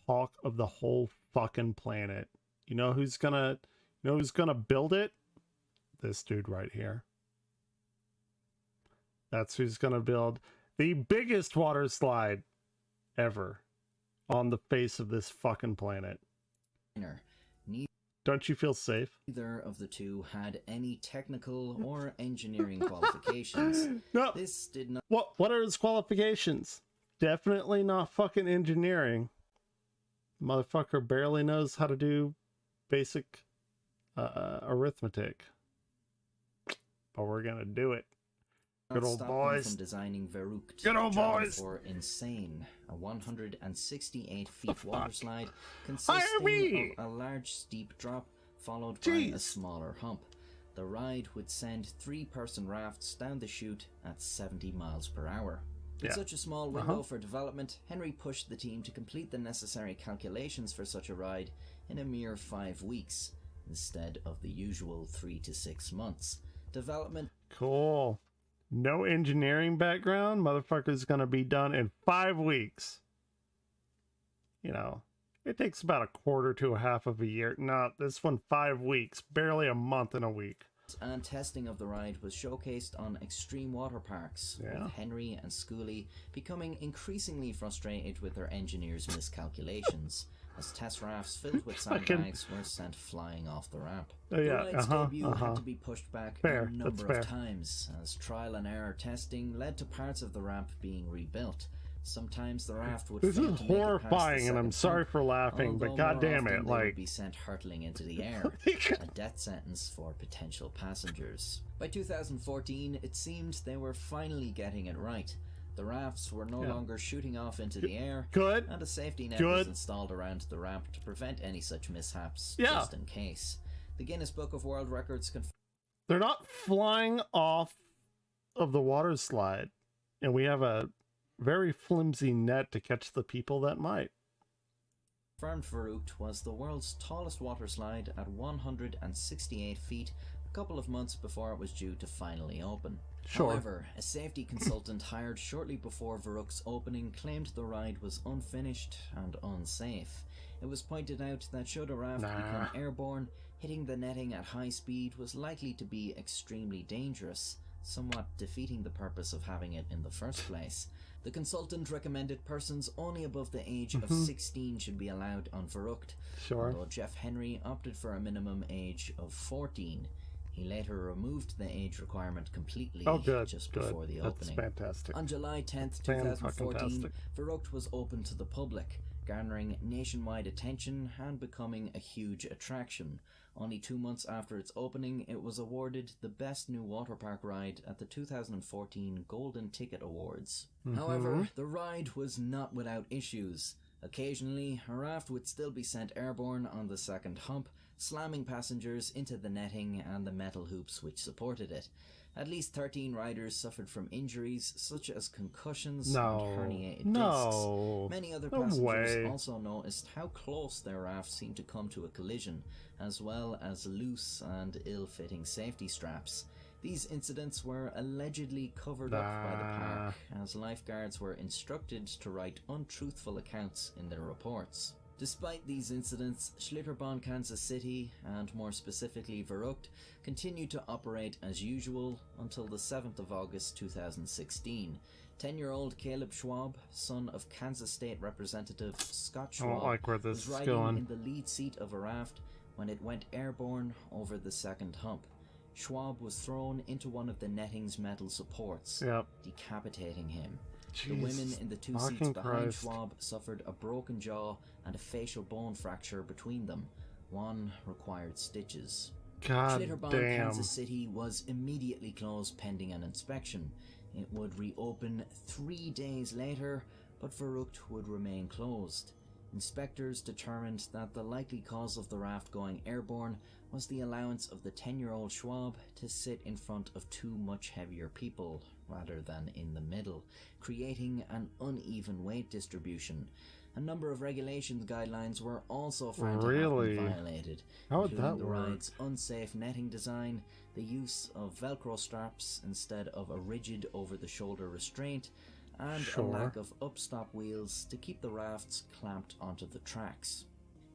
talk of the whole fucking planet. You know who's gonna build it? This dude right here. That's who's gonna build the biggest water slide ever on the face of this fucking planet. Don't you feel safe? Neither of the two had any technical or engineering qualifications. No. This did not. What are his qualifications? Definitely not fucking engineering. Motherfucker barely knows how to do basic arithmetic. But we're gonna do it. Good old stop them boys. From designing Verrückt, Good old German boys. for insane, a 168 feet water slide consisting of a large steep drop followed by a smaller hump. The ride would send 3-person rafts down the chute at 70 miles per hour. With such a small window for development, Henry pushed the team to complete the necessary calculations for such a ride in a mere 5 weeks, instead of the usual 3 to 6 months. Development. Cool. No engineering background. Motherfucker's gonna be done in 5 weeks. You know, it takes about a quarter to a half of a year. No, this one 5 weeks. Barely a month and a week. And testing of the ride was showcased on Extreme Water Parks, with Henry and Schooley becoming increasingly frustrated with their engineers' miscalculations, as test rafts filled with sandbags were sent flying off the ramp. The ride's debut had to be pushed back a number of times, as trial and error testing led to parts of the ramp being rebuilt. Sometimes the raft would This fail is to make it past the horrifying, and I'm second sorry hump, for laughing, but although more goddamn often it, they would like be sent hurtling into the air, a death sentence for potential passengers. By 2014, it seemed they were finally getting it right. The rafts were no longer shooting off into the air, and a safety net was installed around the ramp to prevent any such mishaps, just in case. The Guinness Book of World Records they're not flying off of the water slide, and we have a very flimsy net to catch the people that might. confirmed Verrückt was the world's tallest water slide at 168 feet, a couple of months before it was due to finally open. However, a safety consultant hired shortly before Verrückt's opening claimed the ride was unfinished and unsafe. It was pointed out that should a raft become airborne, hitting the netting at high speed was likely to be extremely dangerous, somewhat defeating the purpose of having it in the first place. The consultant recommended persons only above the age of 16 should be allowed on Verrückt, although Jeff Henry opted for a minimum age of 14. He later removed the age requirement completely just before the opening. That's fantastic. On July 10th, 2014, Verrückt was open to the public, garnering nationwide attention and becoming a huge attraction. Only 2 months after its opening, it was awarded the Best New Water Park Ride at the 2014 Golden Ticket Awards. However, the ride was not without issues. Occasionally, a raft would still be sent airborne on the second hump, slamming passengers into the netting and the metal hoops which supported it. At least 13 riders suffered from injuries such as concussions and herniated discs. Many other passengers also noticed how close their raft seemed to come to a collision, as well as loose and ill-fitting safety straps. These incidents were allegedly covered up by the park, as lifeguards were instructed to write untruthful accounts in their reports. Despite these incidents, Schlitterbahn Kansas City, and more specifically Verrückt, continued to operate as usual until the 7th of August 2016. 10-year-old Caleb Schwab, son of Kansas State Representative Scott Schwab, was riding in the lead seat of a raft when it went airborne over the second hump. Schwab was thrown into one of the netting's metal supports, decapitating him. The women in the 2 seats behind Schwab suffered a broken jaw and a facial bone fracture between them. One required stitches. God Schlitterbahn, damn. Kansas City was immediately closed pending an inspection. It would reopen 3 days later, but Verrückt would remain closed. Inspectors determined that the likely cause of the raft going airborne was the allowance of the 10-year-old Schwab to sit in front of two much heavier people, rather than in the middle, creating an uneven weight distribution. A number of regulations guidelines were also found to have been violated, How would including that the work? ride's unsafe netting design, the use of Velcro straps instead of a rigid over-the-shoulder restraint, and a lack of upstop wheels to keep the rafts clamped onto the tracks.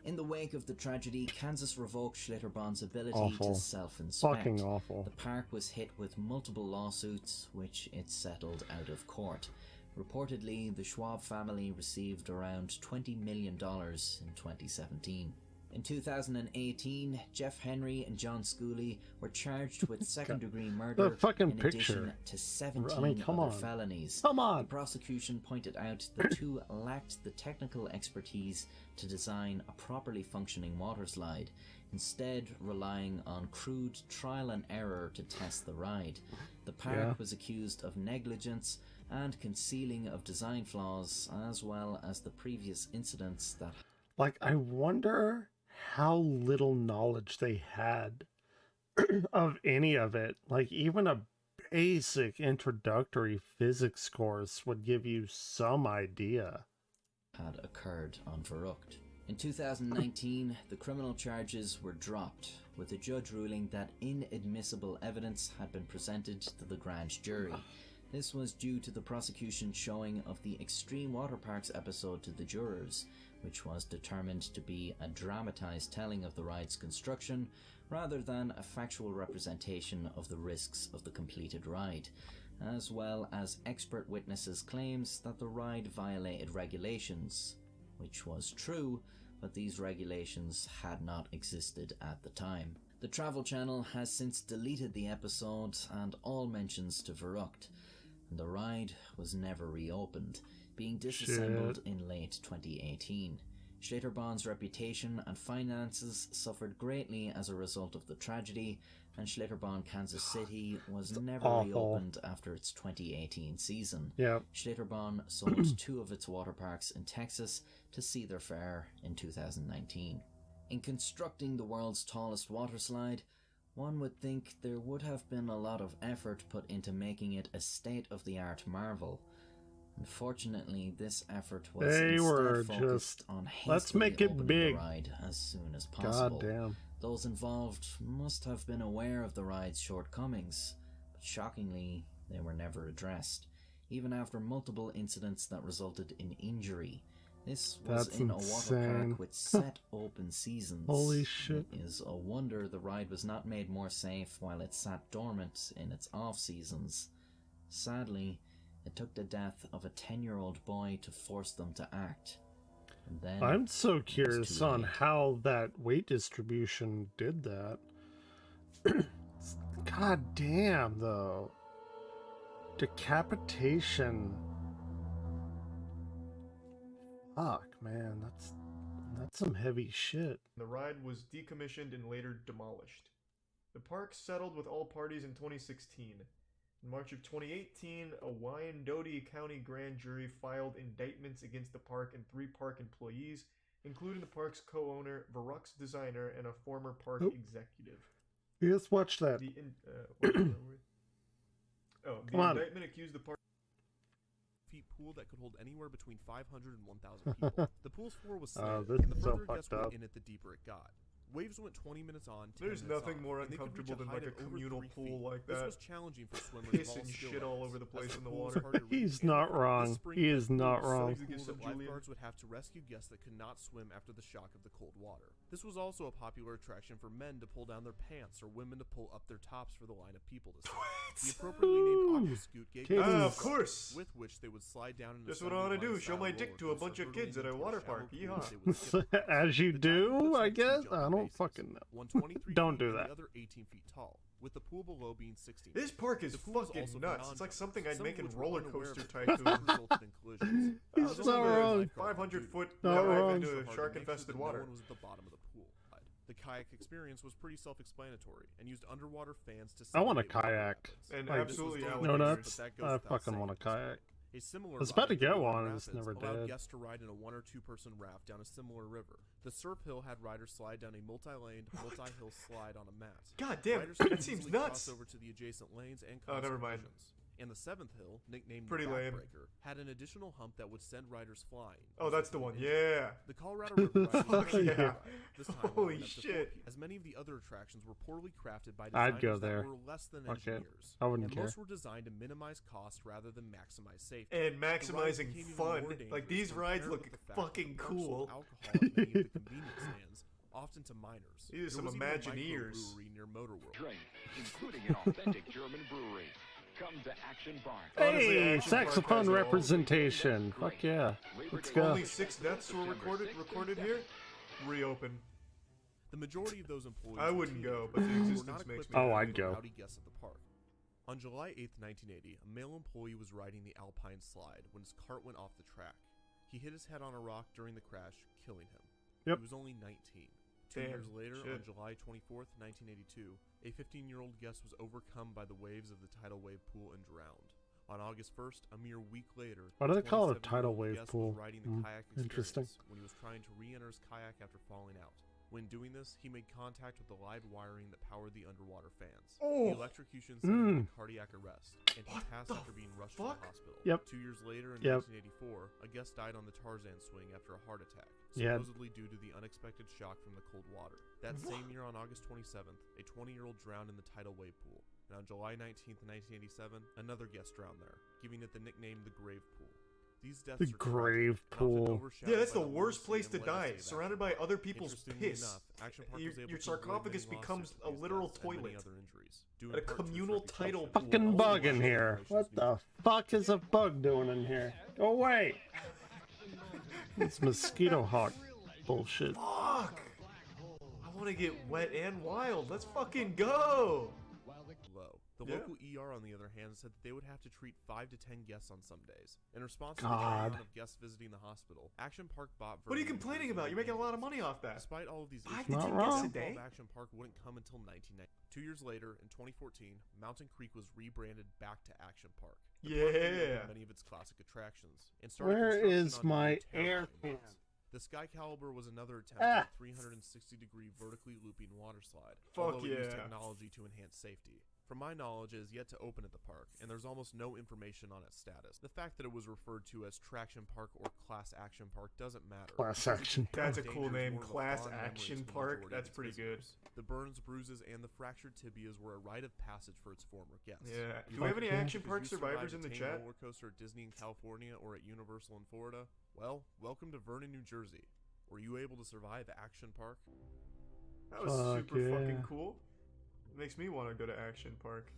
In the wake of the tragedy, Kansas revoked Schlitterbahn's ability to self-inspect. Fucking awful. The park was hit with multiple lawsuits, which it settled out of court. Reportedly, the Schwab family received around $20 million in 2017. In 2018, Jeff Henry and John Schooley were charged with second-degree murder in addition to 17 other felonies. The prosecution pointed out the two lacked the technical expertise to design a properly functioning water slide, instead relying on crude trial and error to test the ride. The park was accused of negligence and concealing of design flaws, as well as the previous incidents that... Like, I wonder how little knowledge they had of any of it. Like, even a basic introductory physics course would give you some idea. ...had occurred on Verrückt. In 2019, the criminal charges were dropped, with a judge ruling that inadmissible evidence had been presented to the grand jury. This was due to the prosecution's showing of the Extreme Water Parks episode to the jurors, which was determined to be a dramatized telling of the ride's construction rather than a factual representation of the risks of the completed ride, as well as expert witnesses' claims that the ride violated regulations, which was true, but these regulations had not existed at the time. The Travel Channel has since deleted the episode and all mentions to Verrückt, and the ride was never reopened, being disassembled in late 2018. Schlitterbahn's reputation and finances suffered greatly as a result of the tragedy, and Schlitterbahn Kansas City was never reopened after its 2018 season. Schlitterbahn sold 2 of its water parks in Texas to Cedar Fair in 2019. In constructing the world's tallest water slide, one would think there would have been a lot of effort put into making it a state-of-the-art marvel. Unfortunately, this effort was instead focused on hastily opening the ride as soon as possible. Goddamn. Those involved must have been aware of the ride's shortcomings, but shockingly, they were never addressed, even after multiple incidents that resulted in injury. This was in a water park with set open seasons. Holy shit. It is a wonder the ride was not made more safe while it sat dormant in its off seasons. Sadly, it took the death of a 10-year-old boy to force them to act. And then I'm so curious on how that weight distribution did that. God damn, though. Decapitation. Fuck, man, that's some heavy shit. The ride was decommissioned and later demolished. The park settled with all parties in 2016. In March of 2018, a Wyandotte County grand jury filed indictments against the park and 3 park employees, including the park's co-owner, Verrückt's designer, and a former park executive. You just watch that. The indictment accused the park pool that could hold anywhere between 500 and 1,000 people. The pool's floor was slanted, and the further guests went in it, the deeper it got. Waves went 20 minutes on, 10 There's minutes nothing off, more and they could uncomfortable reach than a like height a of over communal 3 pool feet. like that. This was challenging for swimmers Piss of all and skill shit all levels, over the as place in the pool was water. harder to reach He's and not this wrong. spring He is fed not pool was wrong. so cool that lifeguards would have to rescue guests that could not swim after the shock of the cold water. This was also a popular attraction for men to pull down their pants or women to pull up their tops for the line of people to see. The appropriately named aquascoot gave of course, with which they would slide down in just what I want to do, show my dick to a bunch of kids at a water park. Yeehaw. As you do, I guess? I don't fucking know. Don't do that. 18 feet tall, with the pool below being 16. This park is fucking nuts. It's like something I'd make in Roller Coaster Tycoon. He's not wrong. 500-foot Not dive wrong. into shark-infested water. The The kayak experience was pretty self-explanatory and used underwater fans to I want a simulate water kayak. rapids. And Like, absolutely This was no done alligators. later, nuts. but that goes I without fucking saying want a at this point. kayak. A similar I was about to ride get through one, Grand I just Rapids never allowed did. guests to ride in a 1 or 2 person raft down a similar river. The surf hill had riders slide down a multi-laned, multi-hill slide on a mat. God damn, Riders could that seems easily nuts. cross over to the adjacent lanes and Oh, cause never mind. collisions. And the 7th hill, nicknamed Pretty the lame. Backbreaker, had an additional hump that would send riders flying. Oh, that's the one. Yeah. The Colorado River ride was Fuck very yeah. high, this time Holy allowing up to 4 shit. people, as many of the other attractions were poorly crafted by I'd designers go there. that were less than Fuck it. engineers. I wouldn't and care. most were designed to minimize cost rather than maximize safety. And The rides maximizing became even fun. more Like, dangerous these when rides paired look with the fact that fucking the park sold cool. alcohol at many of the convenience stands, often to minors. These are some There was even a Imagineers. microbrewery near Motorworld. Drink, including an authentic German brewery. Come to Action Park. Honestly, Hey, Action Park saxophone has it all. representation. Fuck yeah. Let's go. Only 6 deaths were recorded here. Reopen. The majority of those employees I were wouldn't go, teenagers but the who were existence not makes equipped me to Oh, I'd handle go. rowdy guests at the park. On July 8th, 1980, a male employee was riding the Alpine slide when his cart went off the track. He hit his head on a rock during the crash, killing him. Yep. He was only 19. Two Damn, years later, on shit. July 24th, 1982, a 15-year-old guest was overcome by the waves of the tidal wave pool and drowned. On August 1st, a mere week later, Why do they call it a 27-year-old tidal wave guest pool? was riding the kayak Interesting. experience when he was trying to re-enter his kayak after falling out. When doing this, he made contact with the live wiring that powered the underwater fans. Oh. The electrocution sent him into cardiac arrest, and he passed after being rushed to the hospital. Yep. 2 years later, in Yep. 1984, a guest died on the Tarzan swing after a heart attack, Yeah. supposedly due to the unexpected shock from the cold water. That same year, on August 27th, a 20-year-old drowned in the tidal wave pool. And on July 19th, 1987, another guest drowned there, giving it the nickname the Grave Pool. These deaths The are tragic grave and often pool. overshadowed Yeah, that's by the worst legacy place and to legacy die, of surrounded Action by Park. other people's Interestingly piss. enough, Action Park Your was able your to avoid sarcophagus many becomes lawsuits a against literal deaths and many toilet. other injuries, due At a in part to its communal reputation. tidal pool. Fucking Also, bug in Washington here. Operations What the fuck is a bug doing in here? Go away. It's mosquito hawk bullshit. Fuck! I want to get wet and wild. Let's fucking go! Low. The Yeah. local ER, on the other hand, said that they would have to treat 5 to 10 guests on some days. In response to the God. amount of guests visiting the hospital, Action Park bought. What are you Vernon complaining Jersey about? You're making a lot of money off that. Despite all of these 5 issues, to Not 10 wrong. guests a the downfall day? of Action Park wouldn't come until 1990. 2 years later, in 2014, Mountain Creek was rebranded back to Action Park. The park reopened Yeah. many of its classic attractions and started Where construction is on my new air terrifying can? mounts. The Sky Caliber was another attempt Ah. at a 360-degree vertically looping water slide, Fuck although it used yeah. technology to enhance safety. From my knowledge, it is yet to open at the park, and there's almost no information on its status. The fact that it was referred to as Traction Park or Class Action Park doesn't matter. Class Action That's a Danger cool is name, more of a Class fond memory Action to the Park. majority of That's its pretty good. visitors. The burns, bruises, and the fractured tibias were a rite of passage for its former guests. Yeah. If Do we have any you- Action if Park you survived survivors a in the tame chat? roller coaster at Disney in California or at Universal in Florida, well, welcome to Vernon, New Jersey. Were you able to survive Action Park? That was Fuck super fucking yeah. cool. It makes me want to go to Action Park.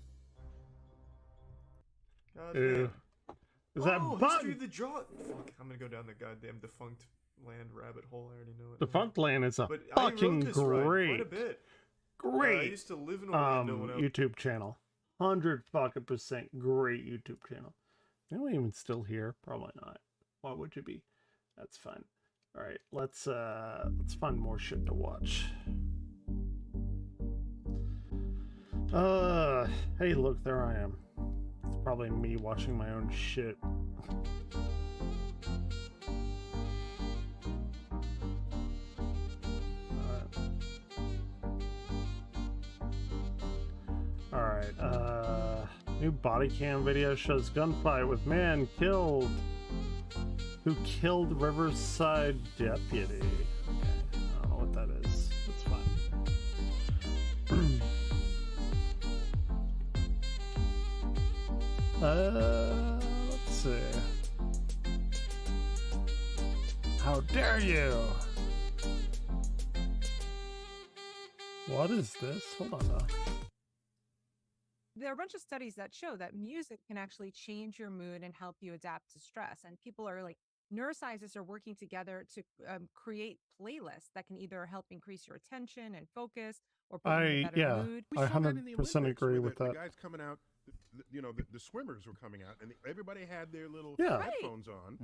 God Ew. damn. Is that Oh, bug? History of the Jaw. Fuck, I'm gonna go down the goddamn defunct land rabbit hole. I already know it. Defunct Land is a But I rode fucking this ride great, quite a bit. I great used to live in Orlando when I was... YouTube channel. 100% great YouTube channel. Anyone even still here? Probably not. Why would you be? That's fine. All right, let's find more shit to watch. Hey, look, there I am. It's probably me watching my own shit. Alright, new body cam video shows gunfight with man killed who killed Riverside deputy. Okay, I don't know what that is. That's fine. Let's see. How dare you? What is this? Hold on now. There are a bunch of studies that show that music can actually change your mood and help you adapt to stress. And people are like, neuroscientists are working together to create playlists that can either help increase your attention and focus or put you in a better mood. I 100% agree with that. The guy's coming out. the swimmers were coming out, and everybody had their little Yeah. headphones on.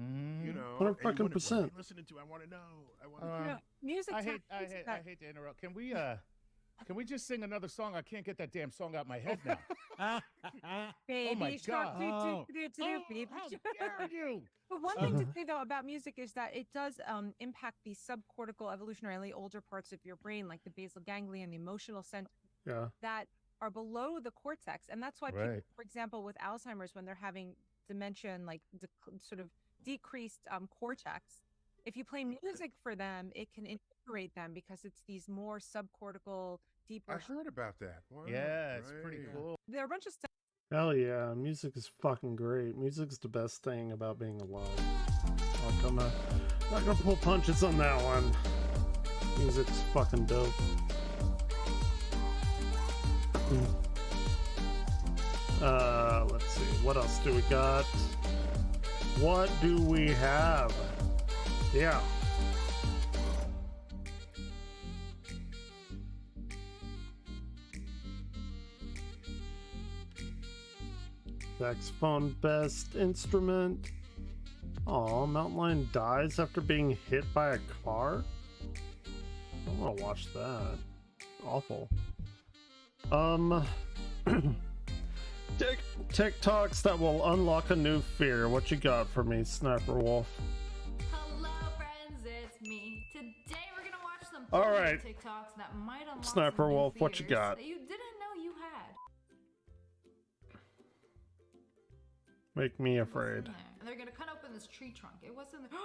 You know, 100% and you wondered, what are %. you listening to? I want to know. I want to know. Music. I hate to interrupt. Can we just sing another song? I can't get that damn song out my head now. Baby Oh my shark, God. baby How shark. dare you? But one thing to say though about music is that it does impact the subcortical evolutionarily older parts of your brain, like the basal ganglia and the emotional center Yeah. that are below the cortex, and that's why people, Right. for example, with Alzheimer's, when they're having dementia and like sort of decreased cortex, if you play music for them, it can invigorate them because it's these more subcortical, deeper. I heard about that. Wow, Yeah, it's pretty right. cool. There are a bunch of stuff. Hell yeah, music is fucking great. Music's the best thing about being alive. Not gonna pull punches on that one. Music's fucking dope. Let's see. What else do we got? What do we have? Yeah. Saxophone best instrument. Aw, mountain lion dies after being hit by a car? I don't want to watch that. Awful. TikToks that will unlock a new fear. What you got for me, Sniper Wolf? Hello, friends, it's me. Today we're gonna watch some All right. TikToks that might unlock Sniper some new Wolf, what you fears got? that you didn't know you had. Make me afraid. And they're gonna cut open this tree trunk. It wasn't there.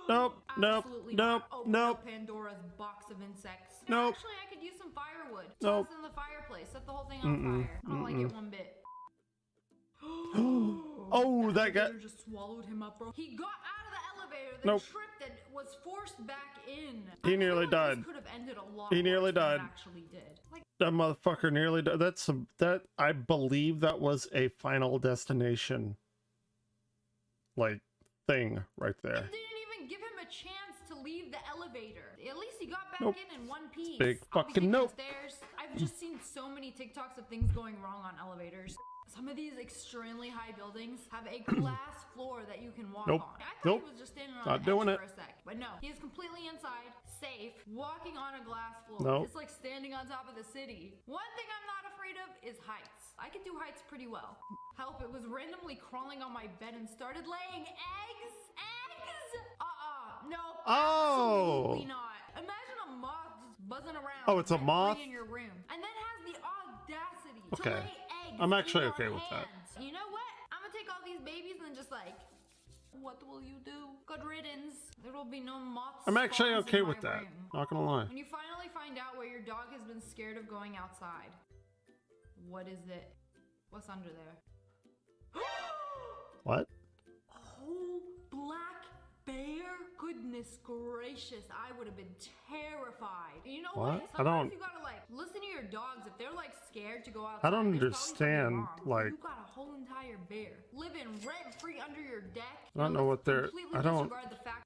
Nope, nope, Absolutely nope, not. Open nope. up Pandora's box of insects. Nope. Actually, I could use some firewood. Nope. Toss it in the fireplace. Set the whole thing on fire. I don't like it one bit. Oh, that guy. Elevator just swallowed him up, bro. He got out of the elevator. The Nope. tripped and was forced back in. He nearly This died. could have ended a lot He nearly worse than it died. actually did. Like, That motherfucker nearly died. That I believe that was a Final Destination like thing right there. didn't even give him a chance to leave the elevator. At least he got back Nope. in one piece. Big I'll be fucking taking nope. the stairs. I've just seen so many TikToks of things going wrong on elevators. Some of these extremely high buildings have a glass floor that you can walk Nope. on. I thought Nope. he was just standing on Not the doing edge it. for a sec, but no, he is completely inside, safe, walking on a glass floor. Nope. It's like standing on top of the city. One thing I'm not afraid of is heights. I can do heights pretty well. Help! It was randomly crawling on my bed and started laying eggs. Eggs? No. Oh. Absolutely not. Imagine a moth just buzzing around. Oh, it's a rent-free moth? in your room, and then has the audacity Okay. to lay eggs. I'm actually in your okay with that. hands. You know what? I'm gonna take all these babies and just like, what will you do? Good riddance. There will be no moths. I'm actually spawns okay in with my that. room. Not gonna lie. When you finally find out where your dog has been scared of going outside, what is it? What's under there? What? Whole black bear? Goodness gracious, I would have been terrified. You know What? what? I Sometimes don't- you gotta like listen to your dogs if they're like scared to go outside. I don't there's probably something understand, wrong. like- You got a whole entire bear living rent free under your deck. I don't know what they're. Completely I don't. disregard the fact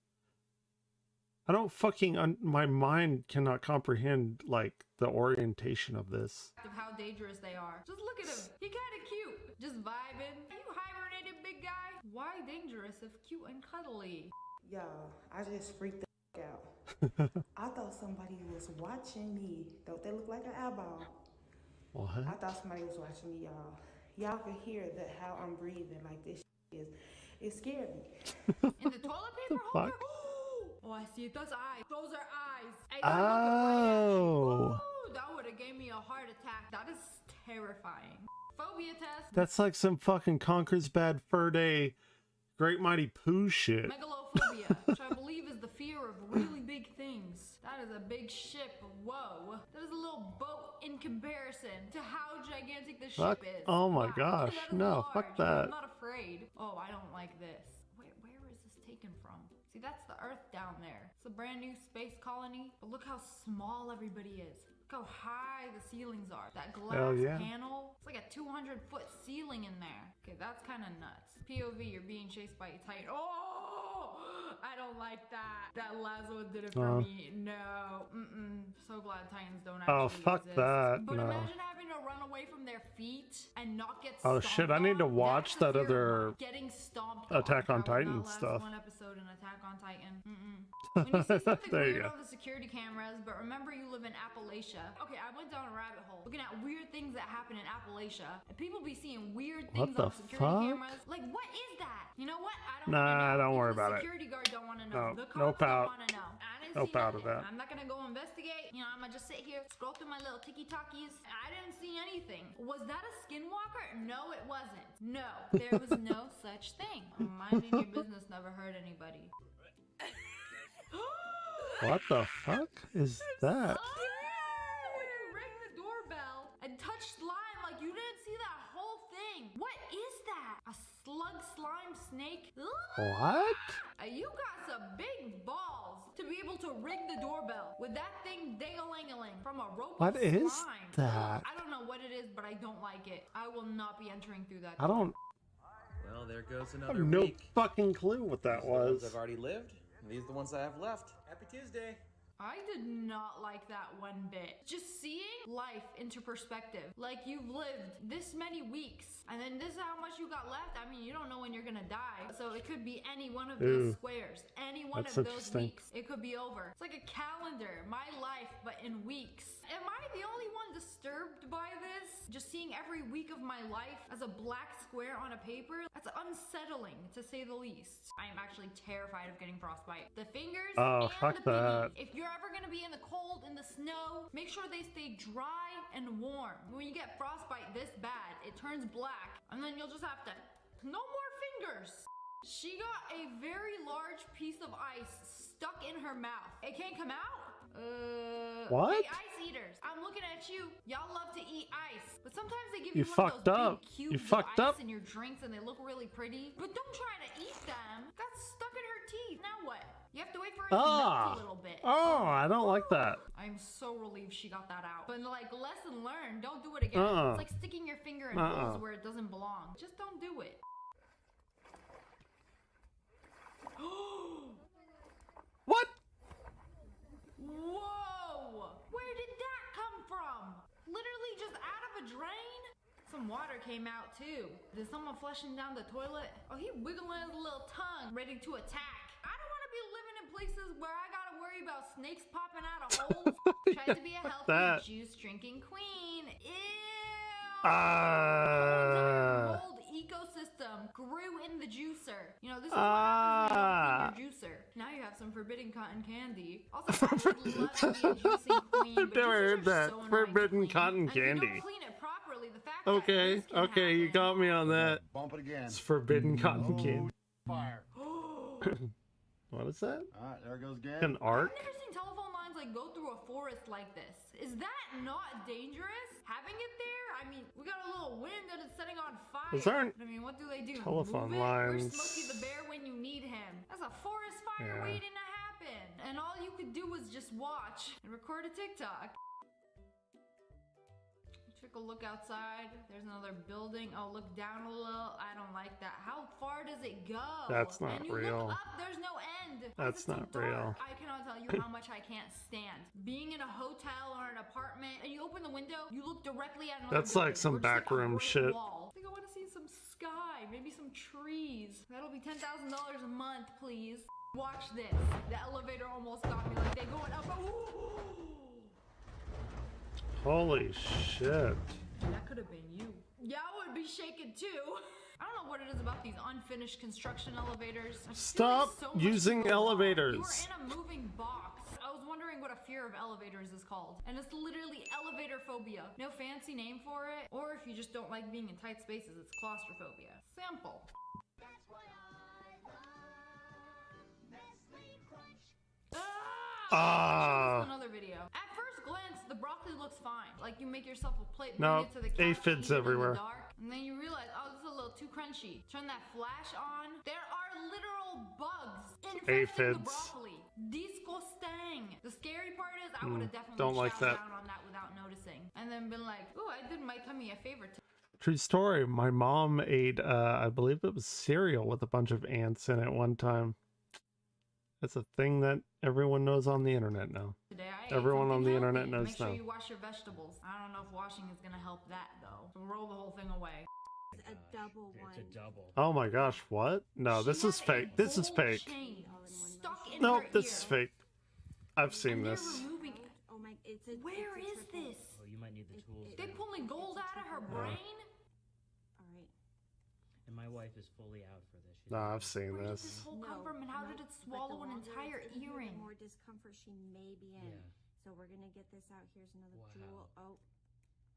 fucking. My mind cannot comprehend like the orientation of this. of how dangerous they are. Just look at him. He kind of cute. Just vibing. You hibernated, big guy. Why dangerous if cute and cuddly? Y'all, I just freaked the out. I thought somebody was watching me. Don't they look like an eyeball? What? I thought somebody was watching me, y'all. Y'all can hear that how I'm breathing like this is. It scared me. In the toilet paper Fuck. holder? Oh, I see it. Those eyes. Those are eyes. Hey, they're looking right at you. Oh. Ooh, that would have gave me a heart attack. That is terrifying. Phobia test. That's like some fucking Conker's Bad Fur Day, Great Mighty Pooh shit. Megalophobia, which I believe is the fear of really big things. That is a big ship. Whoa. That is a little boat in comparison to how gigantic this Fuck. ship is. Oh my Wow. gosh. That is No, large. fuck that. I'm not afraid. Oh, I don't like this. Where is this taken from? See, that's the Earth down there. It's a brand new space colony, but look how small everybody is. Look how high the ceilings are. That glass Hell yeah. panel, it's like a 200-foot ceiling in there. Okay, that's kind of nuts. POV, you're being chased by a titan. Oh! I don't like that. That last one did it for me. No. So glad Titans don't actually Oh, fuck exist. that. But No. imagine having to run away from their feet and not get Oh stomped shit, I need to on. watch that That's the fear of other mine. Getting stomped Attack on I will Titan not last stuff. one episode in Attack on Titan. When you see something There you weird go. on the security cameras, but remember you live in Appalachia. Okay, I went down a rabbit hole looking at weird things that happen in Appalachia. And people be seeing weird What things the on security fuck? cameras. Like, what is that? You know what? I don't Nah, wanna know. don't worry Even the about it. security guard don't want to know. No, The cops nope don't out. want to know. I didn't Nope see out of nothing. that. I'm not gonna go investigate. You know, I'm gonna just sit here, scroll through my little tiki-talkies. I didn't see anything. Was that a skinwalker? No, it wasn't. No, there was no such thing. Minding your business never hurt anybody. What the fuck is that? When you ring the doorbell and touch slime like you didn't see that whole thing. What is that? A slug slime snake? What? You got some big balls to be able to ring the doorbell with that thing ding-a-ling-a-ling from a rope What of is slime. that? I don't know what it is, but I don't like it. I will not be entering through that I don't. Well, there goes I another have no week. fucking clue what that These are the ones was. I've already lived, and these are the ones I have left. Happy Tuesday. I did not like that one bit. Just seeing life into perspective. Like you've lived this many weeks and then this is how much you got left. I mean, you don't know when you're gonna die. So it could be any one of those Ooh. squares, any one That's of those interesting. weeks. It could be over. It's like a calendar, my life, but in weeks. Am I the only one disturbed by this? Just seeing every week of my life as a black square on a paper? That's unsettling, to say the least. I am actually terrified of getting frostbite. The fingers Oh, and fuck the pinky. that. If you're ever gonna be in the cold, in the snow, make sure they stay dry and warm. When you get frostbite this bad, it turns black, and then you'll just have to, no more fingers. She got a very large piece of ice stuck in her mouth. It can't come out? What? Hey, ice eaters, I'm looking at you. Y'all love to eat ice, but sometimes they give You you one of fucked those up. big You cubes fucked of ice up. in your drinks and they look really pretty. But don't try to eat them. That's stuck in her teeth. Now what? You have to wait for it to melt a little bit. Oh, I don't like that. I'm so relieved she got that out. But like, lesson learned, don't do it again. It's like sticking your finger in holes where it doesn't belong. Just don't do it. What? Whoa! Where did that come from? Literally just out of a drain? Some water came out too. Did someone flushing down the toilet? Oh, he wiggling his little tongue, ready to attack. I don't want to be living in places where I gotta worry about snakes popping out of holes. Tried to be a healthy, juice-drinking queen. Ew! Mold ecosystem grew in the juicer. You know, this is what happens when you don't clean your juicer. Now you have some forbidden cotton candy. Also, I would love to be a juicing queen, I've but never juicers heard are that. so annoying to Forbidden clean. cotton And if you candy. don't clean it properly, the fact Okay, that this can okay, you got me on that. Bump it again. It's forbidden cotton candy. Fire. What is that? All right, there it goes again. An arc? I've never seen telephone lines like go through a forest like this. Is that not dangerous? Having it there? I mean, we got a little wind and it's setting on fire. Those aren't I mean, what do they do? telephone Move it? Where's lines. Smokey the Bear when you need him? That's a forest fire Yeah. waiting to happen. And all you could do was just watch and record a TikTok. Take a look outside. There's another building. Oh, look down a little. I don't like that. How far does it go? That's not and you real. Look up, there's no end. Why That's is it so not dark? real. I cannot tell you how much I can't stand being in a hotel or an apartment, and you open the window, you look directly at another That's like building, some or just, like, a backroom brick shit. wall. I think I want to see some sky, maybe some trees. That'll be $10,000 a month, please. Watch this. The elevator almost got me. Like, they going up. Holy shit. That could have been you. Yeah, I would be shaken too. I don't know what it is about these unfinished construction elevators. I feel Stop like so much using can go wrong. elevators. You were in a moving box. I was wondering what a fear of elevators is called. And it's literally elevator phobia. No fancy name for it. Or if you just don't like being in tight spaces, it's claustrophobia. Simple. Ah. Another video. At first glance, the broccoli looks fine. Like you make yourself a plate, No, bring it to the couch, aphids eat it in everywhere. the dark, and then you realize, oh, this is a little too crunchy. Turn that flash on. There are literal bugs infesting the Aphids. broccoli. Disgusting. The scary part is, I would have definitely don't like chowed that. down on that without noticing, and then been like, oh, I did my tummy a favor. True story. My mom ate, I believe it was cereal with a bunch of ants in it one time. It's a thing that everyone knows on the internet now. Today I ate Everyone on the something internet healthy. knows Make sure now. you wash your vegetables. I don't know if washing is gonna help that though. So roll the whole thing away. It's a double one. It's a double. Oh my gosh, what? No, this is fake. This is fake. Stuck in No, her this ear. is fake. I've seen this. Removing it. Oh my, it's a. Where it's a is triple. this? Oh, you might need the tools. They then. pulling gold out of her brain? All right. And my wife is fully out for this. She's No, I've seen Where did this. this whole come from and how did it but the swallow an longer entire it's in here, earring? The more discomfort she may be in. Yeah. So we're gonna get this out. Here's another Wow. jewel. Oh,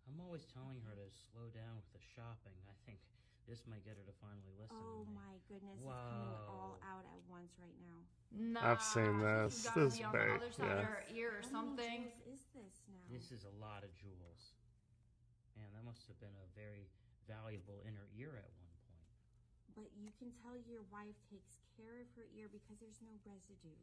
I'm always telling her to slow down with the shopping. I think this might get her to finally listen oh to me. my goodness! It's coming all Wow. out at once right now. Nah, I've seen this. she's gotta This is be on the fake. other side of Yeah. her ear or How many something. jewels is this now? This is a lot of jewels. Man, that must have been a very valuable inner ear at one point. But you can tell your wife takes care of her ear because there's no residue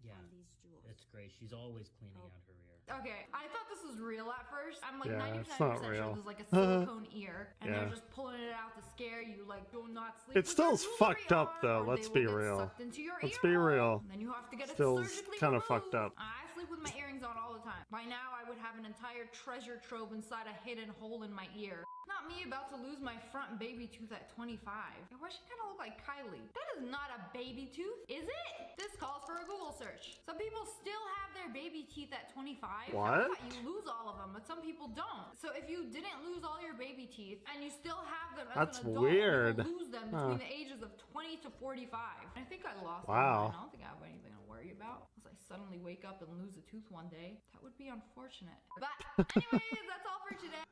Yeah. on these jewels. It's great. She's always cleaning out her ear. Okay, I thought this was real at first. I'm like Yeah, 99% it's not sure real. there's like a silicone ear, and Yeah. they're just pulling it out to scare you, like do not sleep. It with still your is jewelry fucked up on, though. or Let's they be will get real. sucked into your Let's ear be hole, real. and then you have to get it Still surgically kind of removed. fucked up. I sleep with my earrings on all the time. By now, I would have an entire treasure trove inside a hidden hole in my ear. Not me about to lose my front baby tooth at 25. And why she kind of look like Kylie? That is not a baby tooth, is it? This calls for a Google search. Some people still have their baby teeth at 25. What? I thought you lose all of them, but some people don't. So if you didn't lose all your baby teeth and you still have them as That's an adult, weird. you will lose them Huh. between the ages of 20 to 45. I think I lost Wow. them. I don't think I have anything to worry about. Unless I suddenly wake up and lose a tooth one day. That would be unfortunate. But anyways, that's all for today.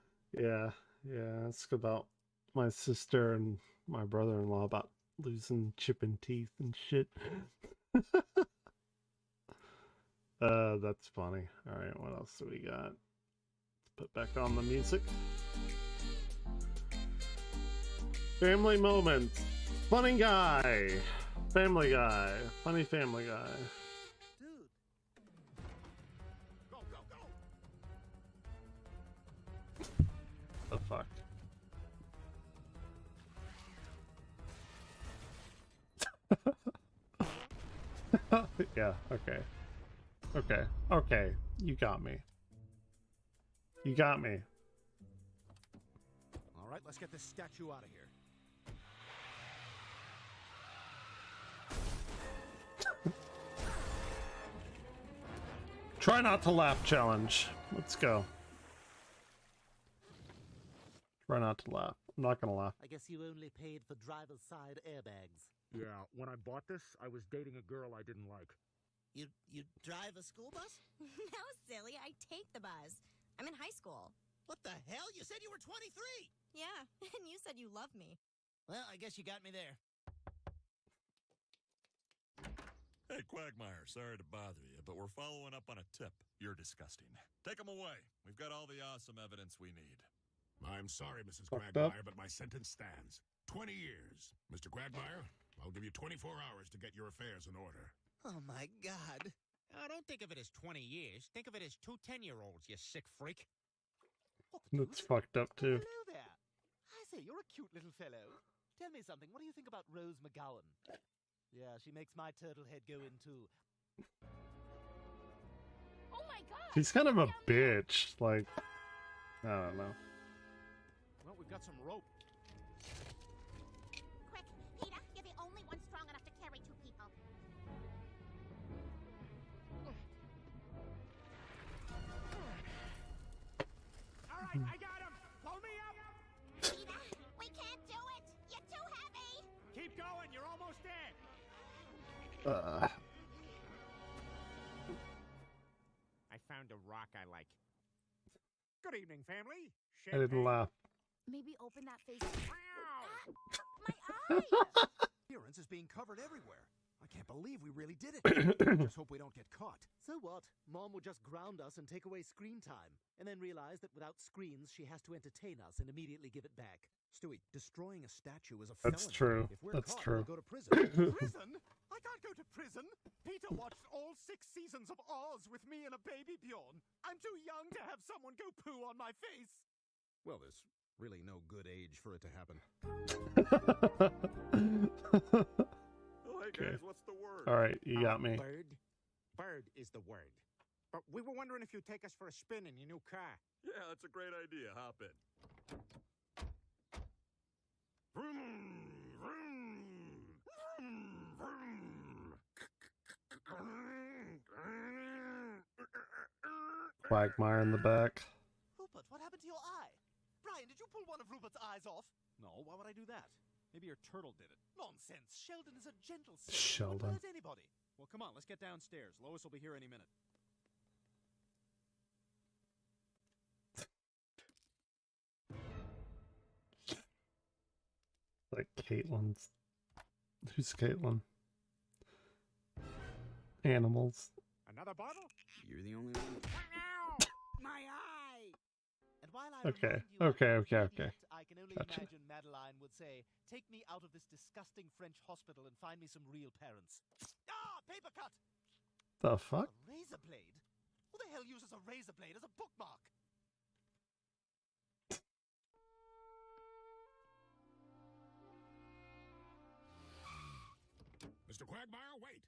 Yeah, it's about my sister and my brother-in-law about losing chipping teeth and shit. That's funny. All right, what else do we got? Let's put back on the music. Family moments. Funny guy. Family guy. Funny family guy. Dude. Go, go, go. The fuck? Yeah, okay. Okay, okay. You got me. You got me. All right, let's get this statue out of here. Try not to laugh challenge. Let's go. Try not to laugh. I'm not gonna laugh. I guess you only paid for driver's side airbags. Yeah, when I bought this, I was dating a girl I didn't like. You drive a school bus? No, silly. I take the bus. I'm in high school. What the hell? You said you were 23! Yeah, and you said you love me. Well, I guess you got me there. Hey, Quagmire, sorry to bother you, but we're following up on a tip. You're disgusting. Take them away. We've got all the awesome evidence we need. I'm sorry, Mrs. Fucked up. Quagmire, but my sentence stands. 20 years. Mr. Quagmire, I'll give you 24 hours to get your affairs in order. Oh, my God. Oh, don't think of it as 20 years. Think of it as two 10-year-olds, you sick freak. That's fucked up too. Hello there. I say, you're a cute little fellow. Tell me something. What do you think about Rose McGowan? Yeah, she makes my turtle head go in, too. Oh my god! He's kind of a bitch. Like, I don't know. Well, we've got some rope. Quick, Peter, you're the only one strong enough to carry two people. All right, I got him. Pull me up. Peter, we can't do it. You're too heavy. Keep going. You're almost there. I found a rock I like. Good evening, family. I didn't laugh. Maybe open that face. Appearance is being covered everywhere. I can't believe we really did it. Just hope we don't get caught. So what? Mom would just ground us and take away screen time, and then realize that without screens, she has to entertain us and immediately give it back. Stewie, destroying a statue is a felony. That's true. If we're That's caught, true. we'll go to prison. Prison? I can't go to prison. Peter watched all 6 seasons of Oz with me and a baby Bjorn. I'm too young to have someone go poo on my face. Well, there's really no good age for it to happen. Oh, hey Okay. guys, what's the word? All right, you got got me. Bird? Bird is the word. But we were wondering if you'd take us for a spin in your new car. Yeah, that's a great idea. Hop in. Vroom, vroom, vroom, vroom. Quagmire in the back. Rupert, what happened to your eye? Brian, did you pull one of Rupert's eyes off? No, why would I do that? Maybe your turtle did it. Nonsense. Sheldon is a gentle sailor. Sheldon. Won't hurt anybody. Well, come on, let's get downstairs. Lois will be here any minute. Like Caitlin's. Who's Caitlin? Animals. Another bottle? You're the only one. Ow! My eye! And while I Okay, remind you okay, I'm okay, an okay. idiot, I can only Gotcha. imagine Madeline would say, "Take me out of this disgusting French hospital and find me some real parents." Ah, paper cut! The fuck? A razor blade? Who the hell uses a razor blade as a bookmark? Mr. Quagmire, wait.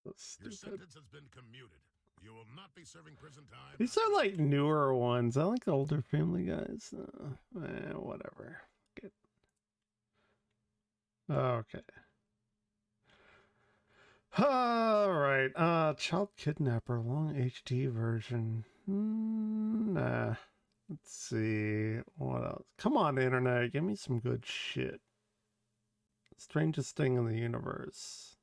That's Your stupid. sentence has been commuted. You will not be serving prison time. These are like newer ones. I like the older Family Guys. Whatever. Fuck it. Okay. Alright. Child Kidnapper, long HD version. Nah. Let's see. What else? Come on, internet. Give me some good shit. Strangest thing in the universe.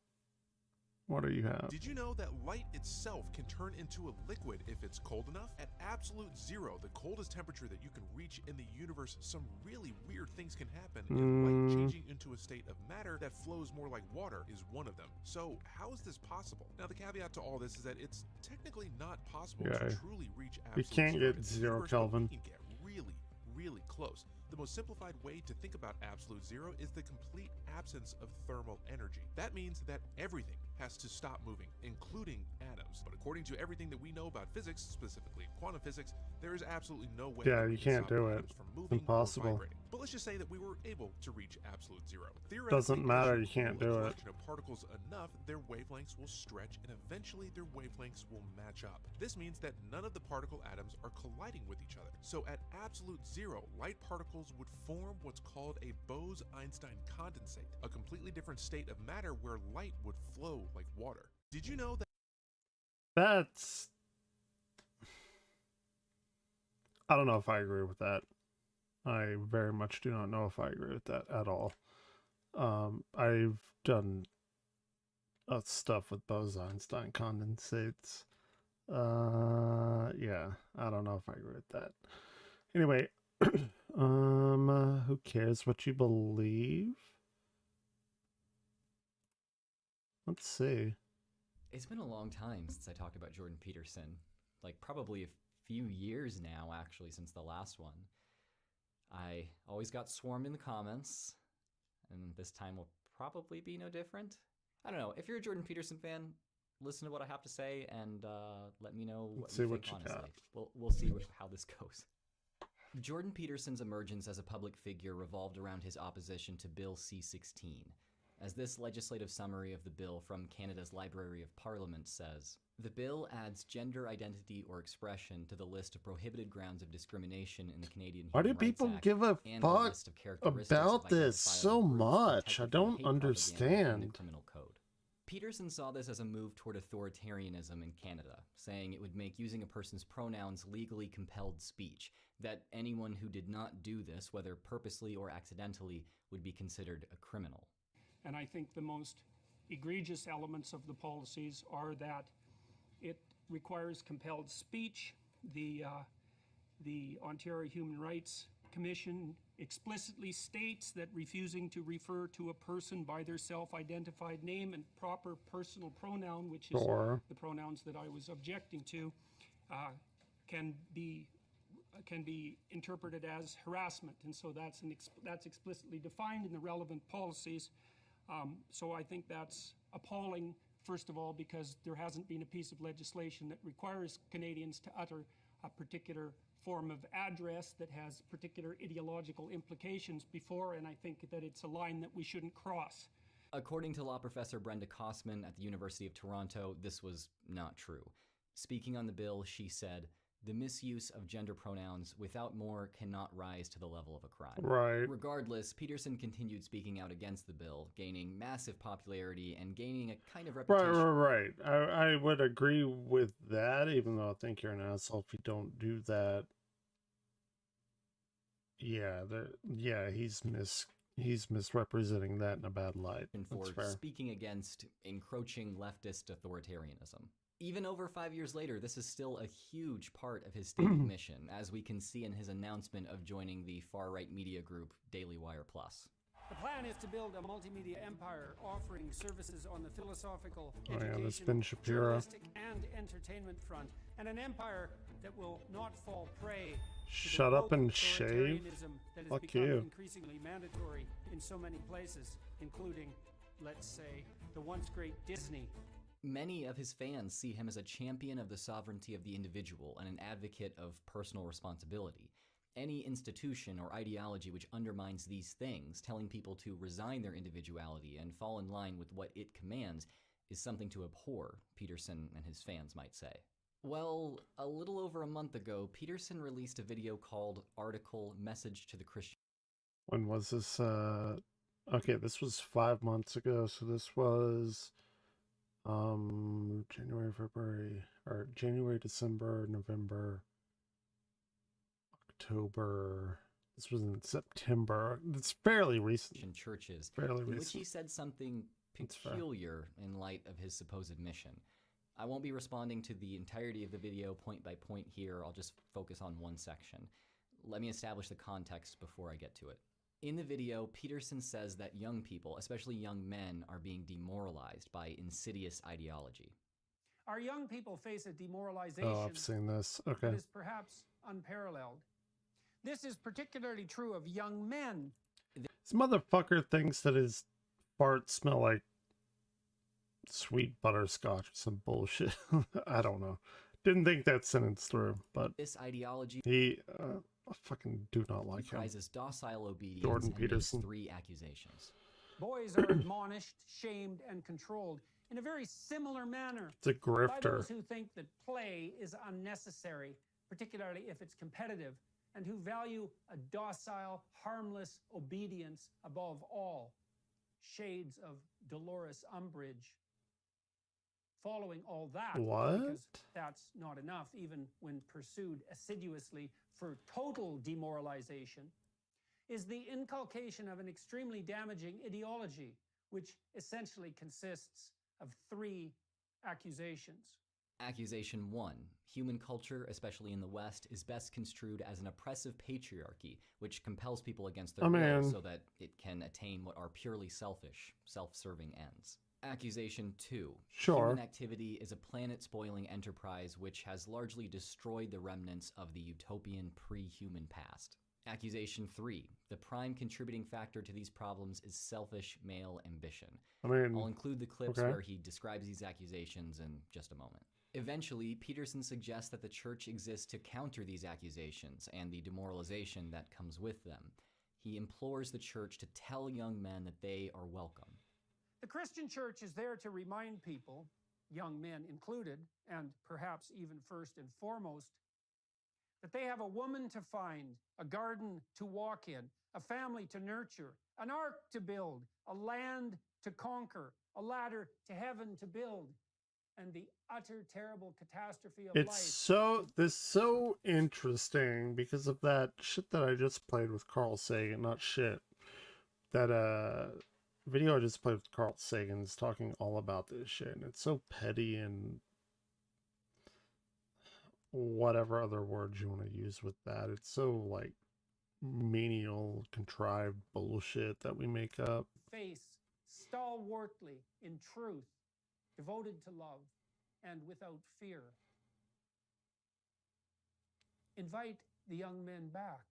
What do you have? Did you know that light itself can turn into a liquid if it's cold enough? At absolute zero, the coldest temperature that you can reach in the universe, some really weird things can happen, and light changing into a state of matter that flows more like water is one of them. So how is this possible? Now the caveat to all this is that it's technically not possible Yeah. to truly reach You absolute can't zero get in the 0 universe, but Kelvin. we can get really close. The most simplified way to think about absolute zero is the complete absence of thermal energy. That means that everything has to stop moving, including atoms. But according to everything that we know about physics, specifically quantum physics, there is absolutely no way Yeah, that we you can can't stop do it. atoms from moving or Impossible. vibrating. But let's just say that we were able to reach absolute zero. Theoretically, Doesn't matter, as you can't cool a do it. collection of particles enough, their wavelengths will stretch and eventually their wavelengths will match up. This means that none of the particle atoms are colliding with each other. So at absolute zero, light particles would form what's called a Bose-Einstein condensate, a completely different state of matter where light would flow like water. Did you know that? That's... I don't know if I agree with that. I very much do not know if I agree with that at all. I've done stuff with Bose-Einstein condensates. Yeah, I don't know if I agree with that. Anyway, who cares what you believe? Let's see. It's been a long time since I talked about Jordan Peterson. Like, probably a few years now, actually, since the last one. I always got swarmed in the comments, and this time will probably be no different. I don't know. If you're a Jordan Peterson fan, listen to what I have to say and let me know what Let's see you what think, you honestly. got. We'll see how this goes. Jordan Peterson's emergence as a public figure revolved around his opposition to Bill C-16. As this legislative summary of the bill from Canada's Library of Parliament says, the bill adds gender identity or expression to the list of prohibited grounds of discrimination in the Canadian Why do Human Rights people Act give a and the fuck list of characteristics about of this so identifiable groups much? I protected from don't hate propaganda in the understand. criminal code. Peterson saw this as a move toward authoritarianism in Canada, saying it would make using a person's pronouns legally compelled speech, that anyone who did not do this, whether purposely or accidentally, would be considered a criminal. And I think the most egregious elements of the policies are that it requires compelled speech. The Ontario Human Rights Commission explicitly states that refusing to refer to a person by their self-identified name and proper personal pronoun, which is the pronouns that I was objecting to, can be interpreted as harassment, and so that's explicitly defined in the relevant policies. So I think that's appalling, first of all, because there hasn't been a piece of legislation that requires Canadians to utter a particular form of address that has particular ideological implications before, and I think that it's a line that we shouldn't cross. According to law professor Brenda Kosman at the University of Toronto, this was not true. Speaking on the bill, she said, "The misuse of gender pronouns without more cannot rise to the level of a crime." Right. Regardless, Peterson continued speaking out against the bill, gaining massive popularity and gaining a kind of Right, reputation. right. I would agree with that, even though I think you're an asshole if you don't do that. Yeah, he's misrepresenting that in a bad light. That's For fair. speaking against encroaching leftist authoritarianism. Even over 5 years later, this is still a huge part of his stated mission, as we can see in his announcement of joining the far-right media group Daily Wire Plus. The plan is to build a multimedia empire offering services on the philosophical, That's Ben Shapiro. journalistic, and entertainment front, and an empire that will not fall prey to Shut the up and woke shave. authoritarianism that has Fuck become you. increasingly mandatory in so many places, including, let's say, the once great Disney. Many of his fans see him as a champion of the sovereignty of the individual and an advocate of personal responsibility. Any institution or ideology which undermines these things, telling people to resign their individuality and fall in line with what it commands, is something to abhor, Peterson and his fans might say. Well, a little over a month ago, Peterson released a video called Article Message to the Christian. When was this? Okay, this was 5 months ago, so this was January, February, or January, December, November, October. This was in September. It's fairly recent. Churches, Fairly in which recent. he said something peculiar in light of his supposed mission. I won't be responding to the entirety of the video point by point here. I'll just focus on one section. Let me establish the context before I get to it. In the video, Peterson says that young people, especially young men, are being demoralized by insidious ideology. Our young people face a demoralization Oh, I've seen this. Okay. that is perhaps unparalleled. This is particularly true of young men. This motherfucker thinks that his farts smell like sweet butterscotch or some bullshit. I don't know. Didn't think that sentence through, but this ideology I fucking do not like him. comprises docile obedience Jordan and Peterson. makes 3 accusations. Boys are admonished, shamed, and controlled in a very similar manner It's a by grifter. those who think that play is unnecessary, particularly if it's competitive, and who value a docile, harmless obedience above all. Shades of Dolores Umbridge. Following all that, What? because that's not enough, even when pursued assiduously for total demoralization, is the inculcation of an extremely damaging ideology, which essentially consists of 3 accusations. Accusation 1. Human culture, especially in the West, is best construed as an oppressive patriarchy, which compels people against their will so that it can attain what are purely selfish, self-serving ends. Accusation 2. Sure. Human activity is a planet-spoiling enterprise which has largely destroyed the remnants of the utopian pre-human past. Accusation 3. The prime contributing factor to these problems is selfish male ambition. I'll include the clips where he describes these accusations in just a moment. Eventually, Peterson suggests that the church exists to counter these accusations and the demoralization that comes with them. He implores the church to tell young men that they are welcome. The Christian church is there to remind people, young men included, and perhaps even first and foremost, that they have a woman to find, a garden to walk in, a family to nurture, an ark to build, a land to conquer, a ladder to heaven to build, and the utter terrible catastrophe of It's life. so interesting because of that shit that I just played with Carl Sagan. Not shit. That video I just played with Carl Sagan is talking all about this shit, and it's so petty and whatever other words you want to use with that. It's so like menial, contrived bullshit that we make up. Face stalwartly in truth, devoted to love, and without fear. Invite the young men back.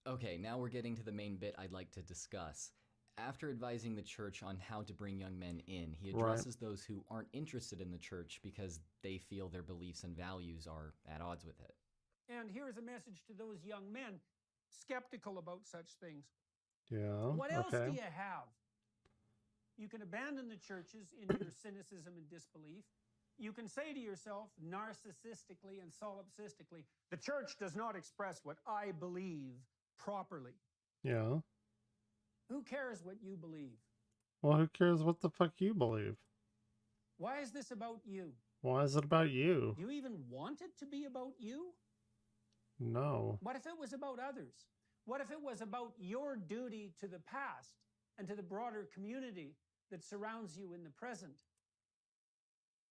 Okay, now we're getting to the main bit I'd like to discuss. After advising the church on how to bring young men in, he addresses those who aren't interested in the church because they feel their beliefs and values are at odds with it. And here's a message to those young men skeptical about such things. Yeah. What else do you have? You can abandon the churches in your cynicism and disbelief. You can say to yourself, narcissistically and solipsistically, the church does not express what I believe properly. Yeah. Who cares what you believe? Well, who cares what the fuck you believe? Why is this about you? Why is it about you? Do you even want it to be about you? No. What if it was about others? What if it was about your duty to the past and to the broader community that surrounds you in the present?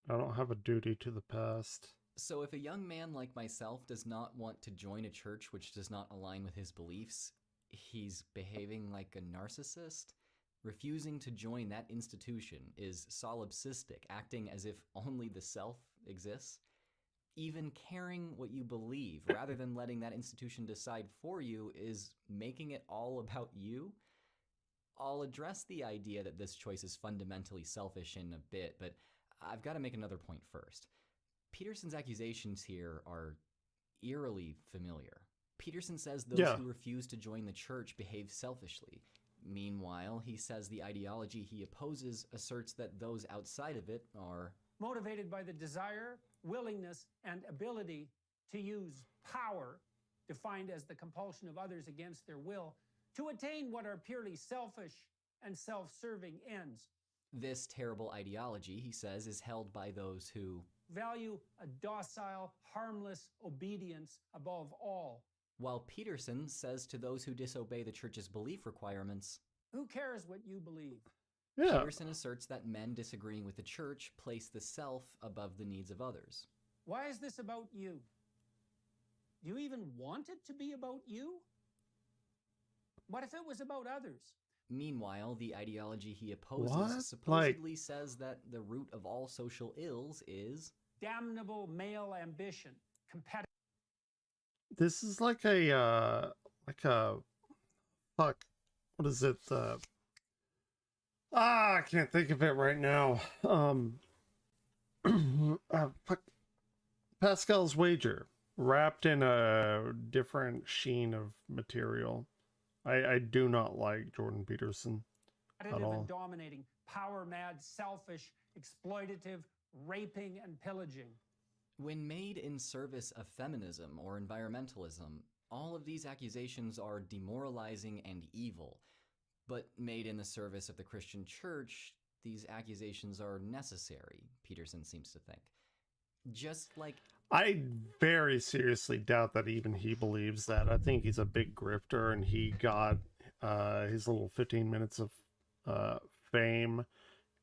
I don't have a duty to the past. So if a young man like myself does not want to join a church which does not align with his beliefs, he's behaving like a narcissist? Refusing to join that institution is solipsistic, acting as if only the self exists? Even caring what you believe rather than letting that institution decide for you is making it all about you? I'll address the idea that this choice is fundamentally selfish in a bit, but I've got to make another point first. Peterson's accusations here are eerily familiar. Peterson says those who refuse to join the church behave selfishly. Meanwhile, he says the ideology he opposes asserts that those outside of it are motivated by the desire, willingness, and ability to use power, defined as the compulsion of others against their will, to attain what are purely selfish and self-serving ends. This terrible ideology, he says, is held by those who value a docile, harmless obedience above all. While Peterson says to those who disobey the church's belief requirements, who cares what you believe? Yeah. Peterson asserts that men disagreeing with the church place the self above the needs of others. Why is this about you? Do you even want it to be about you? What if it was about others? Meanwhile, the ideology he opposes supposedly says that the root of all social ills is damnable male ambition, competitive. This is like a fuck. What is it? I can't think of it right now. Fuck. Pascal's Wager, wrapped in a different sheen of material. I do not like Jordan Peterson at all. And dominating, power-mad, selfish, exploitative, raping, and pillaging. When made in service of feminism or environmentalism, all of these accusations are demoralizing and evil. But made in the service of the Christian church, these accusations are necessary, Peterson seems to think. Just like... I very seriously doubt that even he believes that. I think he's a big grifter, and he got his little 15 minutes of fame,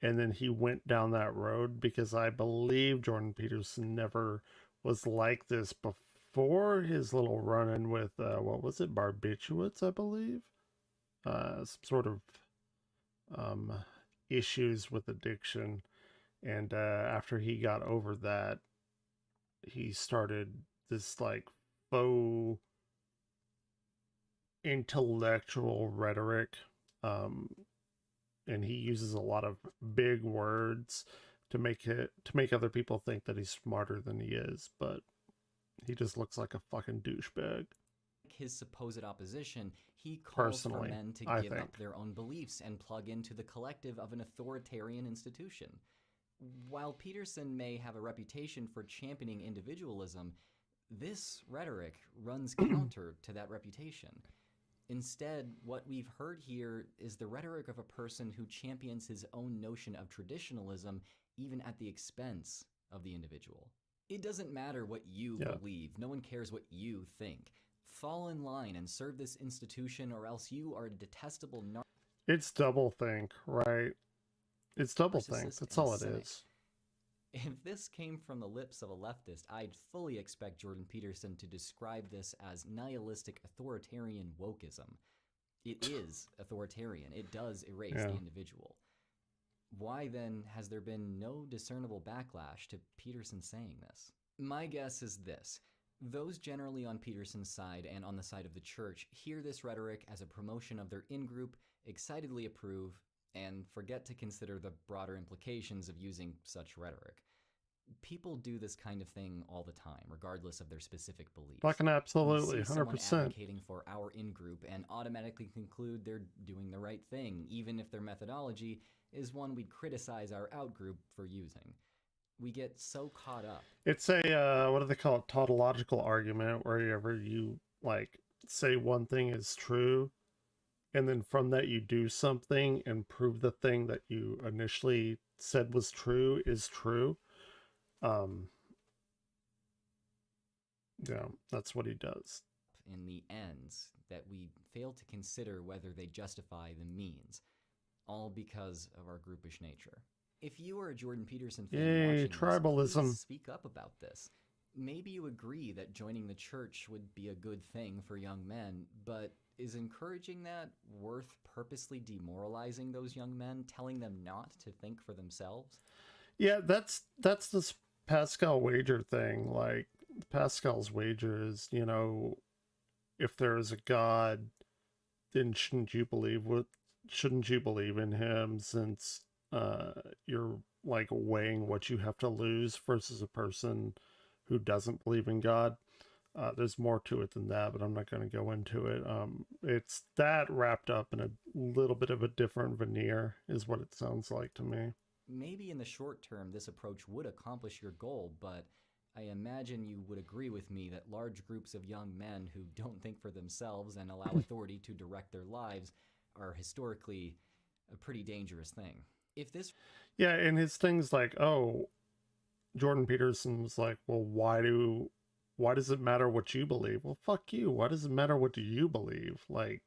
and then he went down that road, because I believe Jordan Peterson never was like this before his little run-in with, what was it, barbiturates, I believe? Some sort of issues with addiction, and after he got over that, he started this like faux intellectual rhetoric, and he uses a lot of big words to make other people think that he's smarter than he is, but he just looks like a fucking douchebag. His supposed opposition, he calls for men to give up their own beliefs and plug into the collective of an authoritarian institution. While Peterson may have a reputation for championing individualism, this rhetoric runs counter to that reputation. Instead, what we've heard here is the rhetoric of a person who champions his own notion of traditionalism, even at the expense of the individual. It doesn't matter what you believe. No one cares what you think. Fall in line and serve this institution, or else you are a detestable It's doublethink, right? It's doublethink. That's all it is. If this came from the lips of a leftist, I'd fully expect Jordan Peterson to describe this as nihilistic authoritarian wokeism. It is authoritarian. It does erase the individual. Why then has there been no discernible backlash to Peterson saying this? My guess is this. Those generally on Peterson's side and on the side of the church hear this rhetoric as a promotion of their in-group, excitedly approve, and forget to consider the broader implications of using such rhetoric. People do this kind of thing all the time, regardless of their specific beliefs. Fucking absolutely, 100%. Someone advocating for our in-group and automatically conclude they're doing the right thing, even if their methodology is one we'd criticize our outgroup for using. We get so caught up. It's a, what do they call it? Tautological argument, wherever you, like, say one thing is true, and then from that you do something and prove the thing that you initially said was true is true. Yeah, that's what he does. In the ends, that we fail to consider whether they justify the means, all because of our groupish nature. If you are a Jordan Peterson fan Yay, watching tribalism. this, please speak up about this. Maybe you agree that joining the church would be a good thing for young men, but is encouraging that worth purposely demoralizing those young men, telling them not to think for themselves? Yeah, that's this Pascal wager thing. Like, Pascal's wager is, you know, if there is a God, then shouldn't you believe in him, since you're like weighing what you have to lose versus a person who doesn't believe in God. There's more to it than that, but I'm not going to go into it. It's that wrapped up in a little bit of a different veneer is what it sounds like to me. Maybe in the short term this approach would accomplish your goal, but I imagine you would agree with me that large groups of young men who don't think for themselves and allow authority to direct their lives are historically a pretty dangerous thing. If this... Yeah, and his thing's like, oh, Jordan Peterson's like, well, why does it matter what you believe? Well, fuck you. Why does it matter what do you believe? Like,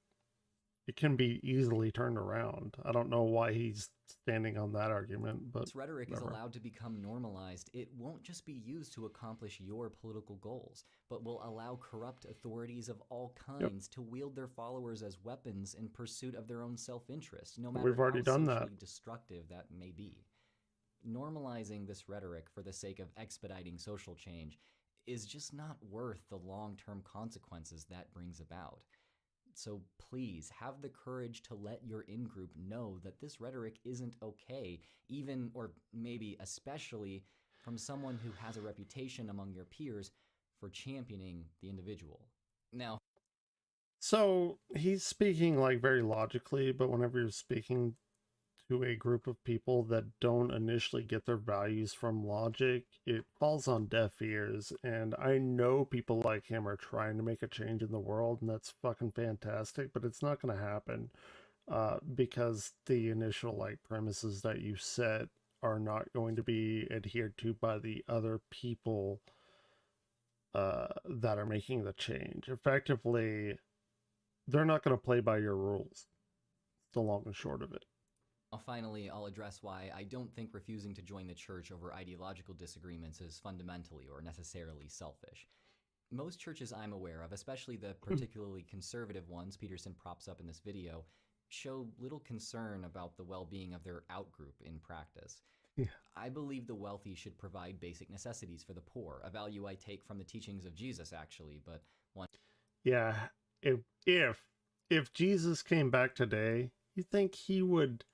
it can be easily turned around. I don't know why he's standing on that argument, but this rhetoric whatever. is allowed to become normalized. It won't just be used to accomplish your political goals, but will allow corrupt authorities of all kinds to wield their followers as weapons in pursuit of their own self-interest, no matter We've already how done socially that. destructive that may be. Normalizing this rhetoric for the sake of expediting social change is just not worth the long-term consequences that brings about. So please have the courage to let your in-group know that this rhetoric isn't okay, even, or maybe especially, from someone who has a reputation among your peers for championing the individual. Now, so he's speaking like very logically, but whenever you're speaking to a group of people that don't initially get their values from logic, it falls on deaf ears. And I know people like him are trying to make a change in the world, and that's fucking fantastic, but it's not going to happen because the initial like premises that you set are not going to be adhered to by the other people that are making the change. Effectively, they're not going to play by your rules. The long and short of it. Finally, I'll address why I don't think refusing to join the church over ideological disagreements is fundamentally or necessarily selfish. Most churches I'm aware of, especially the particularly conservative ones Peterson props up in this video, show little concern about the well-being of their outgroup in practice. Yeah. I believe the wealthy should provide basic necessities for the poor, a value I take from the teachings of Jesus, actually, but one... Yeah, if Jesus came back today, you think he would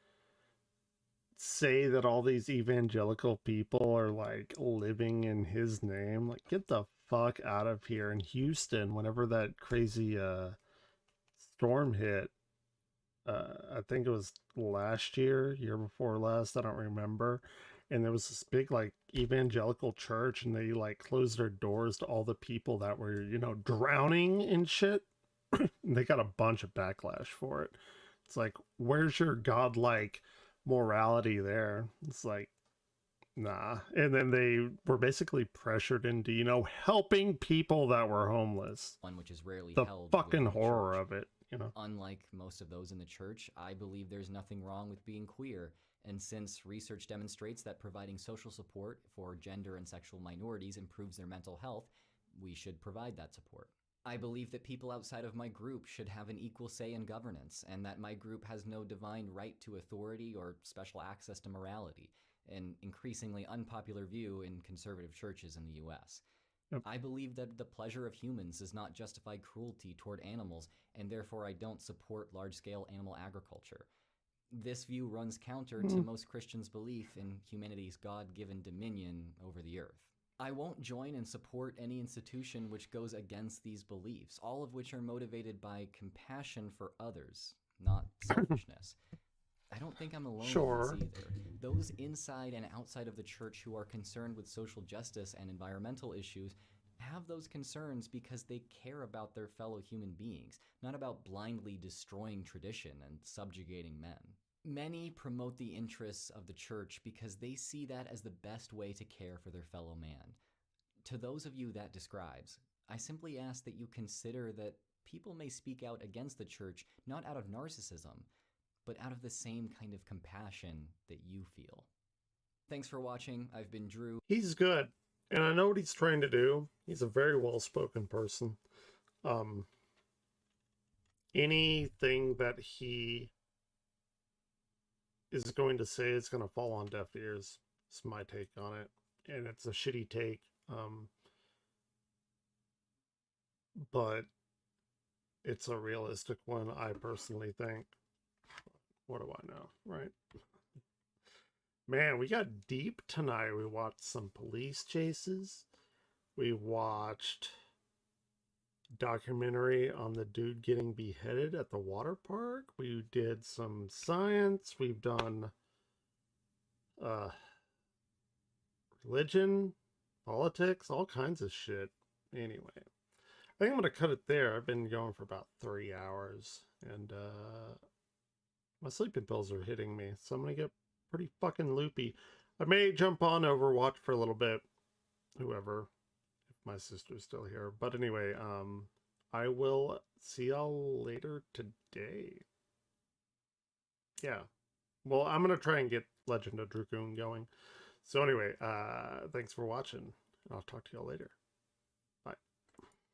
say that all these evangelical people are like living in his name? Like, get the fuck out of here. In Houston, whenever that crazy storm hit, I think it was year before last, I don't remember, and there was this big like evangelical church, and they like closed their doors to all the people that were, you know, drowning in shit. And they got a bunch of backlash for it. It's like, where's your godlike morality there? It's like, nah. And then they were basically pressured into, you know, helping people that were homeless. One which is rarely the held fucking within the horror church. of it, you know. Unlike most of those in the church, I believe there's nothing wrong with being queer, and since research demonstrates that providing social support for gender and sexual minorities improves their mental health, we should provide that support. I believe that people outside of my group should have an equal say in governance, and that my group has no divine right to authority or special access to morality, an increasingly unpopular view in conservative churches in the US. Yep. I believe that the pleasure of humans does not justify cruelty toward animals, and therefore I don't support large-scale animal agriculture. This view runs counter to most Christians' belief in humanity's God-given dominion over the earth. I won't join and support any institution which goes against these beliefs, all of which are motivated by compassion for others, not selfishness. I don't think I'm alone in Sure. this either. Those inside and outside of the church who are concerned with social justice and environmental issues have those concerns because they care about their fellow human beings, not about blindly destroying tradition and subjugating men. Many promote the interests of the church because they see that as the best way to care for their fellow man. To those of you that describes, I simply ask that you consider that people may speak out against the church not out of narcissism, but out of the same kind of compassion that you feel. Thanks for watching. I've been Drew. He's good, and I know what he's trying to do. He's a very well-spoken person. Anything that he is going to say is going to fall on deaf ears. It's my take on it, and it's a shitty take. But it's a realistic one, I personally think. What do I know, right? Man, we got deep tonight. We watched some police chases. We watched a documentary on the dude getting beheaded at the water park. We did some science. We've done religion, politics, all kinds of shit. Anyway, I think I'm going to cut it there. I've been going for about 3 hours, and my sleeping pills are hitting me, so I'm going to get pretty fucking loopy. I may jump on Overwatch for a little bit, whoever, if my sister's still here. But anyway, I will see y'all later today. Yeah. Well, I'm going to try and get Legend of Dragoon going. So anyway, thanks for watching. I'll talk to y'all later.